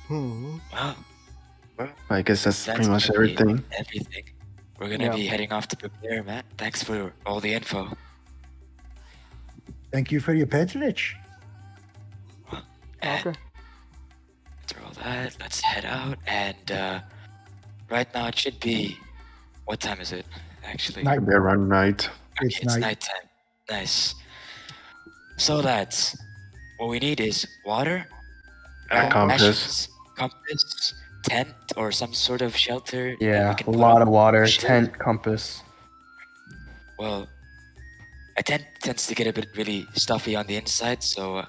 E: Wow.
C: I guess that's
E: That's
C: pretty much
E: gonna be
C: everything.
E: Everything. We're gonna
A: Yeah.
E: be heading off to prepare, Matt. Thanks for all the info.
B: Thank you for your patronage.
E: And
A: Okay.
E: after all that, let's head out. And right now it should be. What time is it? Actually,
B: Night.
C: Be around night.
E: Okay,
B: It's
E: it's
B: night.
E: nighttime. Nice. So lads, what we need is water,
C: A compass.
E: rations, compass, tent, or some sort of shelter. that we
D: Yeah,
E: can
D: a
E: put
D: lot
E: up.
D: of water,
E: Shade.
D: tent, compass.
E: Well, a tent tends to get a bit really stuffy on the inside, so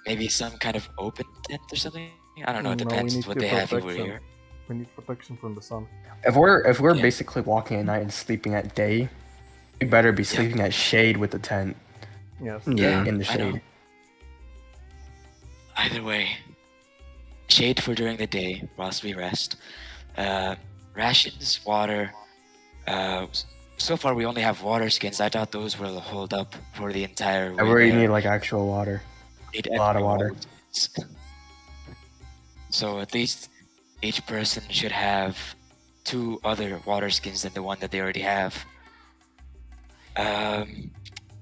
E: maybe some kind of open tent or something. I don't know. It
A: No, we
E: depends
A: need
E: what
A: the
E: they have over
A: protection.
E: here.
A: We need protection from the sun.
D: If we're
E: Yeah.
D: basically walking at night and sleeping at day, we better be sleeping at shade with the tent
A: Yes.
C: Yeah.
D: in the
E: I know.
D: shade.
E: Either way, shade for during the day whilst we rest. Rations, water. So far we only have water skins. I doubt those will hold up for the entire
D: I
E: way
D: really
E: there.
D: need like actual water.
E: Need
D: a lot of
E: extra
D: water.
E: skins. So at least each person should have 2 other water skins than the one that they already have.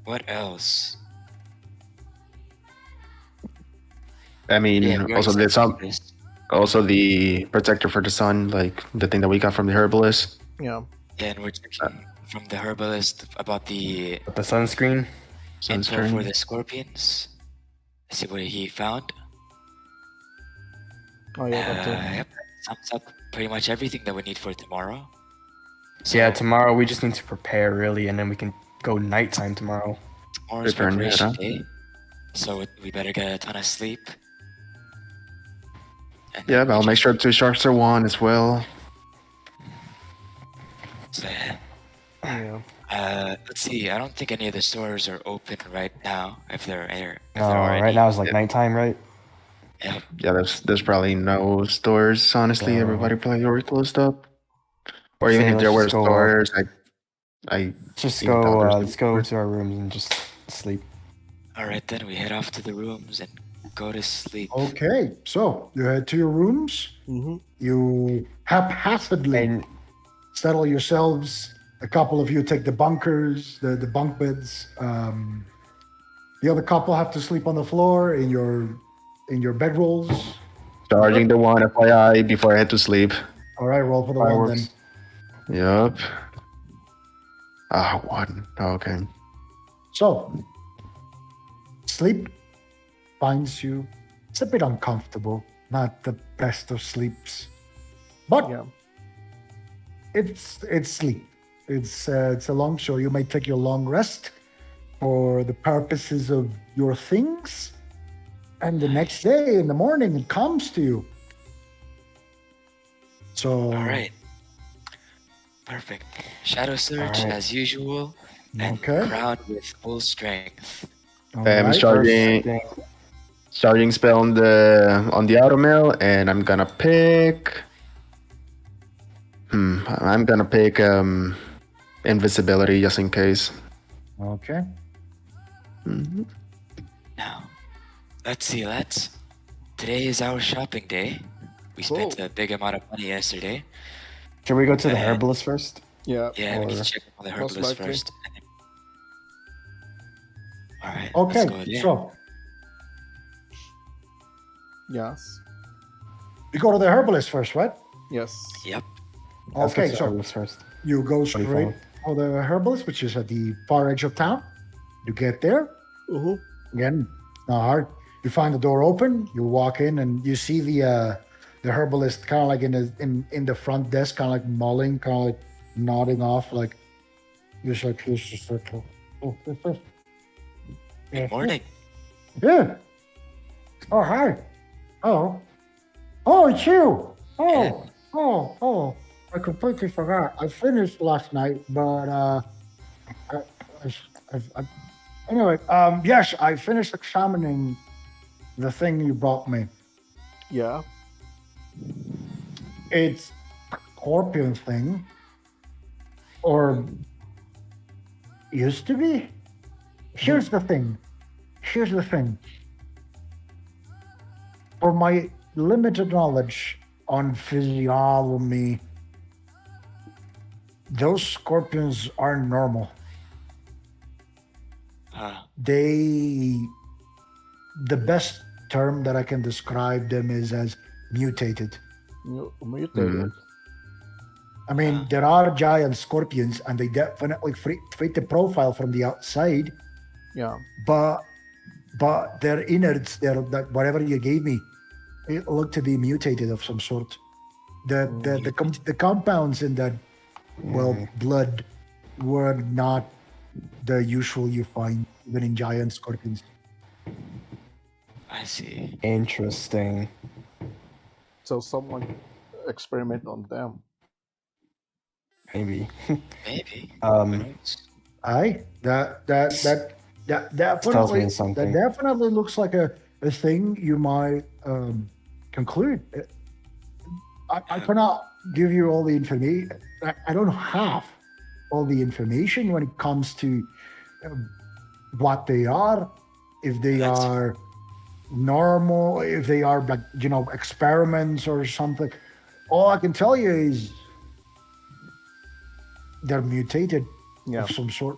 E: What else?
C: I mean,
E: Yeah, we
C: also
E: already
C: the
E: said
C: sun,
E: compass.
C: also the protector for the sun, like the thing that we got from the herbalist.
A: Yeah.
E: Yeah, and we're checking from the herbalist about the
D: With the sunscreen.
E: info for
C: Sunscreen.
E: the scorpions. Let's see what he found.
A: Oh yeah. That's it.
E: Yep, sums up pretty much everything that we need for tomorrow.
D: Yeah,
E: So,
D: tomorrow we just need to prepare really, and then we can go nighttime tomorrow.
E: tomorrow's
C: Prepare and head,
E: preparation
C: huh?
E: day. So we better get a ton of sleep. And
C: Yeah,
E: then
C: I'll
E: we
C: make sure to charge the one as well.
E: just, yeah.
A: Yeah.
E: Let's see. I don't think any of the stores are open right now. If there are, if
D: No,
E: there are
D: right
E: any.
D: now it's like
C: Yeah.
D: nighttime, right?
E: Yeah.
C: Yeah, there's probably no stores. Honestly,
D: So-
C: everybody probably already closed up. Or even
D: Say,
C: if there
D: let's
C: were
D: just go.
C: stores, I
D: Just
C: even
D: go.
C: thought there's
D: Let's go to our rooms and just sleep.
E: All right, then we head off to the rooms and go to sleep.
B: Okay, so you head to your rooms.
A: Mm-hmm.
B: You haphazardly
D: And
B: settle yourselves. A couple of you take the bunkers, the bunk beds. The other couple have to sleep on the floor in your bedrolls.
C: charging the one FYI before I head to sleep.
B: All right, roll for the one then.
D: fireworks.
C: Yup. Ah, one. Okay.
B: So, sleep finds you. It's a bit uncomfortable, not the best of sleeps, but
A: Yeah.
B: it's sleep. It's a long show. You may take your long rest for the purposes of your things, and the next day in the morning it comes to you. So,
E: All right. Perfect. Shadow Search
D: Alright.
E: as usual, and
B: Okay.
E: crowned with full strength.
B: all
C: I'm
B: right.
C: charging spell on the auto mill, and I'm gonna pick. I'm gonna pick invisibility just in case.
B: Okay.
C: Mhm.
E: Now, let's see, lads. Today is our shopping day. We spent
A: Cool.
E: a big amount of money yesterday.
D: Should we go to the
E: Uh,
D: herbalist first?
A: Yeah.
E: Yeah, we need
D: Or-
E: to check on the
A: Most
E: herbalist
A: likely.
E: first. All right.
B: Okay.
E: Let's go there.
B: So
A: Yes.
B: you go to the herbalist first, right?
A: Yes.
E: Yep.
D: Let's go
B: Okay.
D: to the
B: So
D: herbalist first.
B: you go
D: you
B: straight
D: found?
B: for the herbalist, which is at the far edge of town. You get there.
A: Mm-hmm.
B: Again, not hard. You find the door open. You walk in, and you see the herbalist kind of like in the front desk, kind of like mulling, kind of like nodding off, like just like here's the circle. Oh,
E: Good morning.
B: yeah. Oh, hi. Oh. Oh, it's you. Oh. Oh. I completely forgot. I finished last night, but anyway, yes, I finished examining the thing you brought me.
A: Yeah.
B: It's a scorpion thing, or used to be. Here's the thing. For my limited knowledge on physiology, those scorpions aren't normal. The best term that I can describe them is as mutated.
A: Mutated.
B: I mean, there are giant scorpions, and they definitely fit the profile from the outside.
A: Yeah.
B: But their innards, that whatever you gave me, it looked to be mutated of some sort. The compounds in that blood were not the usual you find even in giant scorpions.
E: I see.
D: Interesting.
A: So someone experiment on them.
D: Maybe.
E: Maybe.
B: Aye, that
D: Tells
B: definitely
D: me something.
B: that definitely looks like a thing you might conclude. I cannot give you all the information. I don't have all the information when it comes to what they are, if they
E: That's-
B: are normal, if they are like experiments or something. All I can tell you is they're mutated
A: Yeah.
B: of some sort.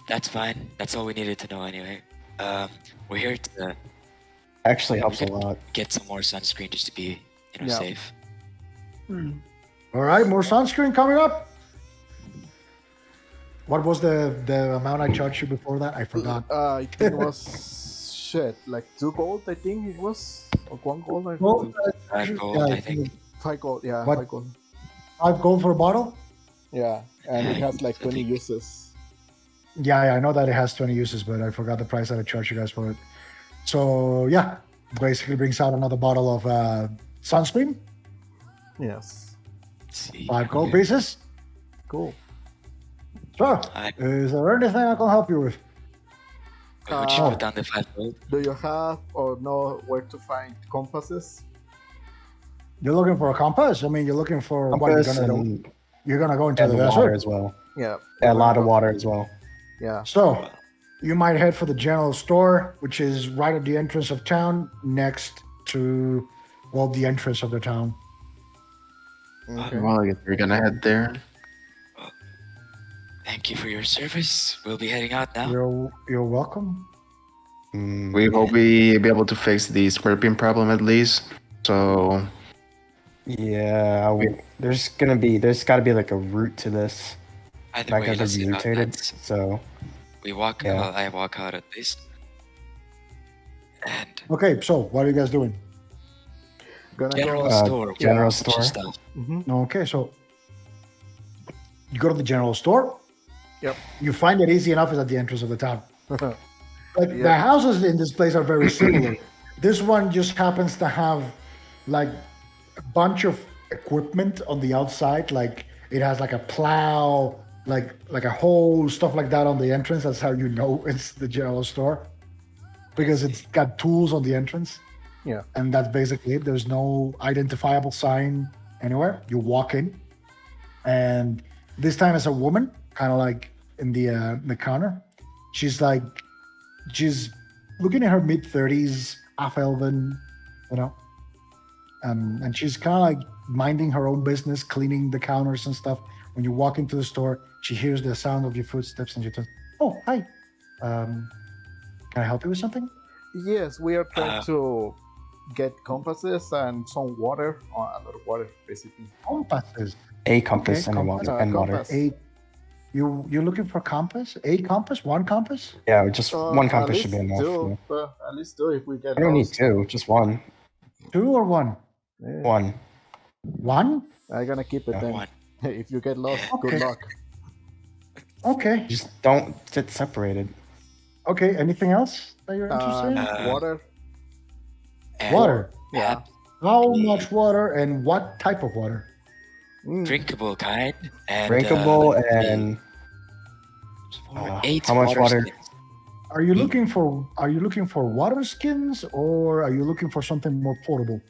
E: That's fine. That's all we needed to know anyway. We're here to
D: Actually helps a lot.
E: get some more sunscreen just to be,
A: Yeah.
E: safe.
B: All right, more sunscreen coming up. What was the amount I charged you before that? I forgot.
A: I think it was shit, like 2 gold. I think it was, or 1 gold. I
B: Well,
A: think.
E: 5 gold, I think.
A: 5 gold. Yeah,
B: What?
A: 5 gold.
B: 5 gold for a bottle?
A: Yeah, and it has like 20 uses.
B: Yeah, I know that it has 20 uses, but I forgot the price that I charged you guys for it. So yeah, basically brings out another bottle of sunscreen,
A: Yes.
E: Let's see.
B: 5 gold
E: Okay.
B: pieces.
A: Cool.
B: So,
E: I-
B: is there anything I can help you with?
E: Would you
A: Uh,
E: put down the 5 gold?
A: Do you have or know where to find compasses?
B: You're looking for a compass? I mean, you're looking for what you're
D: Compass
B: gonna do.
D: and,
B: You're gonna go into
D: and
B: the
D: the water
B: desert.
D: as well.
A: Yeah.
D: Yeah, a lot of water as well.
A: Yeah.
B: So, you might head for the general store, which is right at the entrance of town, next to, well, the entrance of the town.
A: Okay.
C: Well, I guess we're gonna head there.
E: Thank you for your service. We'll be heading out now.
B: You're welcome.
C: We hope we be able to fix the scorpion problem at least. So
D: Yeah, there's got to be like a route to this.
E: Either
D: That
E: way,
D: guys
E: let's
D: are
E: see about
D: mutated,
E: that.
D: so
E: We walk.
D: Yeah.
E: I walk out at least. And
B: Okay, so what are you guys doing?
A: Gonna
E: general
A: go.
E: store.
D: general
E: bunch of
D: store.
E: Stuff.
B: Okay, so you go to the general store.
A: Yep.
B: You find it easy enough is at the entrance of the town. Like the
A: Yeah.
B: houses in this place are very similar. This one just happens to have like a bunch of equipment on the outside. Like it has like a plow, like a hose, stuff like that on the entrance. That's how you know it's the general store. Because it's got tools on the entrance.
A: Yeah.
B: And that's basically it. There's no identifiable sign anywhere. You walk in, and this time it's a woman, kind of like in the counter. She's looking at her mid-30s, half elven, you know, and she's kind of like minding her own business, cleaning the counters and stuff. When you walk into the store, she hears the sound of your footsteps, and she says, "Oh, hi. Can I help you with something?"
A: Yes, we are trying to get compasses and some water, a lot of water, basically.
B: Compasses.
D: A compass
B: Okay,
D: and
B: compass.
D: water. And water.
A: Compass.
B: You're looking for compass? A compass? One compass?
D: Yeah, just one
A: At
D: compass should be
A: least
D: enough.
A: two,
D: Yeah.
A: at least two if we get
D: I don't need
A: lost.
D: two, just one.
B: 2 or 1?
A: Yeah.
D: One.
B: 1?
A: I'm gonna keep it
D: Yeah.
A: then.
E: One.
A: If you get lost,
B: Okay.
A: good luck.
B: Okay.
D: Just don't sit separated.
B: Okay. Anything else that you're interested in?
A: Water.
E: And
B: Water.
A: Yeah.
B: How much water and what type of water?
E: drinkable kind. And
D: Drinkable
E: let's see,
D: and
E: 8
D: how much water?
E: skins.
B: Are you looking for water skins, or are you looking for something more portable?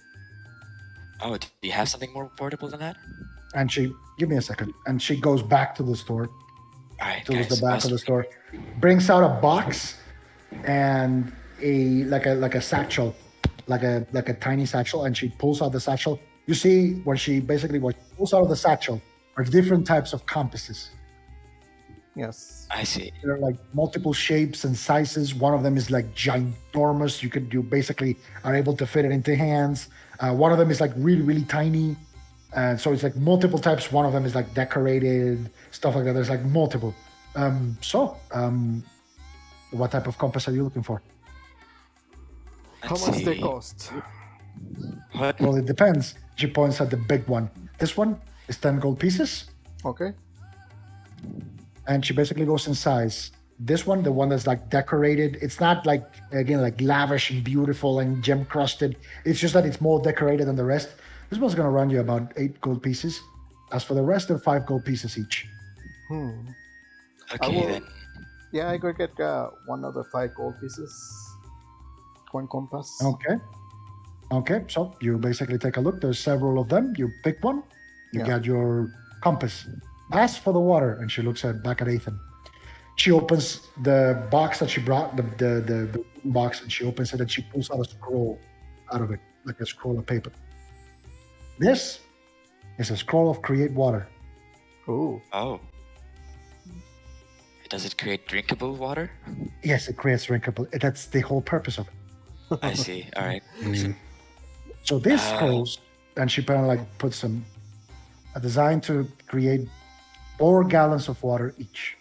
E: Oh, do you have something more portable than that?
B: And she give me a second. And she goes back to the store,
E: All right,
B: towards
E: guys.
B: the back of the store, brings out a box and a satchel, like a tiny satchel, and she pulls out the satchel. You see what she pulls out of the satchel are different types of compasses.
A: Yes.
E: I see.
B: There are like multiple shapes and sizes. One of them is like ginormous. You basically are able to fit it into hands. One of them is like really, really tiny. So it's like multiple types. One of them is like decorated, stuff like that. There's like multiple. What type of compass are you looking for?
A: How
E: Let's
A: much they
E: see.
A: cost?
E: What?
B: Well, it depends. She points at the big one. This one is 10 gold pieces.
A: Okay.
B: And she basically goes in size. This one, the one that's like decorated, it's not like, again, like lavish and beautiful and gem crusted. It's just that it's more decorated than the rest. This one's going to run you about 8 gold pieces. As for the rest, they're 5 gold pieces each.
E: Okay,
A: will-
E: then.
A: Yeah, I could get one of the 5 gold pieces. One compass.
B: Okay, so you basically take a look. There's several of them. You pick one. You
A: Yeah.
B: got your compass. As for the water, and she looks back at Ethan. She opens the box that she brought, the box, and she opens it, and she pulls out a scroll out of it, like a scroll of paper. This is a scroll of create water.
A: Ooh.
E: Oh. Does it create drinkable water?
B: Yes, it creates drinkable. That's the whole purpose of it.
E: I see. All right.
B: So this scrolls, and she kind of like puts them, designed to create 4 gallons of water each.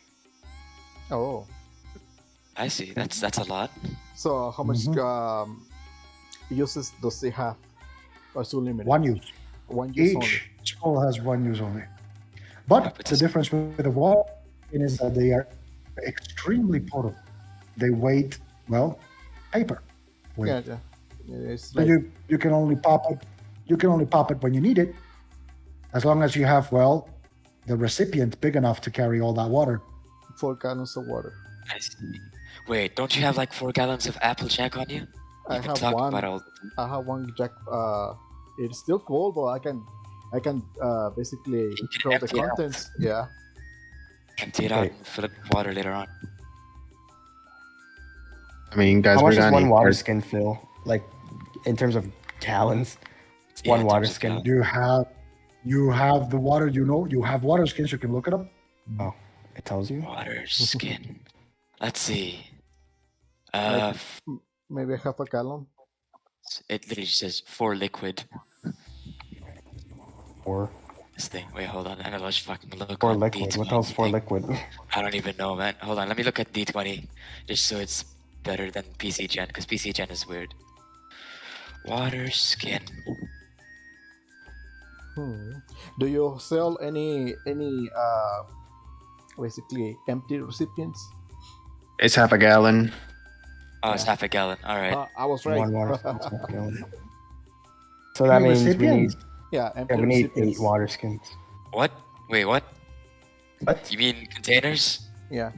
A: Oh.
E: I see. That's a lot.
A: So how much uses does it have? Or is it limited?
B: 1 use.
A: One use
B: Each scroll has 1 use only. But the difference with the water is that they are extremely portable. They weight, well, paper weight.
A: only. Yeah. It's
B: So
A: like
B: you can only pop it you can only pop it when you need it, as long as you have, well, the recipient big enough to carry all that water.
A: 4 gallons of water.
E: I see. Wait, don't you have like 4 gallons of Applejack on you?
A: I
E: You've been
A: have
E: talking
A: one.
E: about all the time.
A: I have one Jack. It's still cold, but I can basically
E: You can
A: throw the
E: empty it out.
A: contents. Yeah.
E: Empty it out
D: Wait.
E: and fill it with water later on.
C: I mean, guys,
D: How
C: we're
D: much does
C: gonna
D: one
C: need
D: water
C: our-
D: skin fill? Like, in terms of gallons?
E: Yeah,
D: One
E: in
D: water
E: terms of
D: skin.
E: gallons.
B: You have the water, you have water skins, you can look it up.
D: Oh, it tells you.
E: Water skin. Let's see.
A: Like, maybe half a gallon.
E: It literally says 4 liquid.
D: Or
E: This thing. Wait, hold on. I gotta just fucking look.
D: for
E: on
D: liquid.
E: D20
D: What else for
E: thing.
D: liquid?
E: I don't even know, man. Hold on. Let me look at D20 just so it's better than PC Gen because PC Gen is weird. Water skin.
A: Do you sell any basically empty recipients?
C: It's half a gallon.
E: Oh, it's half a gallon. All right.
A: I was right.
D: One water skin. is not gallon. So that
B: Any
D: means we
B: recipient?
D: need,
A: Yeah, empty
D: we need
A: recipients.
D: 8 water skins.
E: What? Wait, what?
D: What?
E: You mean containers?
A: Yeah.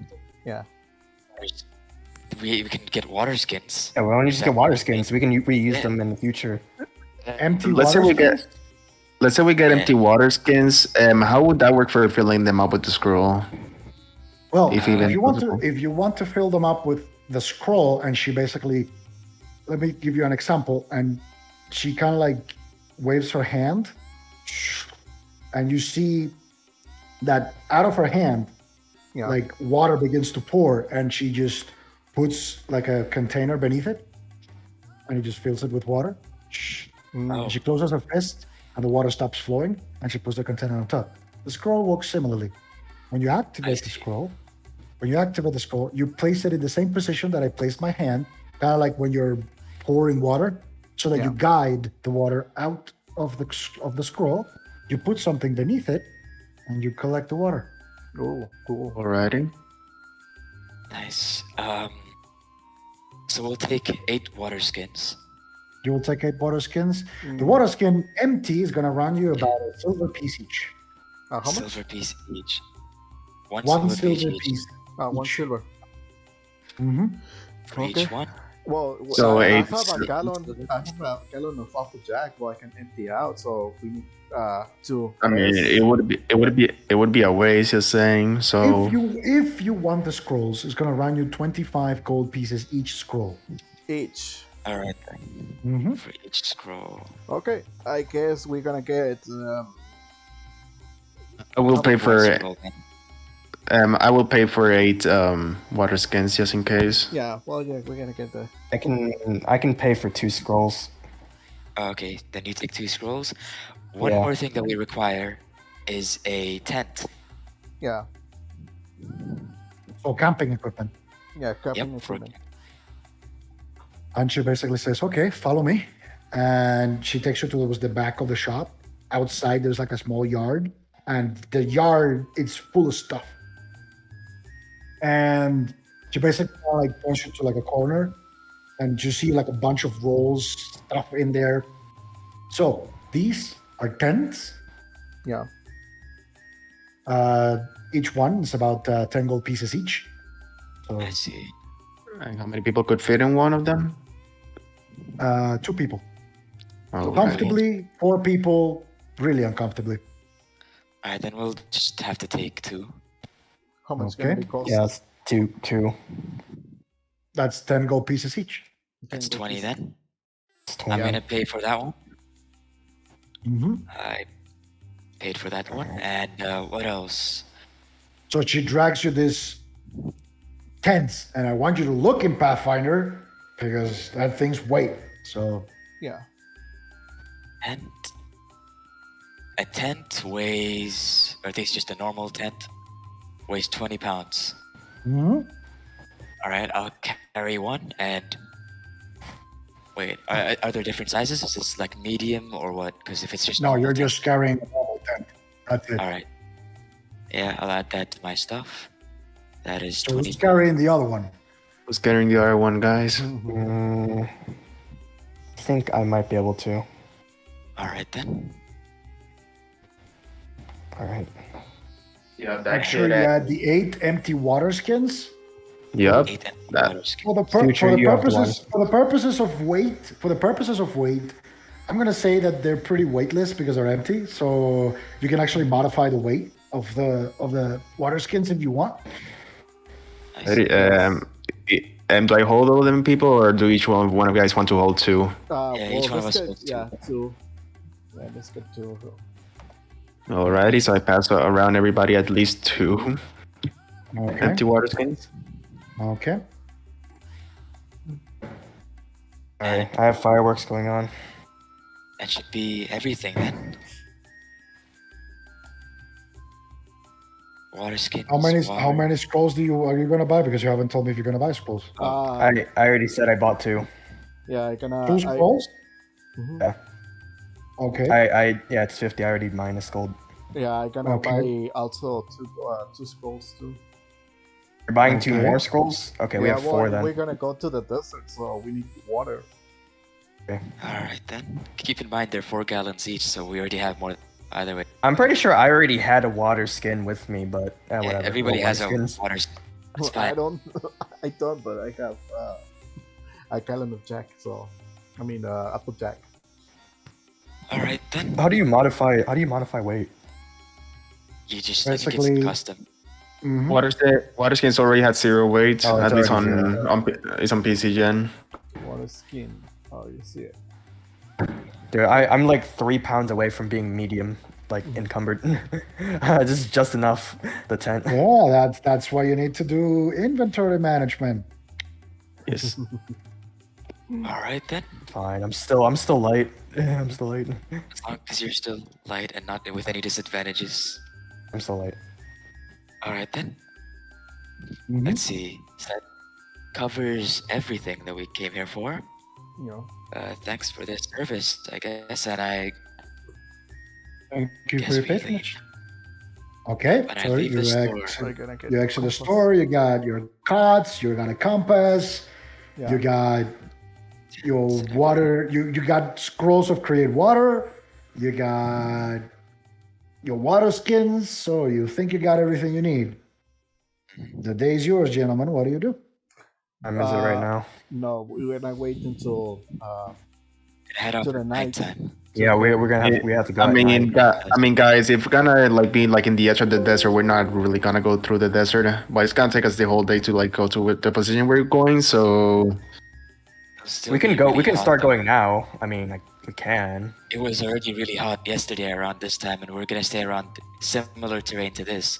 E: We can get water skins.
D: Yeah, we only just get water skins. We can reuse
E: Yeah.
D: them in the future.
B: Empty
C: Let's say
B: water
C: we
B: skins?
C: get. Let's say we get
E: Yeah.
C: empty water skins. How would that work for filling them up with the scroll?
B: Well,
C: If even possible.
B: if you want to fill them up with the scroll, and she basically, let me give you an example, and she kind of like waves her hand, and you see that out of her hand,
A: Yeah.
B: like water begins to pour, and she just puts like a container beneath it, and he just fills it with water.
E: Oh.
B: And she closes her fist, and the water stops flowing, and she puts the container on top. The scroll works similarly. When you activate the
E: see.
B: scroll, you place it in the same position that I placed my hand, kind of like when you're pouring water, so that you guide the water out of the scroll. You put something beneath it, and you collect the water.
A: Oh, cool.
C: Alrighty.
E: Nice. So we'll take 8 water skins.
B: You will take 8 water skins. The water skin empty is going to run you about a silver piece each.
A: How much?
E: Silver piece each. One
B: One
E: silver
B: silver
E: piece each
B: piece.
A: One
B: each.
A: silver.
B: Mm-hmm.
E: for
A: Okay.
E: each one.
A: Well,
C: So
A: I
C: it's-
A: have a gallon. I have a gallon of Applejack, but I can empty out. So we need to.
C: I mean, it would be a waste. You're saying so.
B: If you want the scrolls, it's going to run you 25 gold pieces each scroll.
A: each.
E: All right.
B: Mm-hmm.
E: For each scroll.
A: Okay, I guess we're gonna get.
C: I will pay for.
E: Scroll, then.
C: I will pay for 8 water skins just in case.
A: Yeah, well, yeah, we're gonna get the.
D: I can pay for 2 scrolls.
E: Okay, then you take 2 scrolls. One
D: Yeah.
E: more thing that we require is a tent.
A: Yeah,
B: So camping equipment.
A: yeah, crafting
E: Yep, for-
A: equipment.
B: And she basically says, okay, follow me. And she takes you towards the back of the shop. Outside, there's like a small yard. And the yard, it's full of stuff. And she basically like points you to like a corner. And you see like a bunch of rolls, stuff in there. So these are tents.
A: Yeah,
B: Each one is about 10 gold pieces each. So
E: I see.
C: And how many people could fit in one of them?
B: 2 people.
C: Oh,
B: Comfortably, 4 people, really uncomfortably.
E: All right, then we'll just have to take 2.
A: how much
B: Okay.
A: gonna be cost?
D: Yeah, it's two.
B: That's 10 gold pieces each.
E: That's 20 then.
D: It's
E: I'm
D: 20.
E: gonna pay for that one.
B: Mm-hmm.
E: I paid for that one. And what else?
B: So she drags you this tents, and I want you to look in Pathfinder because that thing's weight. So
A: Yeah,
E: And a tent weighs, or I think it's just a normal tent, weighs 20 pounds. All right, I'll carry one. And wait, are there different sizes? Is this like medium or what? Because if it's just
B: no,
E: normal
B: you're
E: tent-
B: just carrying a normal tent. That's it.
E: all right. Yeah, I'll add that to my stuff. That is
B: So
E: 20.
B: who's carrying the other one?
C: Who's carrying the other one, guys?
D: I think I might be able to.
E: All right then.
D: All right.
C: Yeah,
B: Make sure you add the 8 empty water skins.
C: Yep.
E: 8 empty
C: That-
E: water skins.
B: For the
D: Future, you have one.
B: purposes of weight, I'm gonna say that they're pretty weightless because they're empty. So you can actually modify the weight of the water skins if you want.
E: I see.
C: Do I hold all of them, people, or do each one of you guys want to hold 2?
E: Yeah, each one of us holds 2.
A: Yeah, 2. Yeah, let's get 2.
C: Alrighty, so I pass around everybody at least 2
B: Okay.
C: empty water skins.
B: Okay.
D: All right. I have fireworks going on.
E: That should be everything then. Water skins.
B: How
E: water.
B: many scrolls are you gonna buy? Because you haven't told me if you're gonna buy scrolls.
D: I already said I bought 2.
A: Yeah, I gonna.
B: 2 scrolls?
A: Mhm.
D: Yeah.
B: Okay.
D: Yeah, it's 50. I already minus gold.
A: Yeah, I gonna
B: Okay.
A: buy also 2 scrolls too.
D: You're buying 2
B: Okay.
D: more scrolls? Okay, we
A: Yeah,
D: have 4 then.
A: We're gonna go to the desert, so we need water.
E: All right then. Keep in mind they're 4 gallons each, so we already have more. Either way,
D: I'm pretty sure I already had a water skin with me, but
E: yeah,
D: whatever.
E: everybody
D: Well,
E: has a
D: skins.
E: water skin. That's
A: I
E: fine.
A: don't, I don't, but I have a gallon of Jack. So, I mean, Applejack.
E: All right then.
D: How do you modify weight?
E: You just I think
B: Basically-
E: it's custom.
B: Mhm.
C: Water skins already had 0 weight,
D: Oh, it's
C: at least
D: already
C: it's on PC Gen.
A: Water skin. Oh, you see it.
D: Dude, I'm like 3 pounds away from being medium, like encumbered. This is just enough. The tent.
B: Yeah, that's why you need to do inventory management.
C: Yes.
E: All right then.
D: Fine. I'm still light. I'm still light.
E: As long as you're still light and not with any disadvantages.
D: I'm still light.
E: All right then.
B: Mhm.
E: Let's see. So that covers everything that we came here for.
A: You know.
E: Thanks for this service, I guess, and I
B: Thank you
E: guess
B: for your
E: we leave.
B: patronage. Okay,
E: When I
B: so
E: leave
B: you
E: the store,
A: We're gonna get.
B: you exit the
A: compass.
B: store. You got your cards. You got a compass.
A: Yeah.
B: You got your water. You got scrolls of create water. You got your water skins. So you think you got everything you need. The day's yours, gentlemen. What do you do?
D: I'm is it right
A: Uh,
D: now.
A: No, we're gonna wait until
E: head out
A: to the
E: at
A: night.
E: nighttime.
D: Yeah, we're gonna have we have to go.
C: I
D: at
C: mean,
D: night.
C: guys, if we're gonna like be like in the edge of the desert, we're not really gonna go through the desert. But it's gonna take us the whole day to like go to the position we're going. So
E: It'll still
D: We can
E: be
D: go.
E: really
D: We can
E: hot,
D: start
E: though.
D: going now. I mean, like, we can.
E: It was already really hot yesterday around this time, and we're gonna stay around similar terrain to this.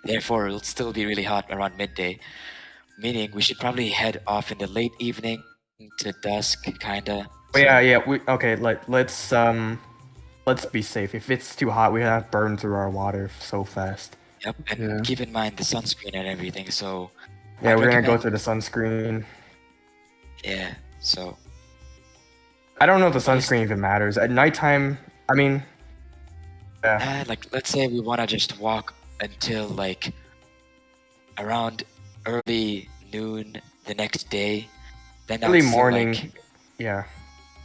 E: Therefore, it'll still be really hot around midday. Meaning, we should probably head off in the late evening to dusk, kinda.
D: But yeah. Okay. Let's be safe. If it's too hot, we have to burn through our water so fast.
E: Yep, and
C: Yeah.
E: keep in mind the sunscreen and everything. So
D: Yeah,
E: I'd
D: we're gonna go
E: recommend-
D: through the sunscreen.
E: Yeah. So
D: I don't know if the sunscreen even matters at nighttime. I mean, yeah.
E: like, let's say we wanna just walk until like around early noon the next day. Then
D: Early
E: I'd say,
D: morning.
E: like,
D: Yeah.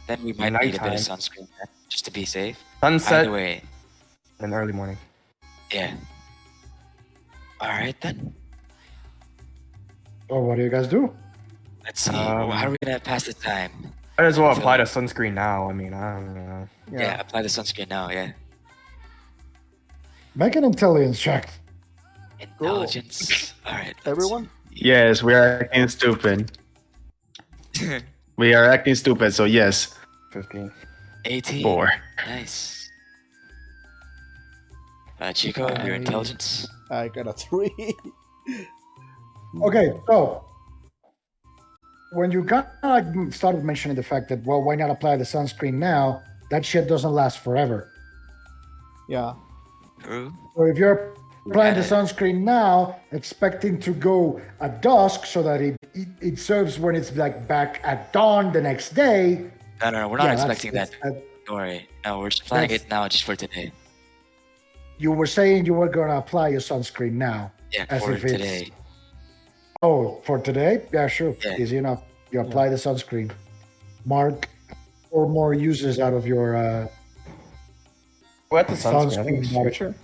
E: then we might need a bit of
D: Nighttime.
E: sunscreen just to be safe.
D: Sunset
E: Either way,
D: and early morning.
E: yeah. All right then.
B: So what do you guys do?
E: Let's see.
D: Um,
E: How are we gonna pass the time?
D: Might as well
E: So-
D: apply the sunscreen now. I mean, I don't know.
E: Yeah, apply the sunscreen now. Yeah.
B: Make an intelligence check.
E: Intelligence. All right. let's
A: Everyone?
C: yes, we are acting stupid.
E: see.
C: We are acting stupid. So yes,
D: 15.
E: 18.
C: 4.
E: Nice. Chico, your
A: I-
E: intelligence.
A: I got a 3.
B: Okay, so when you got started mentioning the fact that, well, why not apply the sunscreen now? That shit doesn't last forever.
A: Yeah.
E: True.
B: So if you're applying the
E: Yeah.
B: sunscreen now, expecting to go at dusk so that it serves when it's like back at dawn the next day.
E: No, we're not
B: yeah,
E: expecting that.
B: that's-
E: Don't worry. No, we're just planning
B: That's-
E: it now just for today.
B: You were saying you were going to apply your sunscreen now.
E: Yeah,
B: As
E: for
B: if it's-
E: today.
B: Oh, for today? Yeah, sure.
E: Yeah.
B: Easy enough. You apply the sunscreen. Mark 4 more uses out of your
D: We're at the
B: Sounds
D: sunscreen. I think it's
B: good.
D: future.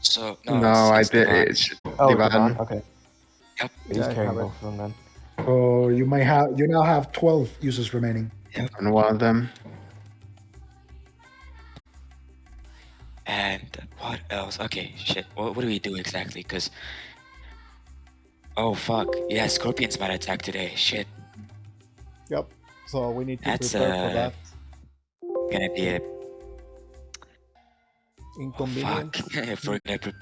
E: So
C: No, I
E: it's
C: did.
E: Divan.
C: It's
D: Oh,
C: Divan.
D: Divan. Okay.
E: Yep.
D: He's
A: Yeah, I
D: carrying
A: have it.
D: both of them then.
B: So you now have 12 users remaining.
C: on one of them.
E: And what else? Okay, shit. What do we do exactly? Because oh fuck, yeah, scorpions might attack today. Shit,
A: Yep. So we need to
E: That's,
A: prepare for that
E: gonna be a
A: inconvenience.
E: fuck. If we're gonna,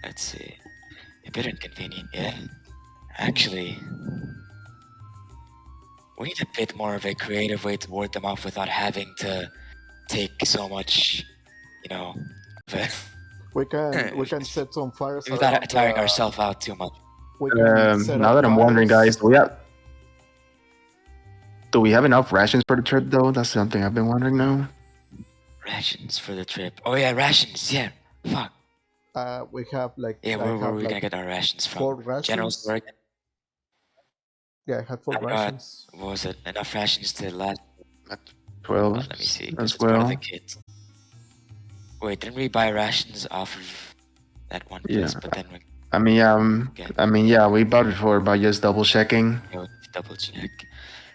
E: let's see, a bit inconvenient. Yeah, actually, we need a bit more of a creative way to ward them off without having to take so much, you know, of a-
A: We can set some fires
E: without
A: around
E: tiring ourselves out too much.
A: We can set
C: Now
A: up
C: that I'm wondering,
A: fires.
C: guys, do we have enough rations for the trip though? That's something I've been wondering now.
E: Rations for the trip. Oh yeah, rations. Yeah, fuck.
A: We have like
E: Yeah,
A: I
E: where
A: have
E: we
A: like
E: gonna get our rations from?
A: 4 rations.
E: General store.
A: Yeah, I had 4
E: I got-
A: rations.
E: What was it? Enough rations to last.
C: 12
E: Let me see. 'cause
C: as
E: it's part of
C: well.
E: the kit. Wait, didn't we buy rations off of that one place?
C: Yeah.
E: But then we
C: Yeah, we bought it before, but just double checking.
E: we need to double check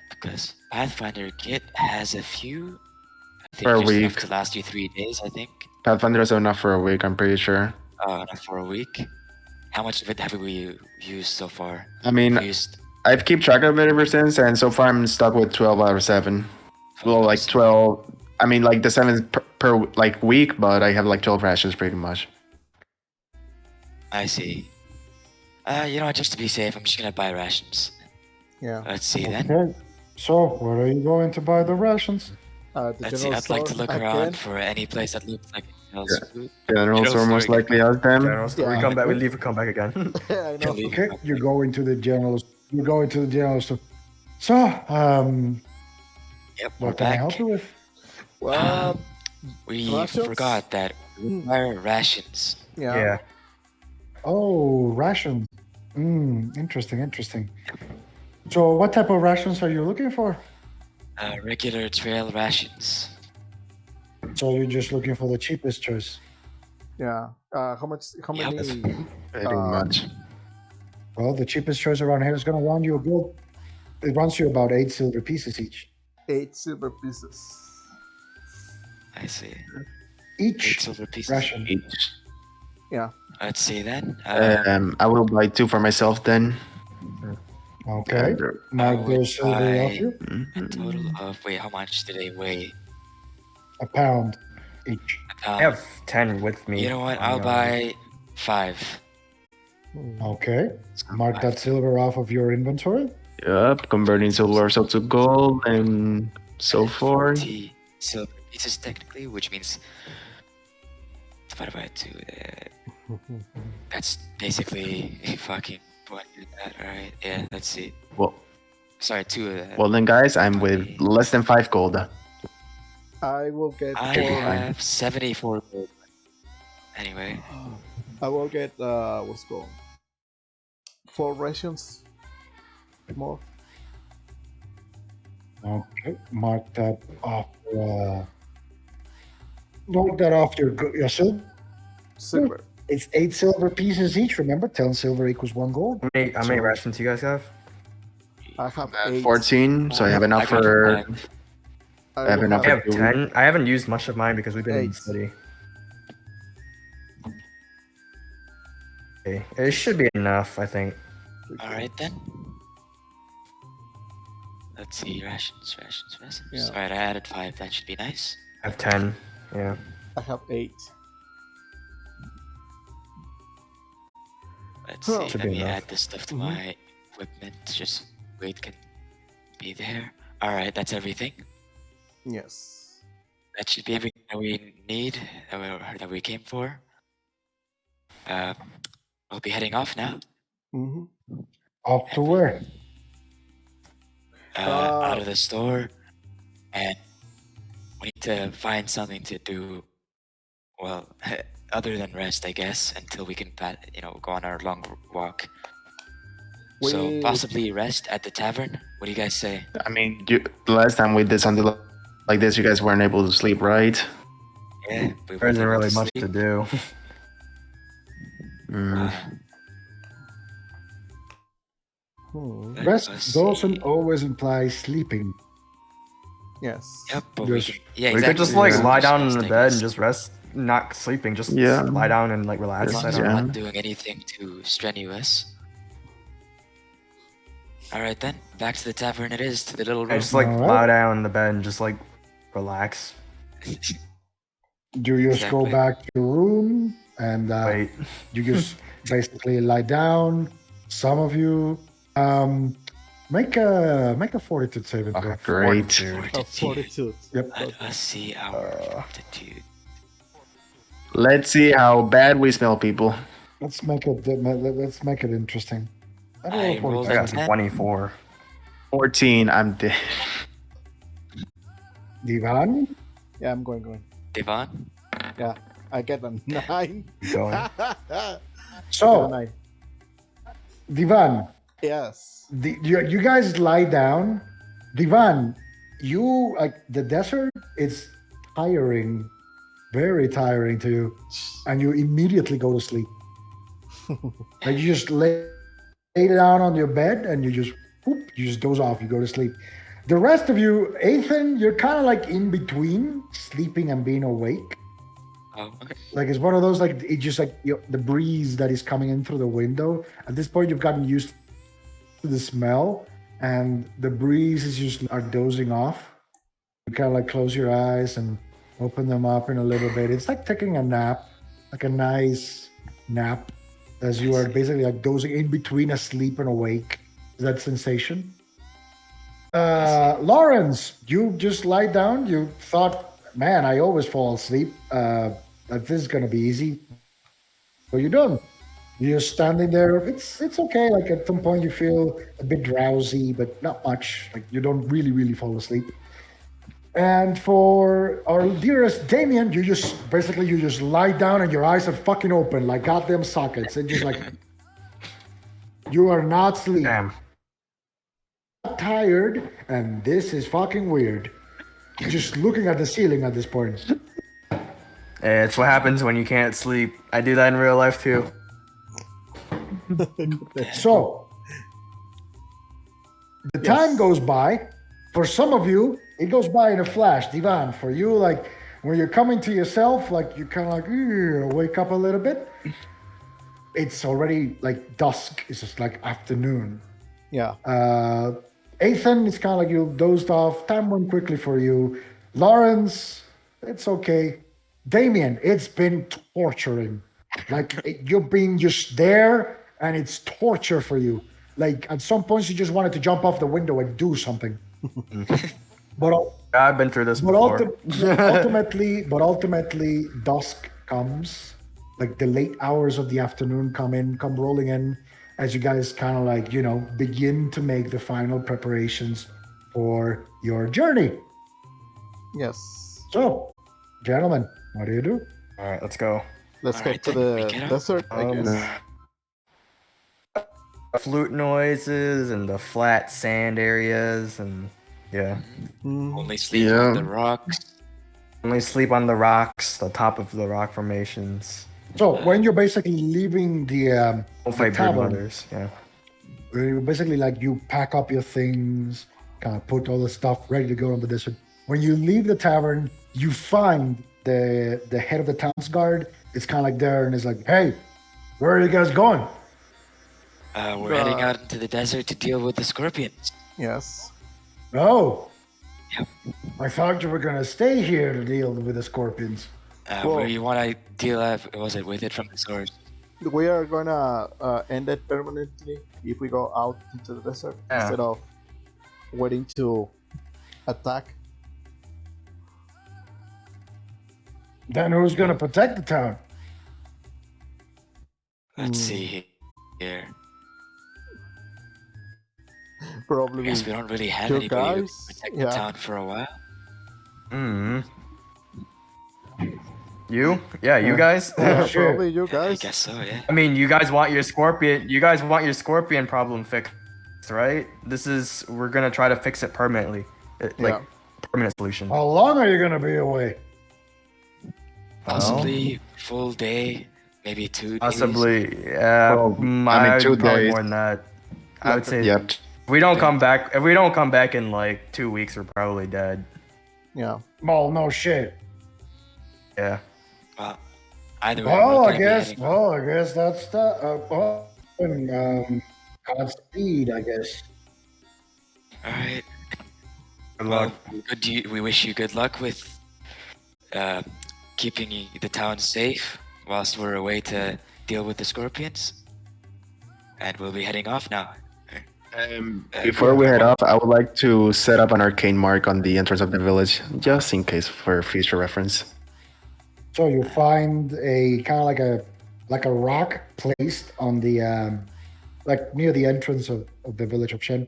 E: because Pathfinder kit has a few. I think
C: Per
E: just enough
C: week.
E: to last you 3 days. I think.
C: Pathfinder is enough for a week, I'm pretty sure.
E: Enough for a week. How much of it have we used so far?
C: I mean,
E: We used
C: I've kept track of it ever since, and so far I'm stuck with 12 out of 7. Well, like 12. I mean, like the 7 per like week, but I have like 12 rations pretty much.
E: I see. You know what? Just to be safe, I'm just gonna buy rations.
A: Yeah.
E: Let's see then.
B: Okay. So, where are you going to buy the rations?
A: The
E: Let's see.
A: general
E: I'd like to
A: store
E: look
A: again.
E: around for any place that looks like smells food.
C: General
E: General
C: store most
E: store
C: likely as them.
D: General store. We
A: Yeah.
D: come back. We leave. We come back again.
A: I know.
E: Leave.
B: Okay, you're going to the general. You're going to the general store. So,
E: Yep, we're
B: what can I
E: back.
B: help you with?
A: Well,
E: We
A: Rations?
E: forgot that we require rations.
A: yeah.
D: Yeah.
B: Oh, rations. Interesting. So, what type of rations are you looking for?
E: Regular trail rations.
B: So, you're just looking for the cheapest choice.
A: Yeah. How much? How
E: Yep.
A: many?
C: Pretty much.
B: Well, the cheapest choice around here is going to run you a good. It runs you about 8 silver pieces each.
A: 8 silver pieces.
E: I see. 8
B: Each
E: silver pieces.
B: ration.
C: Each.
A: Yeah.
E: Let's see then.
C: I will buy 2 for myself then.
B: Okay.
C: And,
B: Mark
E: would
B: those silver off
E: buy-
B: you.
E: A total of wait, how much do they weigh?
B: A pound each.
D: I have 10 with me.
E: You know what?
D: on
E: I'll
D: the-
E: buy 5.
B: Okay. Mark that silver off of your inventory.
C: Yup, converting silver also to gold and so forth.
E: 40 silver pieces technically, which means divided by 2. That's basically fucking what is that? All right. Yeah. Let's see.
C: Well,
E: Sorry, 2 of that.
C: well then, guys, I'm with less than 5 gold.
A: I will get.
E: I have 74 gold. Anyway,
A: I will get. What's called? 4 rations. More.
B: Okay. Mark that off. Mark that off your silver.
A: Silver.
B: It's 8 silver pieces each. Remember, 10 silver equals 1 gold.
D: How many
B: So-
D: rations you guys have?
A: I have
C: At
A: 8.
C: 14, so I have enough
E: I got
C: for.
E: 5.
A: I
C: have
A: will
C: enough
D: I have
C: for
D: 10. I haven't used much of mine because we've been in
A: 8.
D: study. Okay. It should be enough, I think.
E: All right then. Let's see. Rations.
A: Yeah.
E: All right, I added 5. That should be nice.
D: I have 10. Yeah.
A: I have 8.
E: Let's
A: Huh.
E: see.
D: Should
E: Let
D: be
E: me
D: enough.
E: add this stuff to
A: Mhm.
E: my equipment. Just weight can be there. All right, that's everything.
A: Yes.
E: That should be everything that we need, that we came for. We'll be heading off now.
A: Mm-hmm.
B: Off to where?
E: Out of the store, and we need to find something to do. Well, other than rest, I guess, until we can, go on our long walk. So
A: We-
E: possibly rest at the tavern. What do you guys say?
C: I mean, the last time we did something like this, you guys weren't able to sleep, right?
E: Yeah, we
D: There isn't
E: went
D: really
E: to
D: much
E: sleep.
D: to do.
C: Mm.
A: Hmm.
B: Rest
E: Let's
B: doesn't
E: see.
B: always imply sleeping.
A: Yes.
E: Yep, but
B: Yes.
E: we can. Yeah,
D: We could just
E: exactly.
D: like
C: Yeah.
D: lie
E: Just
D: down in the
E: resting
D: bed
E: is-
D: and just rest, not sleeping, just
C: Yeah.
D: lie down and like
E: As
D: relax.
E: long
D: I
E: as
D: don't
E: we're
D: know.
C: Yeah.
E: not doing anything too strenuous. All right then, back to the tavern. It is to the little
D: I
E: room.
D: just like
B: Alright.
D: lie down in the bed and just like relax.
B: Do you just go
E: Exactly.
B: back to your room and
D: Wait.
B: you just basically lie down? Some of you make a fortitude saving throw.
C: Great.
A: Of fortitude.
B: Yep.
E: Let us see our fortitude.
C: Let's see how bad we smell, people.
B: Let's make it interesting.
E: I rolled
D: I
E: a
D: got
E: 10.
D: 24.
C: 14. I'm dead.
B: Divan.
A: Yeah, I'm going.
E: Devon?
A: Yeah, I get a 9.
D: Keep going.
A: I get a
B: So
A: 9.
B: Divan,
A: Yes.
B: you guys lie down. Divan, you like the desert. It's tiring, very tiring to you, and you immediately go to sleep. Like you just lay down on your bed and you just doze off. You go to sleep. The rest of you, Ethan, you're kind of like in between sleeping and being awake.
E: Oh, okay.
B: Like it's one of those like it just like the breeze that is coming in through the window. At this point, you've gotten used to the smell, and the breeze is just are dozing off. You kind of like close your eyes and open them up in a little bit. It's like taking a nap, like a nice nap, as you are basically like dozing in between asleep and awake. Is that sensation? Lawrence, you just lie down. You thought, man, I always fall asleep. That this is gonna be easy. What you doing? You're standing there. It's okay. Like at some point, you feel a bit drowsy, but not much. Like you don't really fall asleep. And for our dearest Damien, you just lie down and your eyes are fucking open like goddamn sockets, and just like you are not sleeping.
D: Damn.
B: Tired, and this is fucking weird. Just looking at the ceiling at this point.
D: It's what happens when you can't sleep. I do that in real life too.
B: So the time goes by. For some of you, it goes by in a flash. Divan, for you, like when you're coming to yourself, like you kind of like wake up a little bit. It's already like dusk. It's just like afternoon.
A: Yeah.
B: Ethan, it's kind of like you dozed off. Time went quickly for you. Lawrence, it's okay. Damien, it's been torturing. Like you're being just there, and it's torture for you. Like at some points, you just wanted to jump off the window and do something. But
D: I've been through this
B: but
D: before.
B: ultimately, dusk comes. Like the late hours of the afternoon come rolling in, as you guys kind of like, begin to make the final preparations for your journey.
A: Yes.
B: So, gentlemen, what do you do?
D: All right, let's go.
A: Let's
E: All
A: get
E: right,
A: to
E: then, we
A: the
E: get up.
A: desert, I guess.
D: Flute noises and the flat sand areas, and yeah.
A: Mm,
E: Only sleep
C: Yeah.
E: on the rocks.
D: Only sleep on the rocks, the top of the rock formations.
B: So, when you're basically leaving the
D: Don't fight brood
B: tavern,
D: mothers. Yeah.
B: you basically like you pack up your things, kind of put all the stuff ready to go on the desert. When you leave the tavern, you find the head of the town's guard. It's kind of like there, and it's like, hey, where are you guys going?
E: We're heading out into the desert to deal with the scorpions.
A: yes.
B: Oh,
E: Yep.
B: I thought you were gonna stay here to deal with the scorpions.
E: Where you want to deal with it from the source?
A: We are gonna end it permanently if we go out into the desert
D: Yeah.
A: instead of waiting to attack.
B: Then who's gonna protect the town?
E: Let's see here.
A: Probably
E: I guess we don't really have
A: you
E: anybody who can
A: guys,
E: protect
A: yeah.
E: the town for a while.
D: Hmm. You? Yeah, you guys.
A: Yeah,
B: Sure.
A: probably you
E: I
A: guys.
E: guess so, yeah.
D: I mean, you guys want your scorpion. You guys want your scorpion problem fixed, right? We're gonna try to fix it permanently, like
A: Yeah.
D: permanent solution.
B: How long are you gonna be away?
E: Possibly full day, maybe 2 days.
D: Possibly, yeah.
C: Well, I mean,
D: I'd
C: 2
D: probably
C: days.
D: more than that. I would say
C: Yep.
D: if we don't come back, in like 2 weeks, we're probably dead.
A: Yeah.
B: Well, no shit.
D: Yeah.
E: Well, either way,
B: Well,
E: we're
B: I
E: gonna be
B: guess.
E: heading.
B: Well, I guess that's the. Godspeed, I guess.
E: All right.
D: Good
E: Well,
D: luck.
E: we wish you good luck with keeping the town safe whilst we're away to deal with the scorpions. And we'll be heading off now.
C: Before we head off, I would like to set up an arcane mark on the entrance of the village, just in case for future reference.
B: So you find a kind of like a rock placed on the like near the entrance of the village of Shen,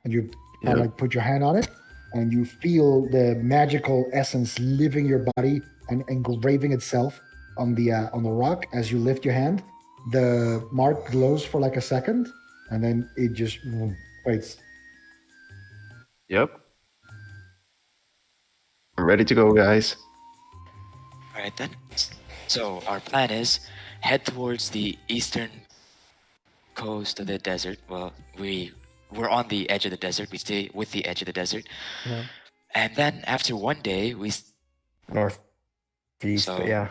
B: and you kind of
C: Yep.
B: like put your hand on it, and you feel the magical essence leaving your body and engraving itself on the rock as you lift your hand. The mark glows for like a second, and then it just fades.
C: Yep. We're ready to go, guys.
E: All right then. So our plan is head towards the eastern coast of the desert. Well, we're on the edge of the desert. We stay with the edge of the desert.
A: Yeah.
E: And then after one day,
D: Northeast,
E: So-
D: but yeah.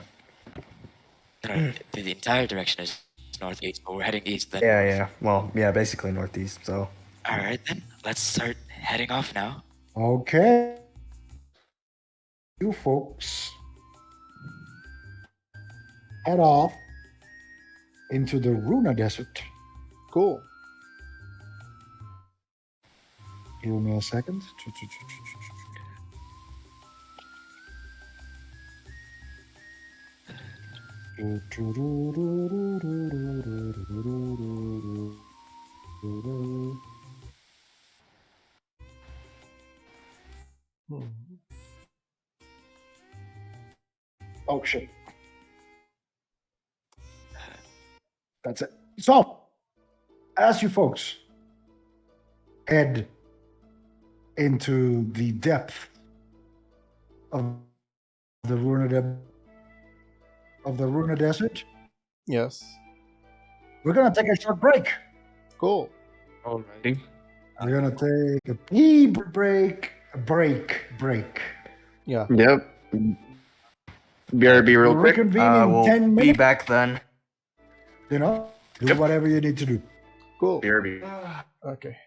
E: the entire direction is northeast, but we're heading east then.
D: Yeah. Well, yeah, basically northeast. So
E: All right then. Let's start heading off now.
B: Okay, you folks head off into the Runa Desert.
A: Cool.
B: Give me a second. Oh shit. That's it. So, as you folks head into the depth of the Runa Desert,
A: Yes.
B: we're gonna take a short break.
A: Cool.
C: Alrighty.
B: We're gonna take a pee break.
A: Yeah.
C: Yep. BRB real
B: We'll
C: quick.
B: reconvene in
D: we'll
B: 10
D: be
B: minutes.
D: back then.
B: You know, do
C: Yep.
B: whatever you need to do.
A: Cool.
C: BRB.
A: Okay.